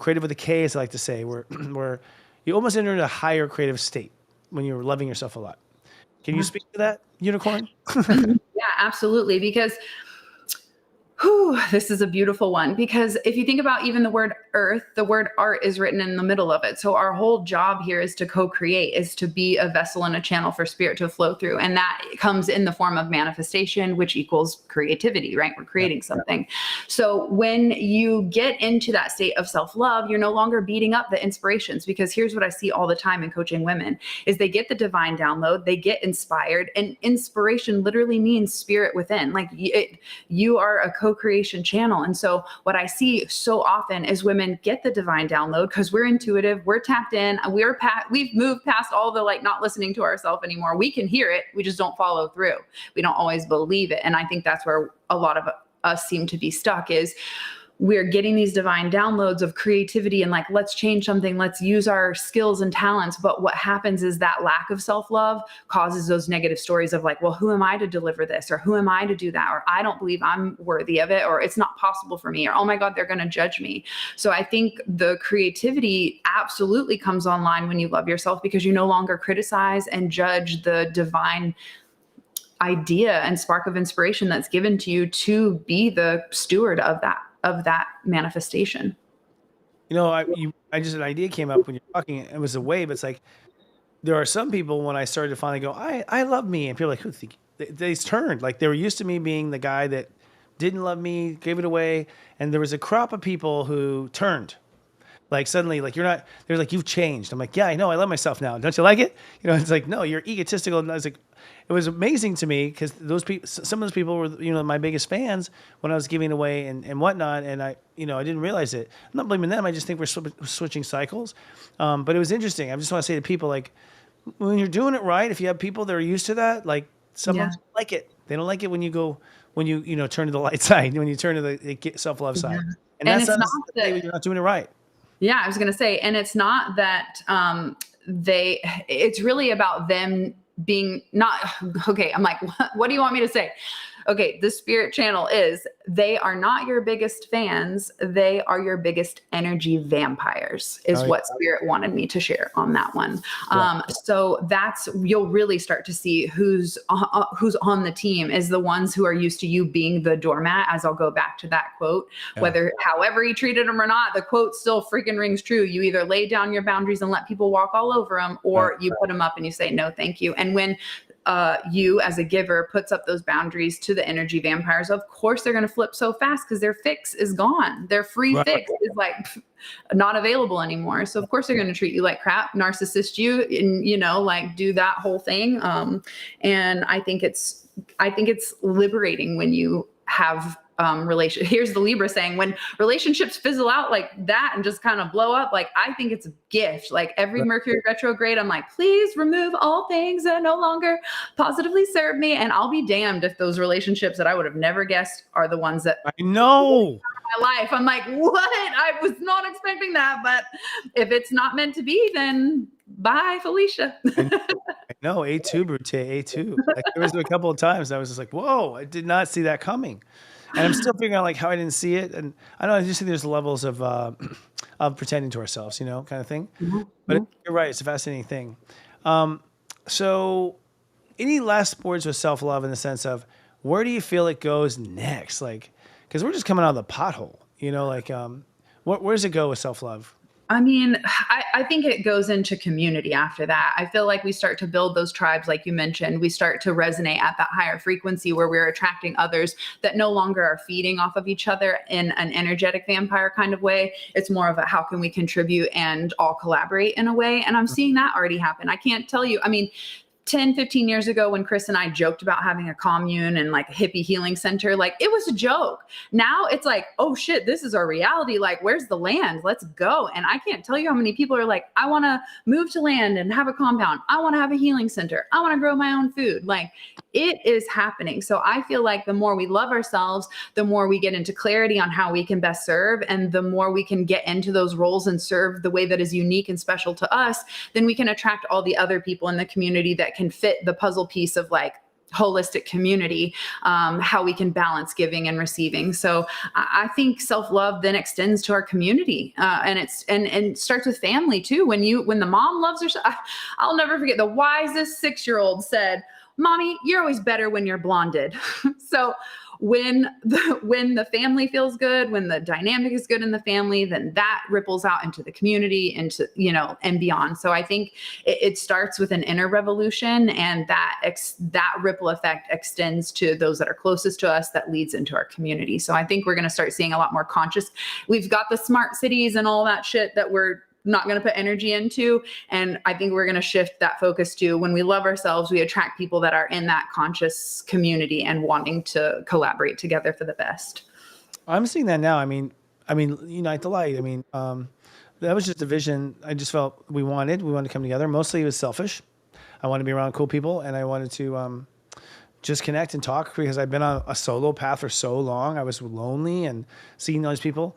creative with a K, as I like to say, where you almost enter into a higher creative state when you're loving yourself a lot. Can you speak to that, Unicorn?
Yeah, absolutely. Because this is a beautiful one, because if you think about even the word earth, the word art is written in the middle of it. So our whole job here is to co-create, is to be a vessel and a channel for spirit to flow through. And that comes in the form of manifestation, which equals creativity, right? We're creating something. So when you get into that state of self-love, you're no longer beating up the inspirations, because here's what I see all the time in coaching women is they get the divine download, they get inspired, and inspiration literally means spirit within. Like you are a co-creation channel. And so what I see so often is women get the divine download because we're intuitive, we're tapped in, we've moved past all the like not listening to ourselves anymore. We can hear it, we just don't follow through. We don't always believe it. And I think that's where a lot of us seem to be stuck, is we're getting these divine downloads of creativity and like, let's change something, let's use our skills and talents. But what happens is that lack of self-love causes those negative stories of like, well, who am I to deliver this? Or who am I to do that? Or I don't believe I'm worthy of it, or it's not possible for me, or, oh my God, they're going to judge me. So I think the creativity absolutely comes online when you love yourself, because you no longer criticize and judge the divine idea and spark of inspiration that's given to you to be the steward of that manifestation.
I just, an idea came up when you're talking. It was a wave. It's like, there are some people, when I started to finally go, I love me. And people are like, who think they turned, like they were used to me being the guy that didn't love me, gave it away. And there was a crop of people who turned. Like suddenly, like they're like, you've changed. I'm like, yeah, I know. I love myself now. Don't you like it? It's like, no, you're egotistical. And I was like, it was amazing to me because those people, some of those people were, my biggest fans when I was giving away and whatnot. And I didn't realize it. I'm not blaming them. I just think we're switching cycles. But it was interesting. I just want to say to people, like, when you're doing it right, if you have people that are used to that, like some don't like it. They don't like it when you turn to the light side, when you turn to the self-love side. And that's not that you're not doing it right.
Yeah, I was going to say, and it's not that it's really about them being not, okay, I'm like, what do you want me to say? Okay, the spirit channel is, they are not your biggest fans. They are your biggest energy vampires, is what spirit wanted me to share on that one. Yeah. So you'll really start to see who's on the team is the ones who are used to you being the doormat, as I'll go back to that quote, however you treated them or not, the quote still freaking rings true. You either lay down your boundaries and let people walk all over them, or you put them up and you say, no, thank you. And when you as a giver puts up those boundaries to the energy vampires, of course they're going to flip so fast because their fix is gone. Their free fix is like not available anymore. So of course they're going to treat you like crap, narcissist you, and like do that whole thing. And I think it's liberating when you have here's the Libra saying, when relationships fizzle out like that and just kind of blow up, like, I think it's a gift. Like every Mercury retrograde, I'm like, please remove all things that no longer positively serve me. And I'll be damned if those relationships that I would have never guessed are the ones that
I know
my life. I'm like, what? I was not expecting that. But if it's not meant to be, then bye, Felicia.
I know, A2, Brute, A2. Like, there was a couple of times I was just like, whoa, I did not see that coming. And I'm still figuring out like how I didn't see it. And I just think there's levels of pretending to ourselves, kind of thing. Mm-hmm. But you're right. It's a fascinating thing. So any last words with self-love in the sense of where do you feel it goes next? Like, because we're just coming out of the pothole, where does it go with self-love?
I mean, I think it goes into community after that. I feel like we start to build those tribes, like you mentioned. We start to resonate at that higher frequency where we're attracting others that no longer are feeding off of each other in an energetic vampire kind of way. It's more of a how can we contribute and all collaborate in a way. And I'm seeing that already happen. I can't tell you. I mean, 10, 15 years ago when Chris and I joked about having a commune and like a hippie healing center, like it was a joke. Now it's like, oh shit, this is our reality. Like, where's the land? Let's go. And I can't tell you how many people are like, I want to move to land and have a compound. I want to have a healing center. I want to grow my own food. Like, it is happening. So I feel like the more we love ourselves, the more we get into clarity on how we can best serve, and the more we can get into those roles and serve the way that is unique and special to us, then we can attract all the other people in the community that can fit the puzzle piece of like holistic community, how we can balance giving and receiving. So I think self-love then extends to our community, and it starts with family too. When the mom loves herself, I'll never forget the wisest 6-year-old said, "Mommy, you're always better when you're blonded." So when the family feels good, when the dynamic is good in the family, then that ripples out into the community, into, and beyond. So I think it starts with an inner revolution, and that ripple effect extends to those that are closest to us, that leads into our community. So I think we're going to start seeing a lot more conscious. We've got the smart cities and all that shit that we're not going to put energy into. And I think we're going to shift that focus to, when we love ourselves, we attract people that are in that conscious community and wanting to collaborate together for the best.
I'm seeing that now. I mean, Unite the Light. That was just a vision. I just felt we wanted to come together. Mostly it was selfish. I wanted to be around cool people, and I wanted to just connect and talk, because I've been on a solo path for so long. I was lonely, and seeing those people,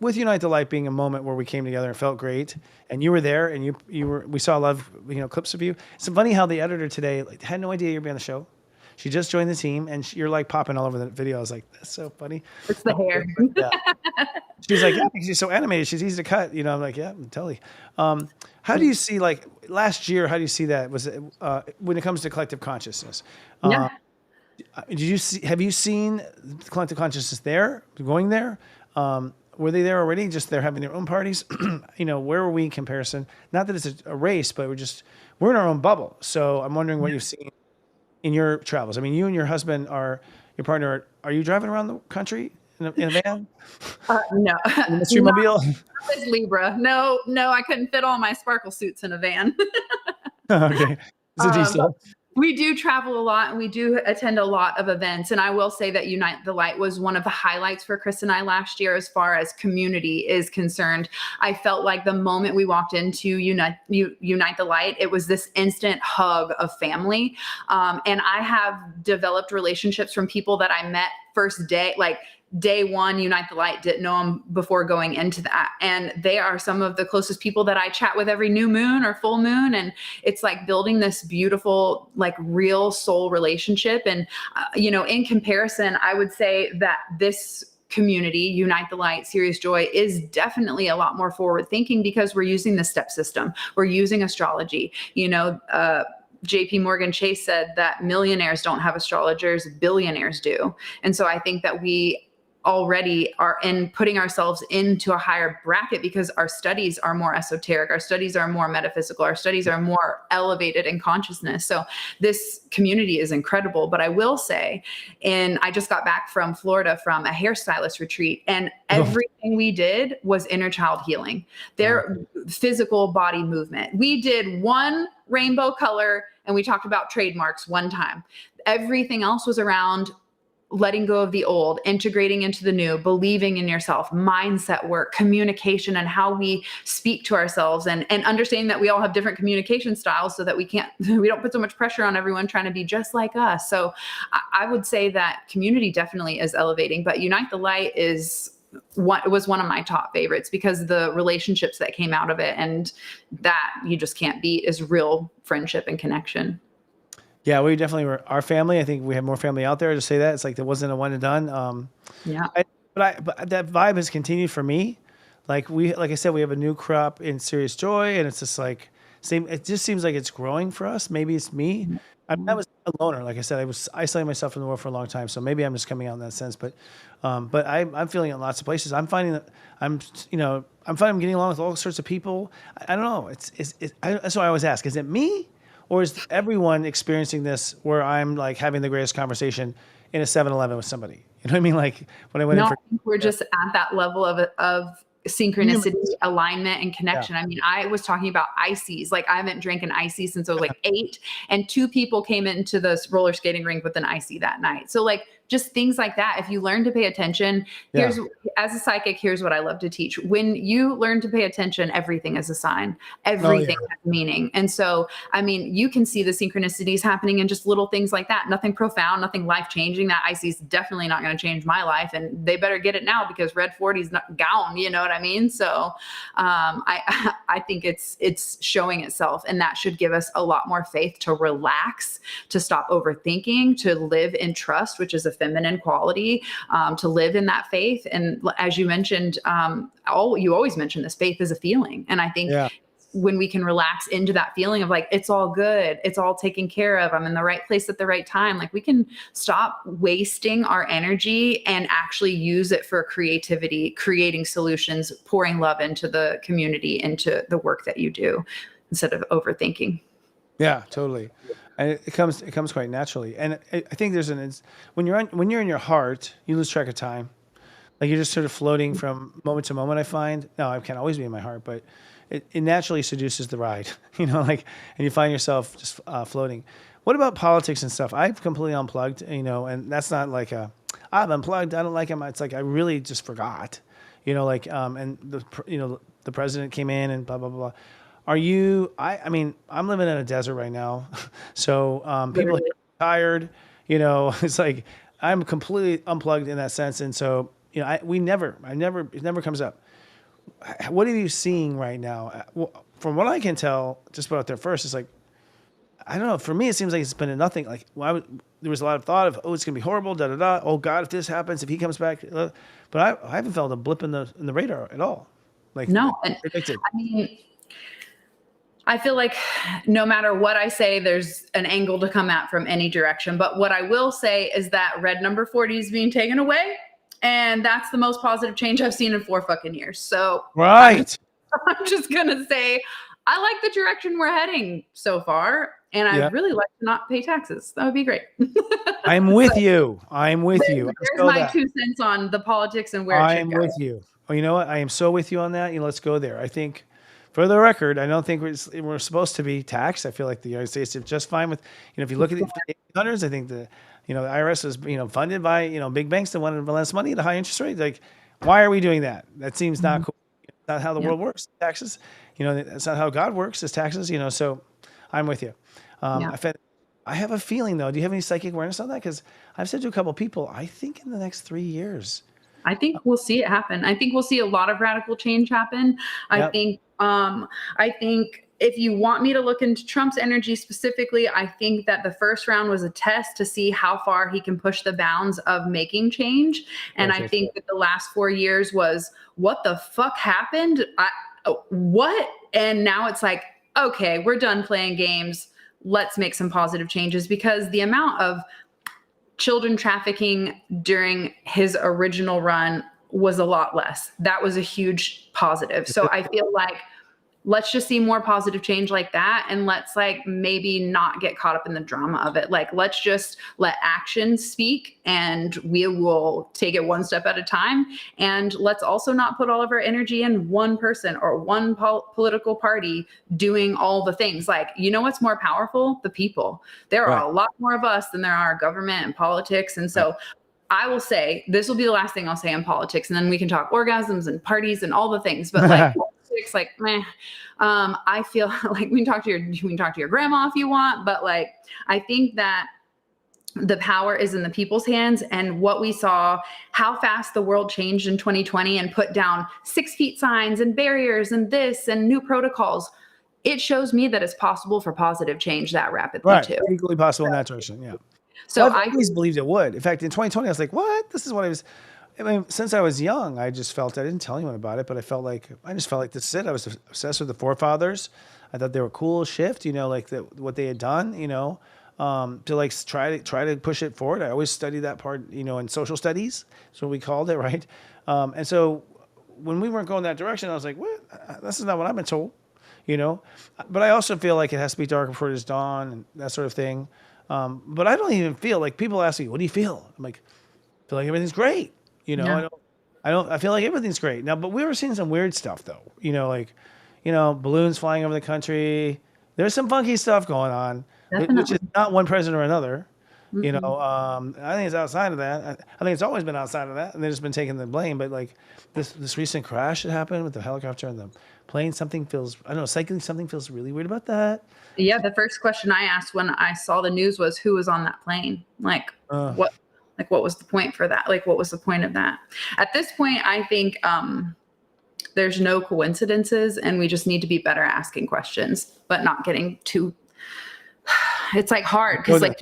with Unite the Light being a moment where we came together and felt great, and you were there, and we saw a lot of clips of you. It's funny how the editor today had no idea you'd be on the show. She just joined the team, and you're like popping all over the video. I was like, that's so funny.
It's the hair.
Yeah. She's like, yeah, because she's so animated. She's easy to cut. I'm like, yeah, totally. How do you see, like last year, how do you see that? Was it, when it comes to collective consciousness?
Yeah.
Have you seen collective consciousness going there? Were they there already? Just they're having their own parties? Where are we in comparison? Not that it's a race, but we're in our own bubble. So I'm wondering what you've seen in your travels. I mean, you and your husband your partner, are you driving around the country in a van?
No.
In a mystery mobile?
It's Libra. No, I couldn't fit all my sparkle suits in a van.
Okay. It's a diesel.
We do travel a lot, and we do attend a lot of events. And I will say that Unite the Light was one of the highlights for Chris and I last year as far as community is concerned. I felt like the moment we walked into Unite the Light, it was this instant hug of family. And I have developed relationships from people that I met first day, like day one, Unite the Light, didn't know them before going into that. And they are some of the closest people that I chat with every new moon or full moon. And it's like building this beautiful, like real soul relationship. And, in comparison, I would say that this community, Unite the Light, Serious Joy, is definitely a lot more forward thinking, because we're using the step system. We're using astrology, JP Morgan Chase said that millionaires don't have astrologers, billionaires do. And so I think that we already are putting ourselves into a higher bracket, because our studies are more esoteric, our studies are more metaphysical, our studies are more elevated in consciousness. So this community is incredible. But I will say, and I just got back from Florida from a hairstylist retreat, and everything we did was inner child healing, their physical body movement. We did one rainbow color, and we talked about trademarks one time. Everything else was around letting go of the old, integrating into the new, believing in yourself, mindset work, communication, and how we speak to ourselves, and understanding that we all have different communication styles, so that we don't put so much pressure on everyone trying to be just like us. So I would say that community definitely is elevating, but Unite the Light was one of my top favorites, because the relationships that came out of it, and that you just can't beat, is real friendship and connection.
Yeah, we definitely were our family. I think we have more family out there to say that. It's like there wasn't a one and done.
Yeah.
But that vibe has continued for me. Like I said, we have a new crop in Serious Joy, and it's just like same. It just seems like it's growing for us. Maybe it's me. I was a loner. Like I said, I was isolating myself from the world for a long time. So maybe I'm just coming out in that sense. But I'm feeling it in lots of places. I'm finding that I'm getting along with all sorts of people. I don't know. That's why I always ask, is it me? Or is everyone experiencing this where I'm like having the greatest conversation in a 7-Eleven with somebody? You know what I mean? Like when I went in for...
we're just at that level of synchronicity, alignment, and connection. Yeah. I mean, I was talking about ices. Like I haven't drank an icy since I was like 8, and 2 people came into this roller skating rink with an icy that night. So like just things like that. If you learn to pay attention, as a psychic, here's what I love to teach. When you learn to pay attention, everything is a sign, everything has meaning. And so, I mean, you can see the synchronicities happening in just little things like that. Nothing profound, nothing life changing. That IC is definitely not going to change my life, and they better get it now because red 40 is not gone. You know what I mean? So, I think it's showing itself, and that should give us a lot more faith to relax, to stop overthinking, to live in trust, which is a feminine quality, to live in that faith. And as you mentioned, you always mention this, faith is a feeling. And I think when we can relax into that feeling of like, it's all good, it's all taken care of, I'm in the right place at the right time, like we can stop wasting our energy and actually use it for creativity, creating solutions, pouring love into the community, into the work that you do, instead of overthinking.
Yeah, totally. And it comes quite naturally. And I think there's when you're in your heart, you lose track of time. Like you're just sort of floating from moment to moment. I find, no, I can't always be in my heart, but it naturally seduces the ride, you know, like, and you find yourself just floating. What about politics and stuff? I've completely unplugged, you know, and that's not like I've unplugged, I don't like him. It's like, I really just forgot, you know, like, and the president came in and blah, blah, blah. Are you, I mean, I'm living in a desert right now. So people are tired, you know, it's like, I'm completely unplugged in that sense. And so, you know, it never comes up. What are you seeing right now? From what I can tell, just put out there first, it's like, I don't know. For me, it seems like it's been a nothing. Like, there was a lot of thought of, oh, it's going to be horrible, da da da. Oh God, if this happens, if he comes back, but I haven't felt a blip in the radar at all. Like,
no, and
predicted.
I mean, I feel like no matter what I say, there's an angle to come at from any direction. But what I will say is that red number 40 is being taken away. And that's the most positive change I've seen in 4 fucking years. So
right.
I'm just going to say, I like the direction we're heading so far. And I'd really like to not pay taxes. That would be great.
I'm with you. I'm with you.
There's my 2 cents on the politics and where it should go.
I'm with you. Well, you know what? I am so with you on that. You know, let's go there. I think, for the record, I don't think we're supposed to be taxed. I feel like the United States is just fine with, you know, if you look at the 1800s, I think the IRS is, you know, funded by, you know, big banks that wanted to lend money at a high interest rate. Like, why are we doing that? That seems not cool. It's not how the world works. Taxes, you know, that's not how God works, is taxes, you know, so I'm with you. I have a feeling though, do you have any psychic awareness on that? Because I've said to a couple of people, I think in the next 3 years.
I think we'll see it happen. I think we'll see a lot of radical change happen. I think if you want me to look into Trump's energy specifically, I think that the first round was a test to see how far he can push the bounds of making change. And I think that the last 4 years was, what the fuck happened? What? And now it's like, okay, we're done playing games. Let's make some positive changes, because the amount of children trafficking during his original run was a lot less. That was a huge positive. So I feel like, let's just see more positive change like that. And let's like maybe not get caught up in the drama of it. Like, let's just let action speak, and we will take it one step at a time. And let's also not put all of our energy in one person or one political party doing all the things. Like, you know what's more powerful? The people. There are a lot more of us than there are government and politics. And so I will say, this will be the last thing I'll say on politics, and then we can talk orgasms and parties and all the things. But like, politics, like, meh. I feel like we can talk to your grandma if you want, but like, I think that the power is in the people's hands. And what we saw, how fast the world changed in 2020 and put down 6 feet signs and barriers and this and new protocols. It shows me that it's possible for positive change that rapidly too.
Equally possible in that direction. Yeah.
So
I always believed it would. In fact, in 2020, I was like, what? This is what I mean, since I was young, I just felt, I didn't tell anyone about it, but I just felt like this is it. I was obsessed with the forefathers. I thought they were cool shift, you know, like what they had done, you know, to like try to push it forward. I always studied that part, you know, in social studies. That's what we called it. Right. And so when we weren't going that direction, I was like, what? This is not what I've been told, you know, but I also feel like it has to be dark before it is dawn and that sort of thing. But I don't even feel like, people ask me, what do you feel? I'm like, I feel like everything's great. You know, I feel like everything's great now, but we were seeing some weird stuff though, you know, like, you know, balloons flying over the country. There's some funky stuff going on, which is not one president or another. I think it's outside of that. I think it's always been outside of that, and they've just been taking the blame. But like this recent crash that happened with the helicopter and the plane, something feels, I don't know, psychically something feels really weird about that.
Yeah, the first question I asked when I saw the news was who was on that plane? What what was the point for that? Like what was the point of that? At this point, I think there's no coincidences, and we just need to be better asking questions, but not getting too it's like hard because like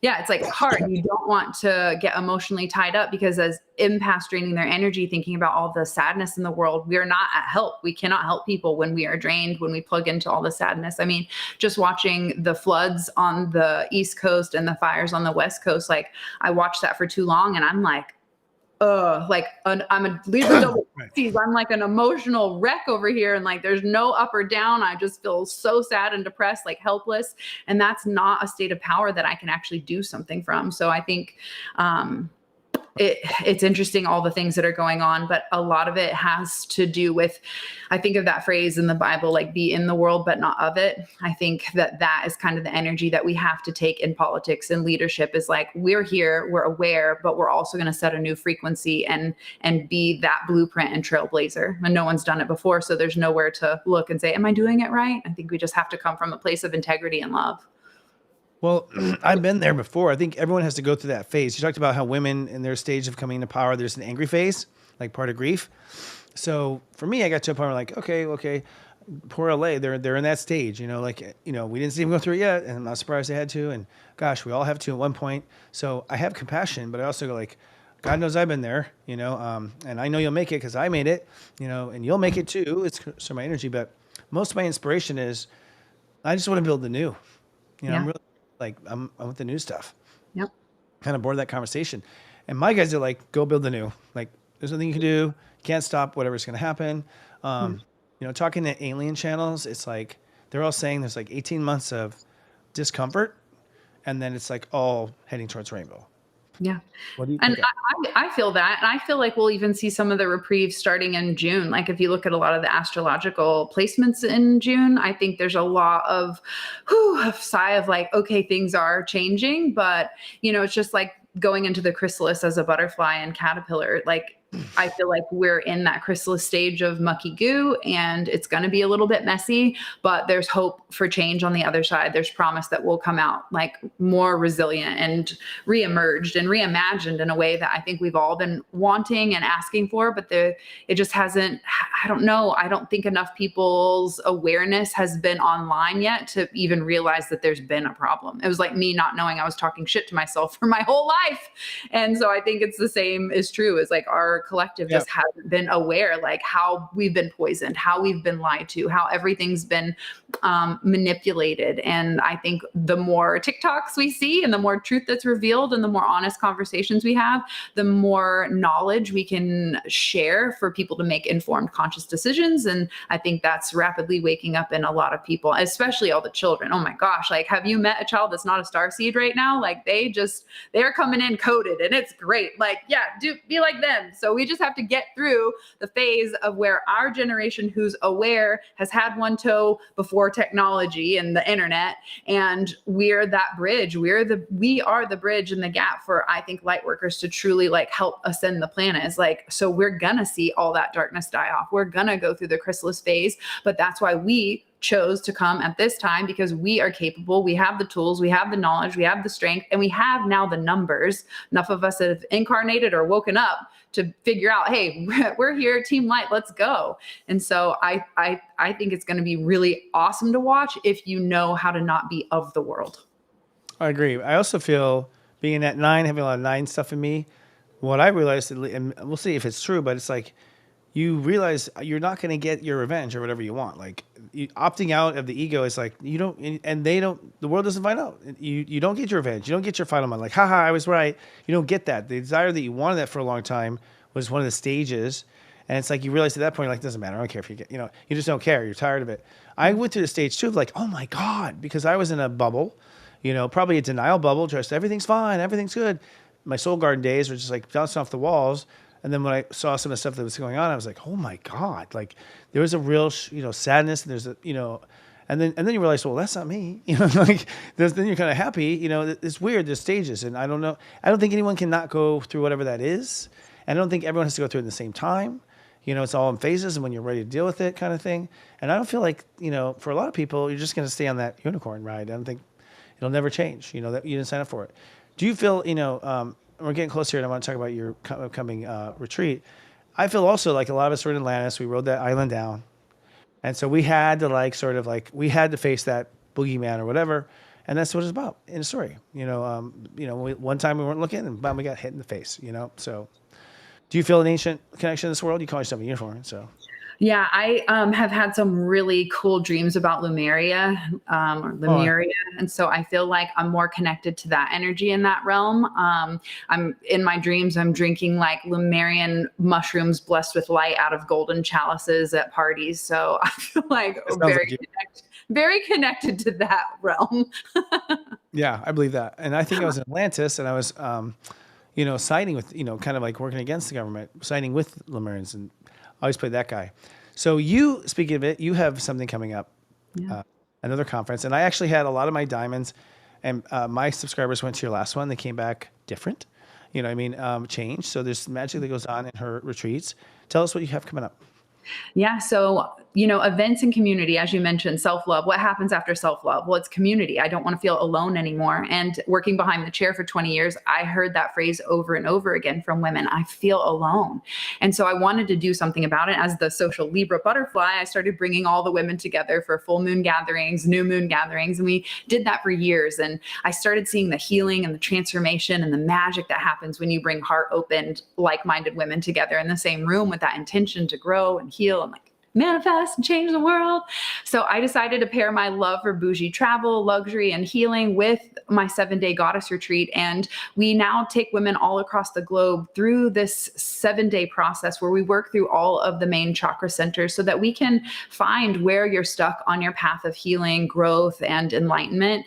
yeah, it's like hard. You don't want to get emotionally tied up because as empaths draining their energy, thinking about all the sadness in the world, we are not at help. We cannot help people when we are drained, when we plug into all the sadness. I mean, just watching the floods on the East Coast and the fires on the West Coast, like I watched that for too long and I'm like, I'm a Libra double Pisces. I'm like an emotional wreck over here. And like, there's no up or down. I just feel so sad and depressed, like helpless. And that's not a state of power that I can actually do something from. So I think, it's interesting, all the things that are going on, but a lot of it has to do with, I think of that phrase in the Bible, like be in the world, but not of it. I think that is kind of the energy that we have to take in politics and leadership is like, we're here, we're aware, but we're also going to set a new frequency and be that blueprint and trailblazer. And no one's done it before. So there's nowhere to look and say, am I doing it right? I think we just have to come from a place of integrity and love.
Well, I've been there before. I think everyone has to go through that phase. You talked about how women in their stage of coming to power, there's an angry phase, like part of grief. So for me, I got to a point where like, okay, poor LA, they're in that stage, we didn't see them go through it yet, and I'm not surprised they had to. And gosh, we all have to at one point. So I have compassion, but I also go like, God knows I've been there, and I know you'll make it because I made it, and you'll make it too. It's so my energy, but most of my inspiration is I just want to build the new. I'm really I'm with the new stuff.
Yep.
Kind of bored of that conversation. And my guys are like, go build the new. Like, there's nothing you can do. You can't stop whatever's going to happen. Talking to alien channels, it's like, they're all saying there's like 18 months of discomfort. And then it's like all heading towards rainbow.
Yeah.
What do you
and
think?
I feel that. And I feel like we'll even see some of the reprieve starting in June. Like if you look at a lot of the astrological placements in June, I think there's a lot of a sigh of like, okay, things are changing, but it's just like going into the chrysalis as a butterfly and caterpillar. Like I feel like we're in that chrysalis stage of mucky goo, and it's going to be a little bit messy, but there's hope for change on the other side. There's promise that we'll come out like more resilient and reemerged and reimagined in a way that I think we've all been wanting and asking for, but it just hasn't, I don't know. I don't think enough people's awareness has been online yet to even realize that there's been a problem. It was like me not knowing I was talking shit to myself for my whole life. And so I think it's the same is true as like our collective just hasn't been aware, like how we've been poisoned, how we've been lied to, how everything's been manipulated. And I think the more TikToks we see and the more truth that's revealed and the more honest conversations we have, the more knowledge we can share for people to make informed, conscious decisions. And I think that's rapidly waking up in a lot of people, especially all the children. Oh my gosh, like have you met a child that's not a starseed right now? Like they're coming in coded and it's great. Like, yeah, be like them. So we just have to get through the phase of where our generation who's aware has had one toe before technology and the internet. And we're that bridge. We are the bridge and the gap for, I think, light workers to truly like help ascend the planet. Is like, so we're gonna see all that darkness die off. We're gonna go through the chrysalis phase, but that's why we chose to come at this time, because we are capable. We have the tools, we have the knowledge, we have the strength, and we have now the numbers. Enough of us have incarnated or woken up to figure out, hey, we're here, Team Light, let's go. And so I think it's going to be really awesome to watch if you know how to not be of the world.
I agree. I also feel being at 9, having a lot of 9 stuff in me, what I realized, and we'll see if it's true, but it's like, you realize you're not going to get your revenge or whatever you want. Like opting out of the ego is like, you don't, and they don't, the world doesn't find out. You don't get your revenge. You don't get your final moment. Like, haha, I was right. You don't get that. The desire that you wanted that for a long time was one of the stages. And it's like, you realize at that point, like, it doesn't matter. I don't care if you get, you just don't care. You're tired of it. I went through the stage too of like, oh my God, because I was in a bubble, probably a denial bubble, just everything's fine. Everything's good. My soul garden days were just like bouncing off the walls. And then when I saw some of the stuff that was going on, I was like, oh my God, like there was a real, sadness. And there's a, And then you realize, well, that's not me. Like then you're kind of happy. It's weird. There's stages, and I don't know. I don't think anyone can not go through whatever that is. And I don't think everyone has to go through it at the same time. It's all in phases, and when you're ready to deal with it, kind of thing. And I don't feel like for a lot of people, you're just going to stay on that unicorn ride. I don't think it'll never change. That you didn't sign up for it. Do you feel? We're getting close here, and I want to talk about your upcoming retreat. I feel also like a lot of us were in Atlantis. We rode that island down. And so we had to we had to face that boogeyman or whatever. And that's what it's about in the story. One time we weren't looking and bam, we got hit in the face, So do you feel an ancient connection to this world? You call yourself a unicorn, so.
Yeah, I have had some really cool dreams about Lemuria, or Lemuria. And so I feel like I'm more connected to that energy in that realm. I'm in my dreams, I'm drinking like Lemurian mushrooms blessed with light out of golden chalices at parties. So I feel like very connected to that realm.
Yeah, I believe that. And I think I was in Atlantis, and I was, siding with, kind of like working against the government, siding with Lemurians, and I always played that guy. So you, speaking of it, you have something coming up, another conference. And I actually had a lot of my diamonds, and my subscribers went to your last one. They came back different, changed. So there's magic that goes on in her retreats. Tell us what you have coming up.
Yeah. So, events and community, as you mentioned, self-love. What happens after self-love? Well, it's community. I don't want to feel alone anymore. And working behind the chair for 20 years, I heard that phrase over and over again from women. I feel alone. And so I wanted to do something about it. As the social Libra butterfly, I started bringing all the women together for full moon gatherings, new moon gatherings. And we did that for years. And I started seeing the healing and the transformation and the magic that happens when you bring heart opened, like-minded women together in the same room with that intention to grow and heal and manifest and change the world. So I decided to pair my love for bougie travel, luxury, and healing with my 7-day goddess retreat. And we now take women all across the globe through this 7-day process where we work through all of the main chakra centers so that we can find where you're stuck on your path of healing, growth, and enlightenment.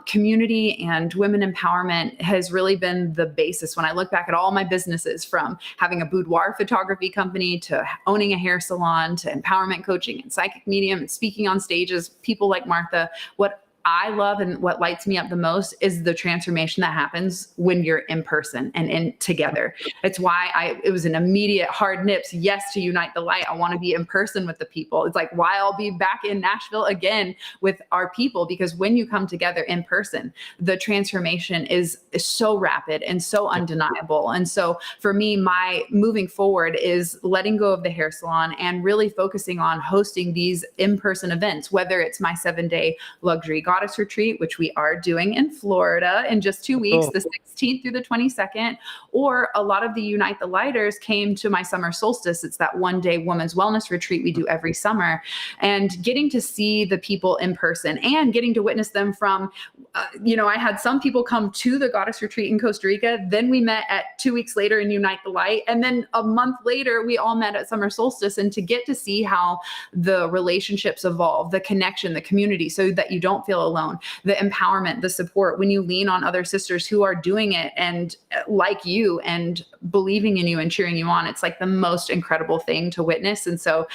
Community and women empowerment has really been the basis. When I look back at all my businesses, from having a boudoir photography company to owning a hair salon to empowerment coaching and psychic medium and speaking on stages, people like Martha, what I love and what lights me up the most is the transformation that happens when you're in person and in together. It's why it was an immediate hard nips yes to Unite the Light. I want to be in person with the people. It's like why I'll be back in Nashville again with our people, because when you come together in person, the transformation is so rapid and so undeniable. And so for me, my moving forward is letting go of the hair salon and really focusing on hosting these in-person events, whether it's my 7-day luxury goddess retreat, which we are doing in Florida in just 2 weeks, the 16th through the 22nd, or a lot of the Unite the Lighters came to my summer solstice. It's that 1-day women's wellness retreat we do every summer, and getting to see the people in person and getting to witness them from, I had some people come to the goddess retreat in Costa Rica. Then we met at 2 weeks later in Unite the Light. And then a month later, we all met at summer solstice, and to get to see how the relationships evolve, the connection, the community, so that you don't feel alone, the empowerment, the support, when you lean on other sisters who are doing it and like you and believing in you and cheering you on. It's like the most incredible thing to witness. And so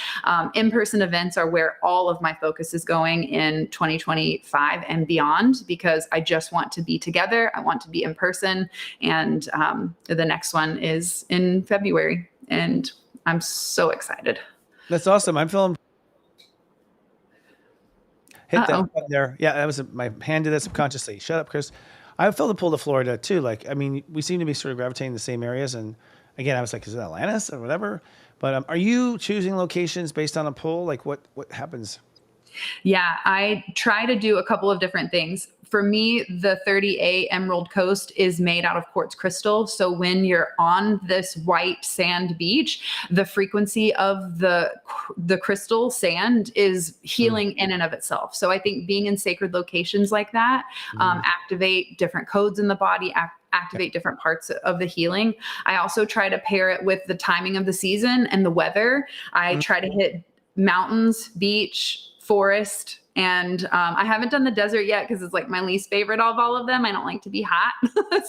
in-person events are where all of my focus is going in 2025 and beyond, because I just want to be together. I want to be in person. And the next one is in February. And I'm so excited.
That's awesome. I'm feeling. Hit that button there. Yeah, that was my hand did that subconsciously. Shut up, Chris. I felt the pull to Florida too. We seem to be sort of gravitating the same areas. And again, I was like, is it Atlantis or whatever? But are you choosing locations based on a pull? Like what happens?
Yeah, I try to do a couple of different things. For me, the 30A Emerald Coast is made out of quartz crystal. So when you're on this white sand beach, the frequency of the crystal sand is healing in and of itself. So I think being in sacred locations like that activate different codes in the body, activate different parts of the healing. I also try to pair it with the timing of the season and the weather. I try to hit mountains, beach, forest, And I haven't done the desert yet because it's like my least favorite of all of them. I don't like to be hot.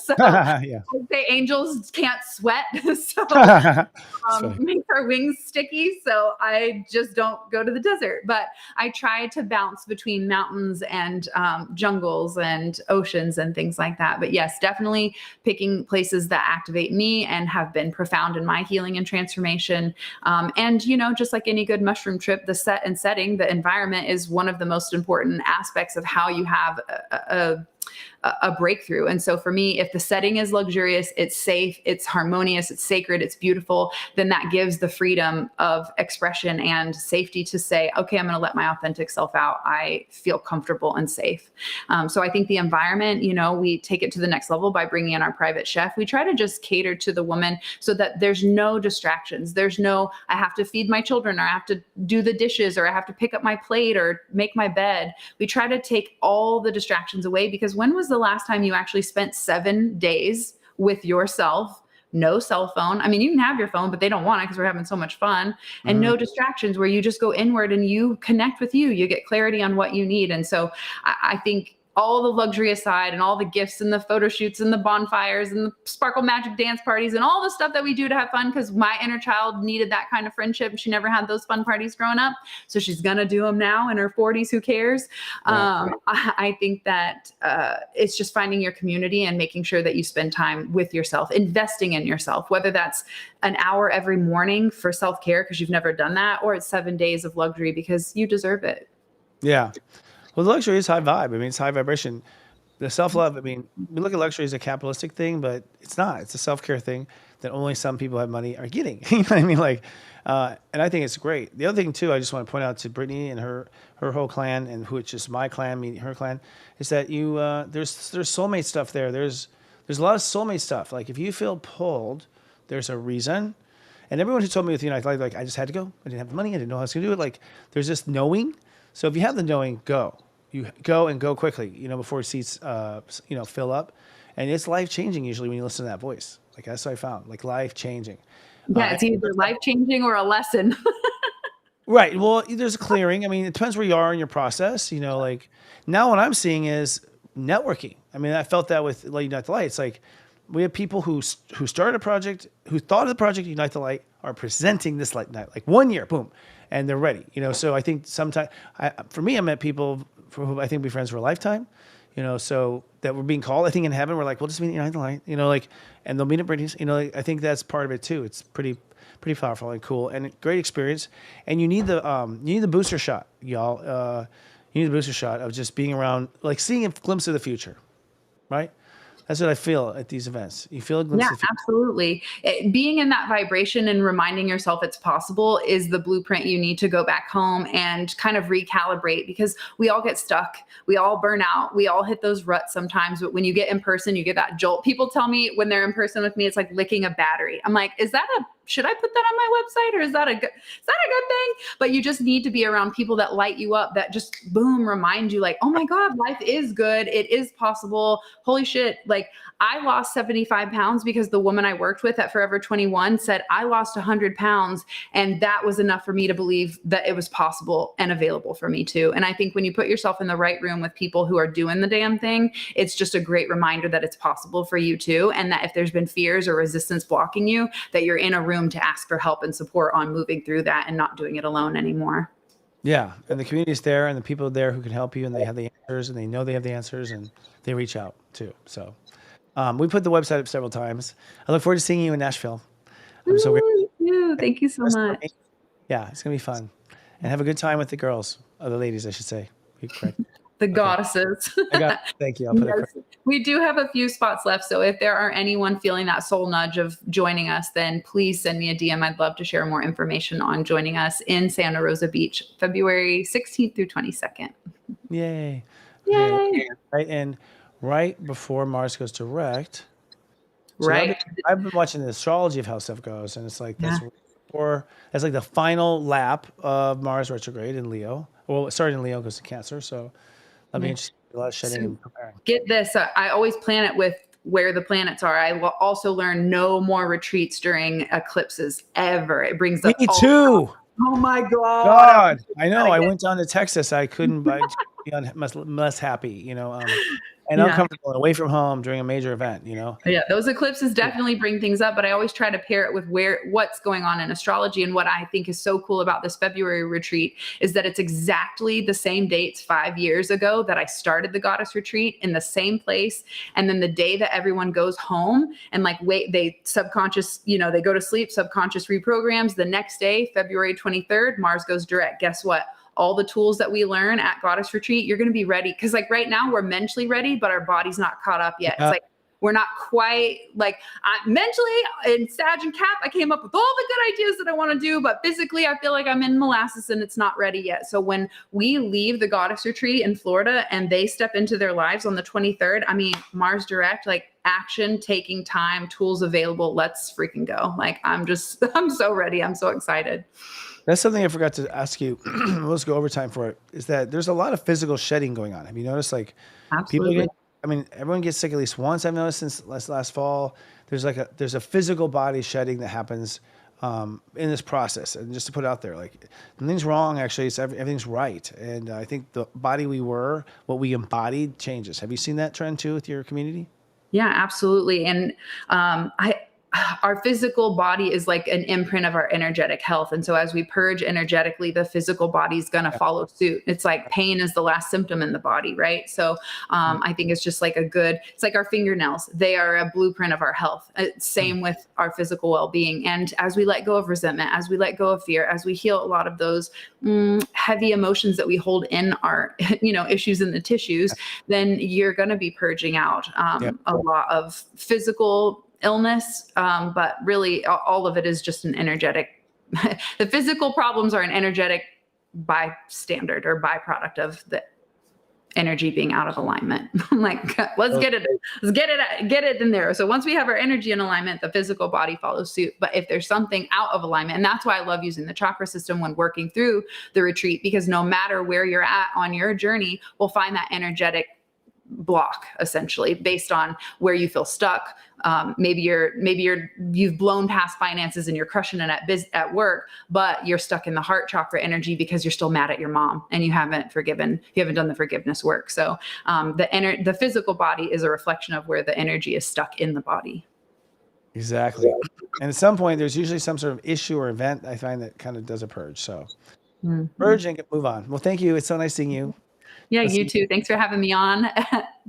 So
Yeah.
I'd say angels can't sweat. So
It's funny.
makes our wings sticky. So I just don't go to the desert. But I try to bounce between mountains and jungles and oceans and things like that. But yes, definitely picking places that activate me and have been profound in my healing and transformation. And, you know, just like any good mushroom trip, the set and setting, the environment is one of the most important aspects of how you have a breakthrough. And so for me, if the setting is luxurious, it's safe, it's harmonious, it's sacred, it's beautiful, then that gives the freedom of expression and safety to say, okay, I'm going to let my authentic self out. I feel comfortable and safe. So I think the environment, you know, we take it to the next level by bringing in our private chef. We try to just cater to the woman so that there's no distractions. There's no, I have to feed my children, or I have to do the dishes, or I have to pick up my plate or make my bed. We try to take all the distractions away, because when was the last time you actually spent 7 days with yourself? No cell phone. I mean, you can have your phone, but they don't want it because we're having so much fun. And no distractions, where you just go inward and you connect with you. You get clarity on what you need. And so I think all the luxury aside, and all the gifts and the photo shoots and the bonfires and the sparkle magic dance parties and all the stuff that we do to have fun, because my inner child needed that kind of friendship. She never had those fun parties growing up, so she's gonna do them now in her 40s. Who cares? I think that it's just finding your community and making sure that you spend time with yourself, investing in yourself, whether that's an hour every morning for self-care because you've never done that, or it's 7 days of luxury because you deserve it.
Yeah. Well, luxury is high vibe. I mean, it's high vibration. The self-love, I mean, we look at luxury as a capitalistic thing, but it's not. It's a self-care thing that only some people who have money are getting. You know what I mean? Like, and I think it's great. The other thing too, I just want to point out to Brittney and her whole clan, and which is my clan, meaning her clan, is that you there's soulmate stuff there. There's a lot of soulmate stuff. Like if you feel pulled, there's a reason. And everyone who told me with United, like I just had to go. I didn't have the money. I didn't know how I was going to do it. Like there's this knowing. So if you have the knowing, go. You go and go quickly, you know, before seats, you know, fill up. And it's life-changing usually when you listen to that voice. Like that's what I found, like life-changing.
Yeah, it's either life-changing or a lesson.
Right. Well, there's a clearing. I mean, it depends where you are in your process. You know, like now what I'm seeing is networking. I mean, I felt that with Unite the Light. It's like we have people who started a project, who thought of the project Unite the Light, are presenting this light night, like 1 year, boom, and they're ready. You know, so I think sometimes, for me, I met people for who I think we friends for a lifetime. You know, so that we're being called. I think in heaven we're like, we'll just meet at Unite the Light. You know, like, and they'll meet at Brittney's. You know, like, I think that's part of it too. It's pretty powerful and cool and great experience. And you need the booster shot, y'all. You need the booster shot of just being around, like seeing a glimpse of the future, right? That's what I feel at these events. You feel a glimpse of the future.
Absolutely. Being in that vibration and reminding yourself it's possible is the blueprint you need to go back home and kind of recalibrate, because we all get stuck. We all burn out. We all hit those ruts sometimes. But when you get in person, you get that jolt. People tell me when they're in person with me, it's like licking a battery. I'm like, should I put that on my website, or is that a good thing? But you just need to be around people that light you up, that just boom, remind you like, oh my God, life is good. It is possible. Holy shit. Like I lost 75 pounds because the woman I worked with at Forever 21 said I lost 100 pounds. And that was enough for me to believe that it was possible and available for me too. And I think when you put yourself in the right room with people who are doing the damn thing, it's just a great reminder that it's possible for you too. And that if there's been fears or resistance blocking you, that you're in a room to ask for help and support on moving through that and not doing it alone anymore.
Yeah. And the community is there, and the people there who can help you, and they have the answers, and they know they have the answers, and they reach out too. So we put the website up several times. I look forward to seeing you in Nashville. I'm so grateful.
Thank you so much.
Yeah, it's going to be fun. And have a good time with the girls, or the ladies, I should say. Be correct.
The goddesses.
Thank you. I'll put
Yes. We do have a few spots left. So if there are anyone feeling that soul nudge of joining us, then please send me a DM. I'd love to share more information on joining us in Santa Rosa Beach, February 16th through 22nd.
Yay.
Yay.
Right. And right before Mars goes direct. So
Right.
I've been watching the astrology of how stuff goes. And it's like, that's like the final lap of Mars retrograde in Leo. Well, it started in Leo, goes to Cancer. So that'll be interesting. A lot of shedding and preparing.
Get this. I always plan it with where the planets are. I will also learn no more retreats during eclipses ever. It brings up
Me too.
Oh my God.
God, I know. I went down to Texas. I couldn't be much less happy, and
Yeah.
uncomfortable and away from home during a major event,
Yeah, those eclipses definitely bring things up, but I always try to pair it with what's going on in astrology. And what I think is so cool about this February retreat is that it's exactly the same dates 5 years ago that I started the goddess retreat in the same place. And then the day that everyone goes home and they subconscious, they go to sleep, subconscious reprograms. The next day, February 23rd, Mars goes direct. Guess what? All the tools that we learn at Goddess Retreat, you're going to be ready. Because right now we're mentally ready, but our body's not caught up yet.
Yeah.
It's like we're not quite mentally in Sag and Cap. I came up with all the good ideas that I want to do, but physically I feel like I'm in molasses and it's not ready yet. So when we leave the Goddess Retreat in Florida and they step into their lives on the 23rd, Mars direct, action, taking time, tools available. Let's freaking go. I'm so ready. I'm so excited.
That's something I forgot to ask you. Let's go overtime for it. Is that there's a lot of physical shedding going on? Have you noticed?
Absolutely.
Everyone gets sick at least once. I've noticed since last fall. There's a physical body shedding that happens in this process. And just to put it out there, nothing's wrong. Actually, everything's right. And I think the body we were, what we embodied, changes. Have you seen that trend too with your community?
Yeah, absolutely. And our physical body is like an imprint of our energetic health. And so as we purge energetically, the physical body is going to follow suit. It's like pain is the last symptom in the body, right? So I think it's just it's like our fingernails. They are a blueprint of our health. Same with our physical well-being. And as we let go of resentment, as we let go of fear, as we heal a lot of those heavy emotions that we hold in our, issues in the tissues, then you're going to be purging out a lot of physical illness, but really all of it is just an energetic. The physical problems are an energetic bystander or byproduct of the energy being out of alignment. Let's get it in there. So once we have our energy in alignment, the physical body follows suit. But if there's something out of alignment, and that's why I love using the chakra system when working through the retreat, because no matter where you're at on your journey, we'll find that energetic block essentially based on where you feel stuck. Maybe you've blown past finances and you're crushing it at work, but you're stuck in the heart chakra energy because you're still mad at your mom and you haven't done the forgiveness work. So the physical body is a reflection of where the energy is stuck in the body.
Exactly. And at some point there's usually some sort of issue or event I find that kind of does a purge. So purge and move on. Well, thank you. It's so nice seeing you.
Yeah, you too. Thanks for having me on.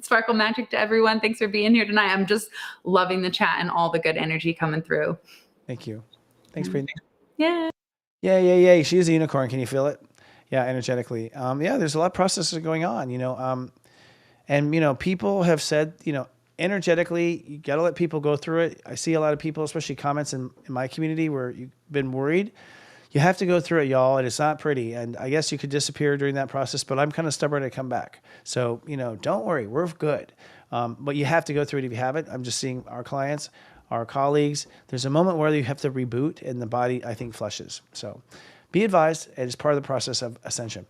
Sparkle magic to everyone. Thanks for being here tonight. I'm just loving the chat and all the good energy coming through.
Thank you. Thanks, Brittney.
Yeah.
Yeah. She is a unicorn. Can you feel it? Yeah, energetically. There's a lot of processes going on, and people have said, energetically, you got to let people go through it. I see a lot of people, especially comments in my community where you've been worried. You have to go through it, y'all, and it's not pretty. And I guess you could disappear during that process, but I'm kind of stubborn to come back. So, don't worry, we're good. But you have to go through it if you haven't. I'm just seeing our clients, our colleagues. There's a moment where you have to reboot, and the body, I think, flushes. So be advised, it is part of the process of ascension.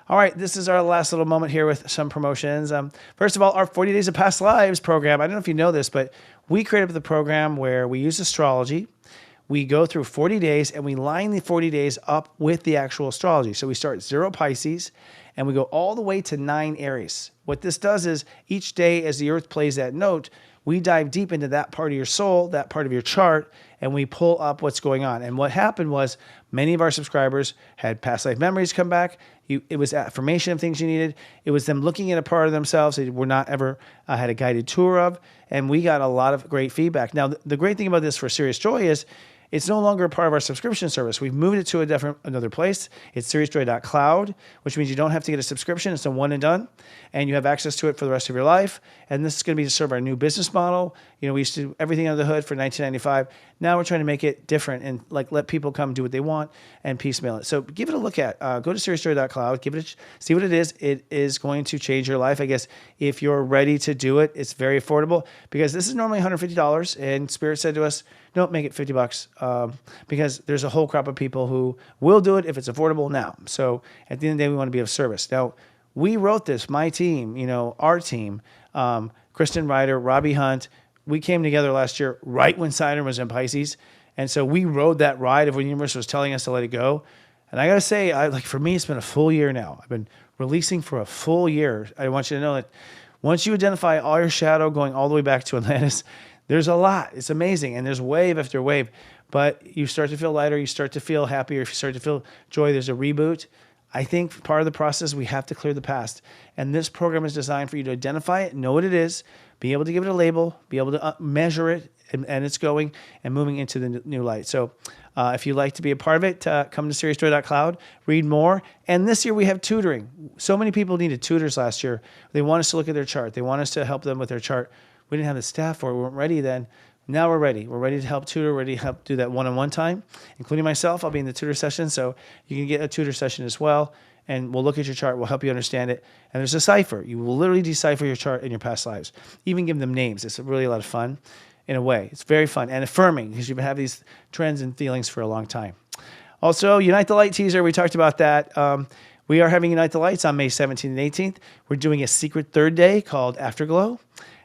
All right, this is our last little moment here with some promotions. First of all, our 40 Days of Past Lives program. I don't know if you know this, but we created the program where we use astrology. We go through 40 days and we line the 40 days up with the actual astrology. So we start at 0 Pisces and we go all the way to 9 Aries. What this does is each day as the earth plays that note, we dive deep into that part of your soul, that part of your chart, and we pull up what's going on. And what happened was many of our subscribers had past life memories come back. It was affirmation of things you needed. It was them looking at a part of themselves they were not ever had a guided tour of. And we got a lot of great feedback. Now, the great thing about this for Serious Joy is it's no longer a part of our subscription service. We've moved it to another place. It's seriousjoy.cloud, which means you don't have to get a subscription. It's a one and done, and you have access to it for the rest of your life. And this is going to be to serve our new business model. We used to do everything under the hood for $19.95. Now we're trying to make it different and let people come do what they want and piecemeal it. So give it a look at. Go to seriousjoy.cloud. See what it is. It is going to change your life. I guess if you're ready to do it, it's very affordable because this is normally $150, and Spirit said to us, don't make it $50 because there's a whole crop of people who will do it if it's affordable now. So at the end of the day, we want to be of service. Now, we wrote this, my team, our team, Kristen Ryder, Robbie Hunt. We came together last year right when Saturn was in Pisces. And so we rode that ride of when the universe was telling us to let it go. And I got to say, like for me, it's been a full year now. I've been releasing for a full year. I want you to know that once you identify all your shadow going all the way back to Atlantis, there's a lot. It's amazing. And there's wave after wave. But you start to feel lighter. You start to feel happier. If you start to feel joy, there's a reboot. I think part of the process, we have to clear the past. And this program is designed for you to identify it, know what it is, be able to give it a label, be able to measure it, and it's going and moving into the new light. So if you'd like to be a part of it, come to SeriousJoy.cloud, read more. And this year we have tutoring. So many people needed tutors last year. They want us to look at their chart. They want us to help them with their chart. We didn't have the staff for it. We weren't ready then. Now we're ready. We're ready to help tutor, ready to help do that one-on-one time, including myself. I'll be in the tutor session, so you can get a tutor session as well. And we'll look at your chart. We'll help you understand it. And there's a cipher. You will literally decipher your chart in your past lives. Even give them names. It's really a lot of fun in a way. It's very fun and affirming because you've had these trends and feelings for a long time. Also, Unite the Light teaser. We talked about that. We are having Unite the Lights on May 17th and 18th. We're doing a secret third day called Afterglow.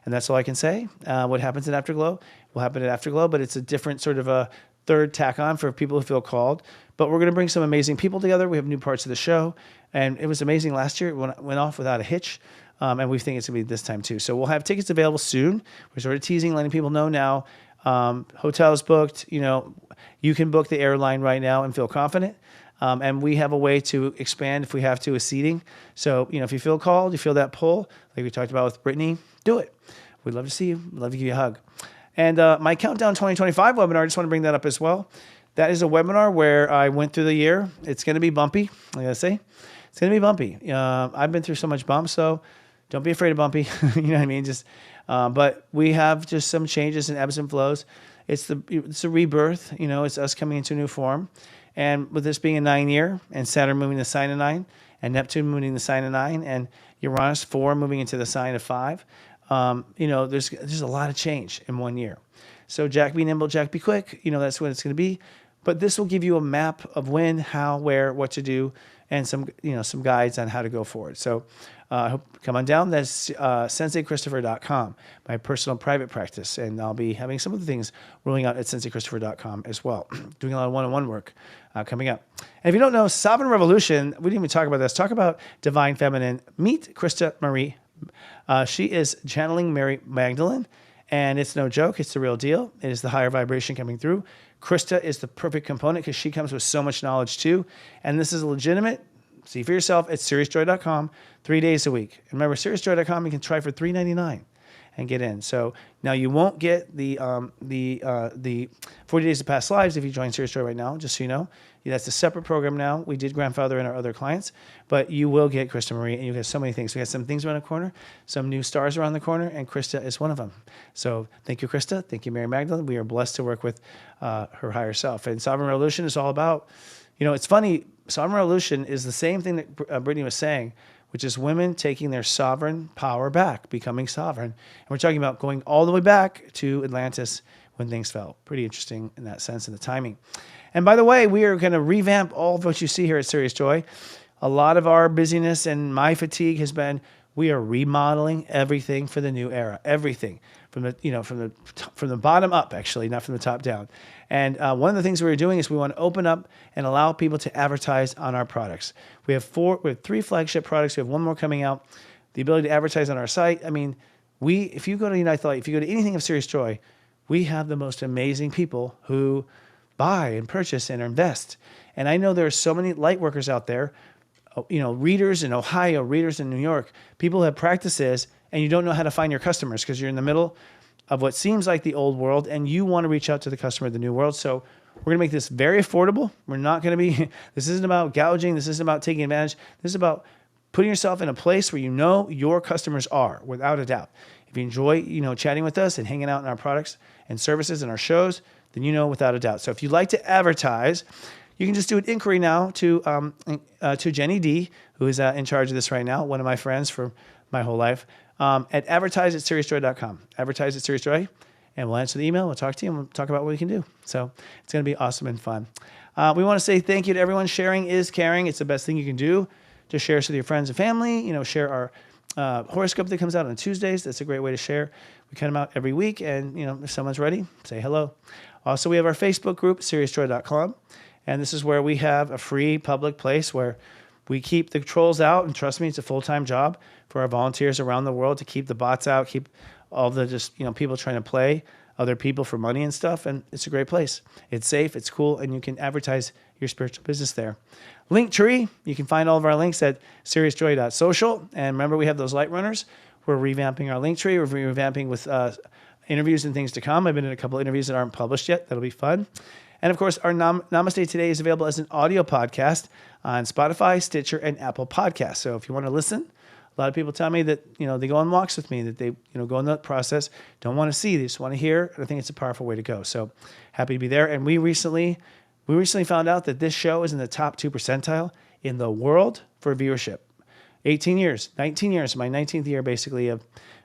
And that's all I can say. What happens in Afterglow will happen at Afterglow, but it's a different sort of a third tack on for people who feel called. But we're going to bring some amazing people together. We have new parts of the show. And it was amazing last year. It went off without a hitch. And we think it's going to be this time too. So we'll have tickets available soon. We're sort of teasing, letting people know now. Hotels booked. You know, you can book the airline right now and feel confident. And we have a way to expand if we have to with seating. So, you know, if you feel called, you feel that pull, like we talked about with Britney, do it. We'd love to see you. We'd love to give you a hug. And my Countdown 2025 webinar, I just want to bring that up as well. That is a webinar where I went through the year. It's going to be bumpy, I got to say. It's going to be bumpy. I've been through so much bump, so don't be afraid of bumpy. You know what I mean? But we have just some changes and ebbs and flows. It's a rebirth. You know, it's us coming into a new form. And with this being a 9-year, and Saturn moving the sign of 9, and Neptune moving the sign of 9, and Uranus 4 moving into the sign of 5, you know, there's a lot of change in 1 year. So Jack be nimble, Jack be quick. You know, that's what it's going to be. But this will give you a map of when, how, where, what to do, and some guides on how to go forward. So I hope come on down. That's senseiChristopher.com, my personal private practice. And I'll be having some of the things rolling out at senseiChristopher.com as well. Doing a lot of one-on-one work coming up. And if you don't know, Sovereign Revolution, we didn't even talk about this. Talk about Divine Feminine. Meet Krista Marie. She is channeling Mary Magdalene. And it's no joke. It's the real deal. It is the higher vibration coming through. Krista is the perfect component because she comes with so much knowledge too. And this is legitimate. See for yourself at SeriousJoy.com 3 days a week. And remember, SeriousJoy.com, you can try for $3.99 and get in. So now you won't get the 40 Days of Past Lives if you join Serious Joy right now, just so you know. That's a separate program now. We did grandfather in our other clients, but you will get Krista Marie, and you get so many things. We got some things around the corner, some new stars around the corner, and Krista is one of them. So thank you, Krista. Thank you, Mary Magdalene. We are blessed to work with her higher self. And Sovereign Revolution is all about, you know, it's funny. Sovereign Revolution is the same thing that Britney was saying, which is women taking their sovereign power back, becoming sovereign. And we're talking about going all the way back to Atlantis when things fell. Pretty interesting in that sense and the timing. And by the way, we are going to revamp all of what you see here at Serious Joy. A lot of our busyness and my fatigue has been, we are remodeling everything for the new era. Everything from the bottom up, actually, not from the top down. And one of the things we're doing is we want to open up and allow people to advertise on our products. We have 3 flagship products. We have one more coming out. The ability to advertise on our site. I mean, if you go to Unite the Light, if you go to anything of Serious Joy, we have the most amazing people who buy and purchase and invest. And I know there are so many light workers out there, you know, readers in Ohio, readers in New York, people who have practices, and you don't know how to find your customers because you're in the middle of what seems like the old world, and you want to reach out to the customer of the new world. So we're going to make this very affordable. We're not going to be, this isn't about gouging. This isn't about taking advantage. This is about putting yourself in a place where you know your customers are, without a doubt. If you enjoy, you know, chatting with us and hanging out in our products and services and our shows, then you know without a doubt. So if you'd like to advertise, you can just do an inquiry now to Jenny D, who is in charge of this right now, one of my friends for my whole life, at advertise@seriousjoy.com. Advertise at Serious Joy, and we'll answer the email. We'll talk to you, and we'll talk about what we can do. So it's going to be awesome and fun. We want to say thank you to everyone. Sharing is caring. It's the best thing you can do to share us with your friends and family. You know, share our horoscope that comes out on Tuesdays. That's a great way to share. We cut them out every week, and you know, if someone's ready, say hello. Also, we have our Facebook group, SeriousJoy.com, And this is where we have a free public place where we keep the trolls out. And trust me, it's a full-time job for our volunteers around the world to keep the bots out, keep all the just, people trying to play other people for money and stuff. And it's a great place. It's safe, it's cool, and you can advertise your spiritual business there. Linktree, you can find all of our links at seriousjoy.social. And remember, we have those light runners. We're revamping our Linktree. We're revamping with interviews and things to come. I've been in a couple of interviews that aren't published yet. That'll be fun. And of course, our Namaste Today is available as an audio podcast on Spotify, Stitcher, and Apple Podcasts. So if you want to listen, a lot of people tell me that, they go on walks with me, that they, go in the process, don't want to see, they just want to hear. And I think it's a powerful way to go. So happy to be there. And we recently found out that this show is in the top 2 percentile in the world for viewership. 19 years, my 19th year basically of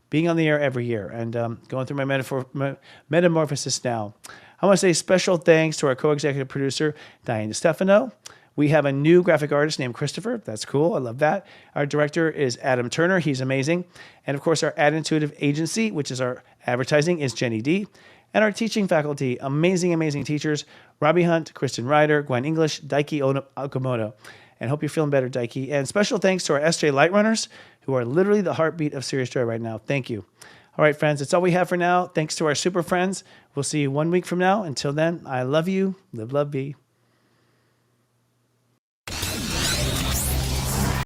being on the air every year and going through my metamorphosis now. I want to say special thanks to our co-executive producer, Diane DeStefano. We have a new graphic artist named Christopher. That's cool. I love that. Our director is Adam Turner. He's amazing. And of course, our Ad Intuitive agency, which is our advertising, is Jenny D. And our teaching faculty, amazing, amazing teachers, Robbie Hunt, Kristen Ryder, Gwen English, Daiki Okamoto. And hope you're feeling better, Daiki. And special thanks to our SJ Light Runners, who are literally the heartbeat of Serious Joy right now. Thank you. All right, friends, that's all we have for now. Thanks to our super friends. We'll see you 1 week from now. Until then, I love you. Live, love, be.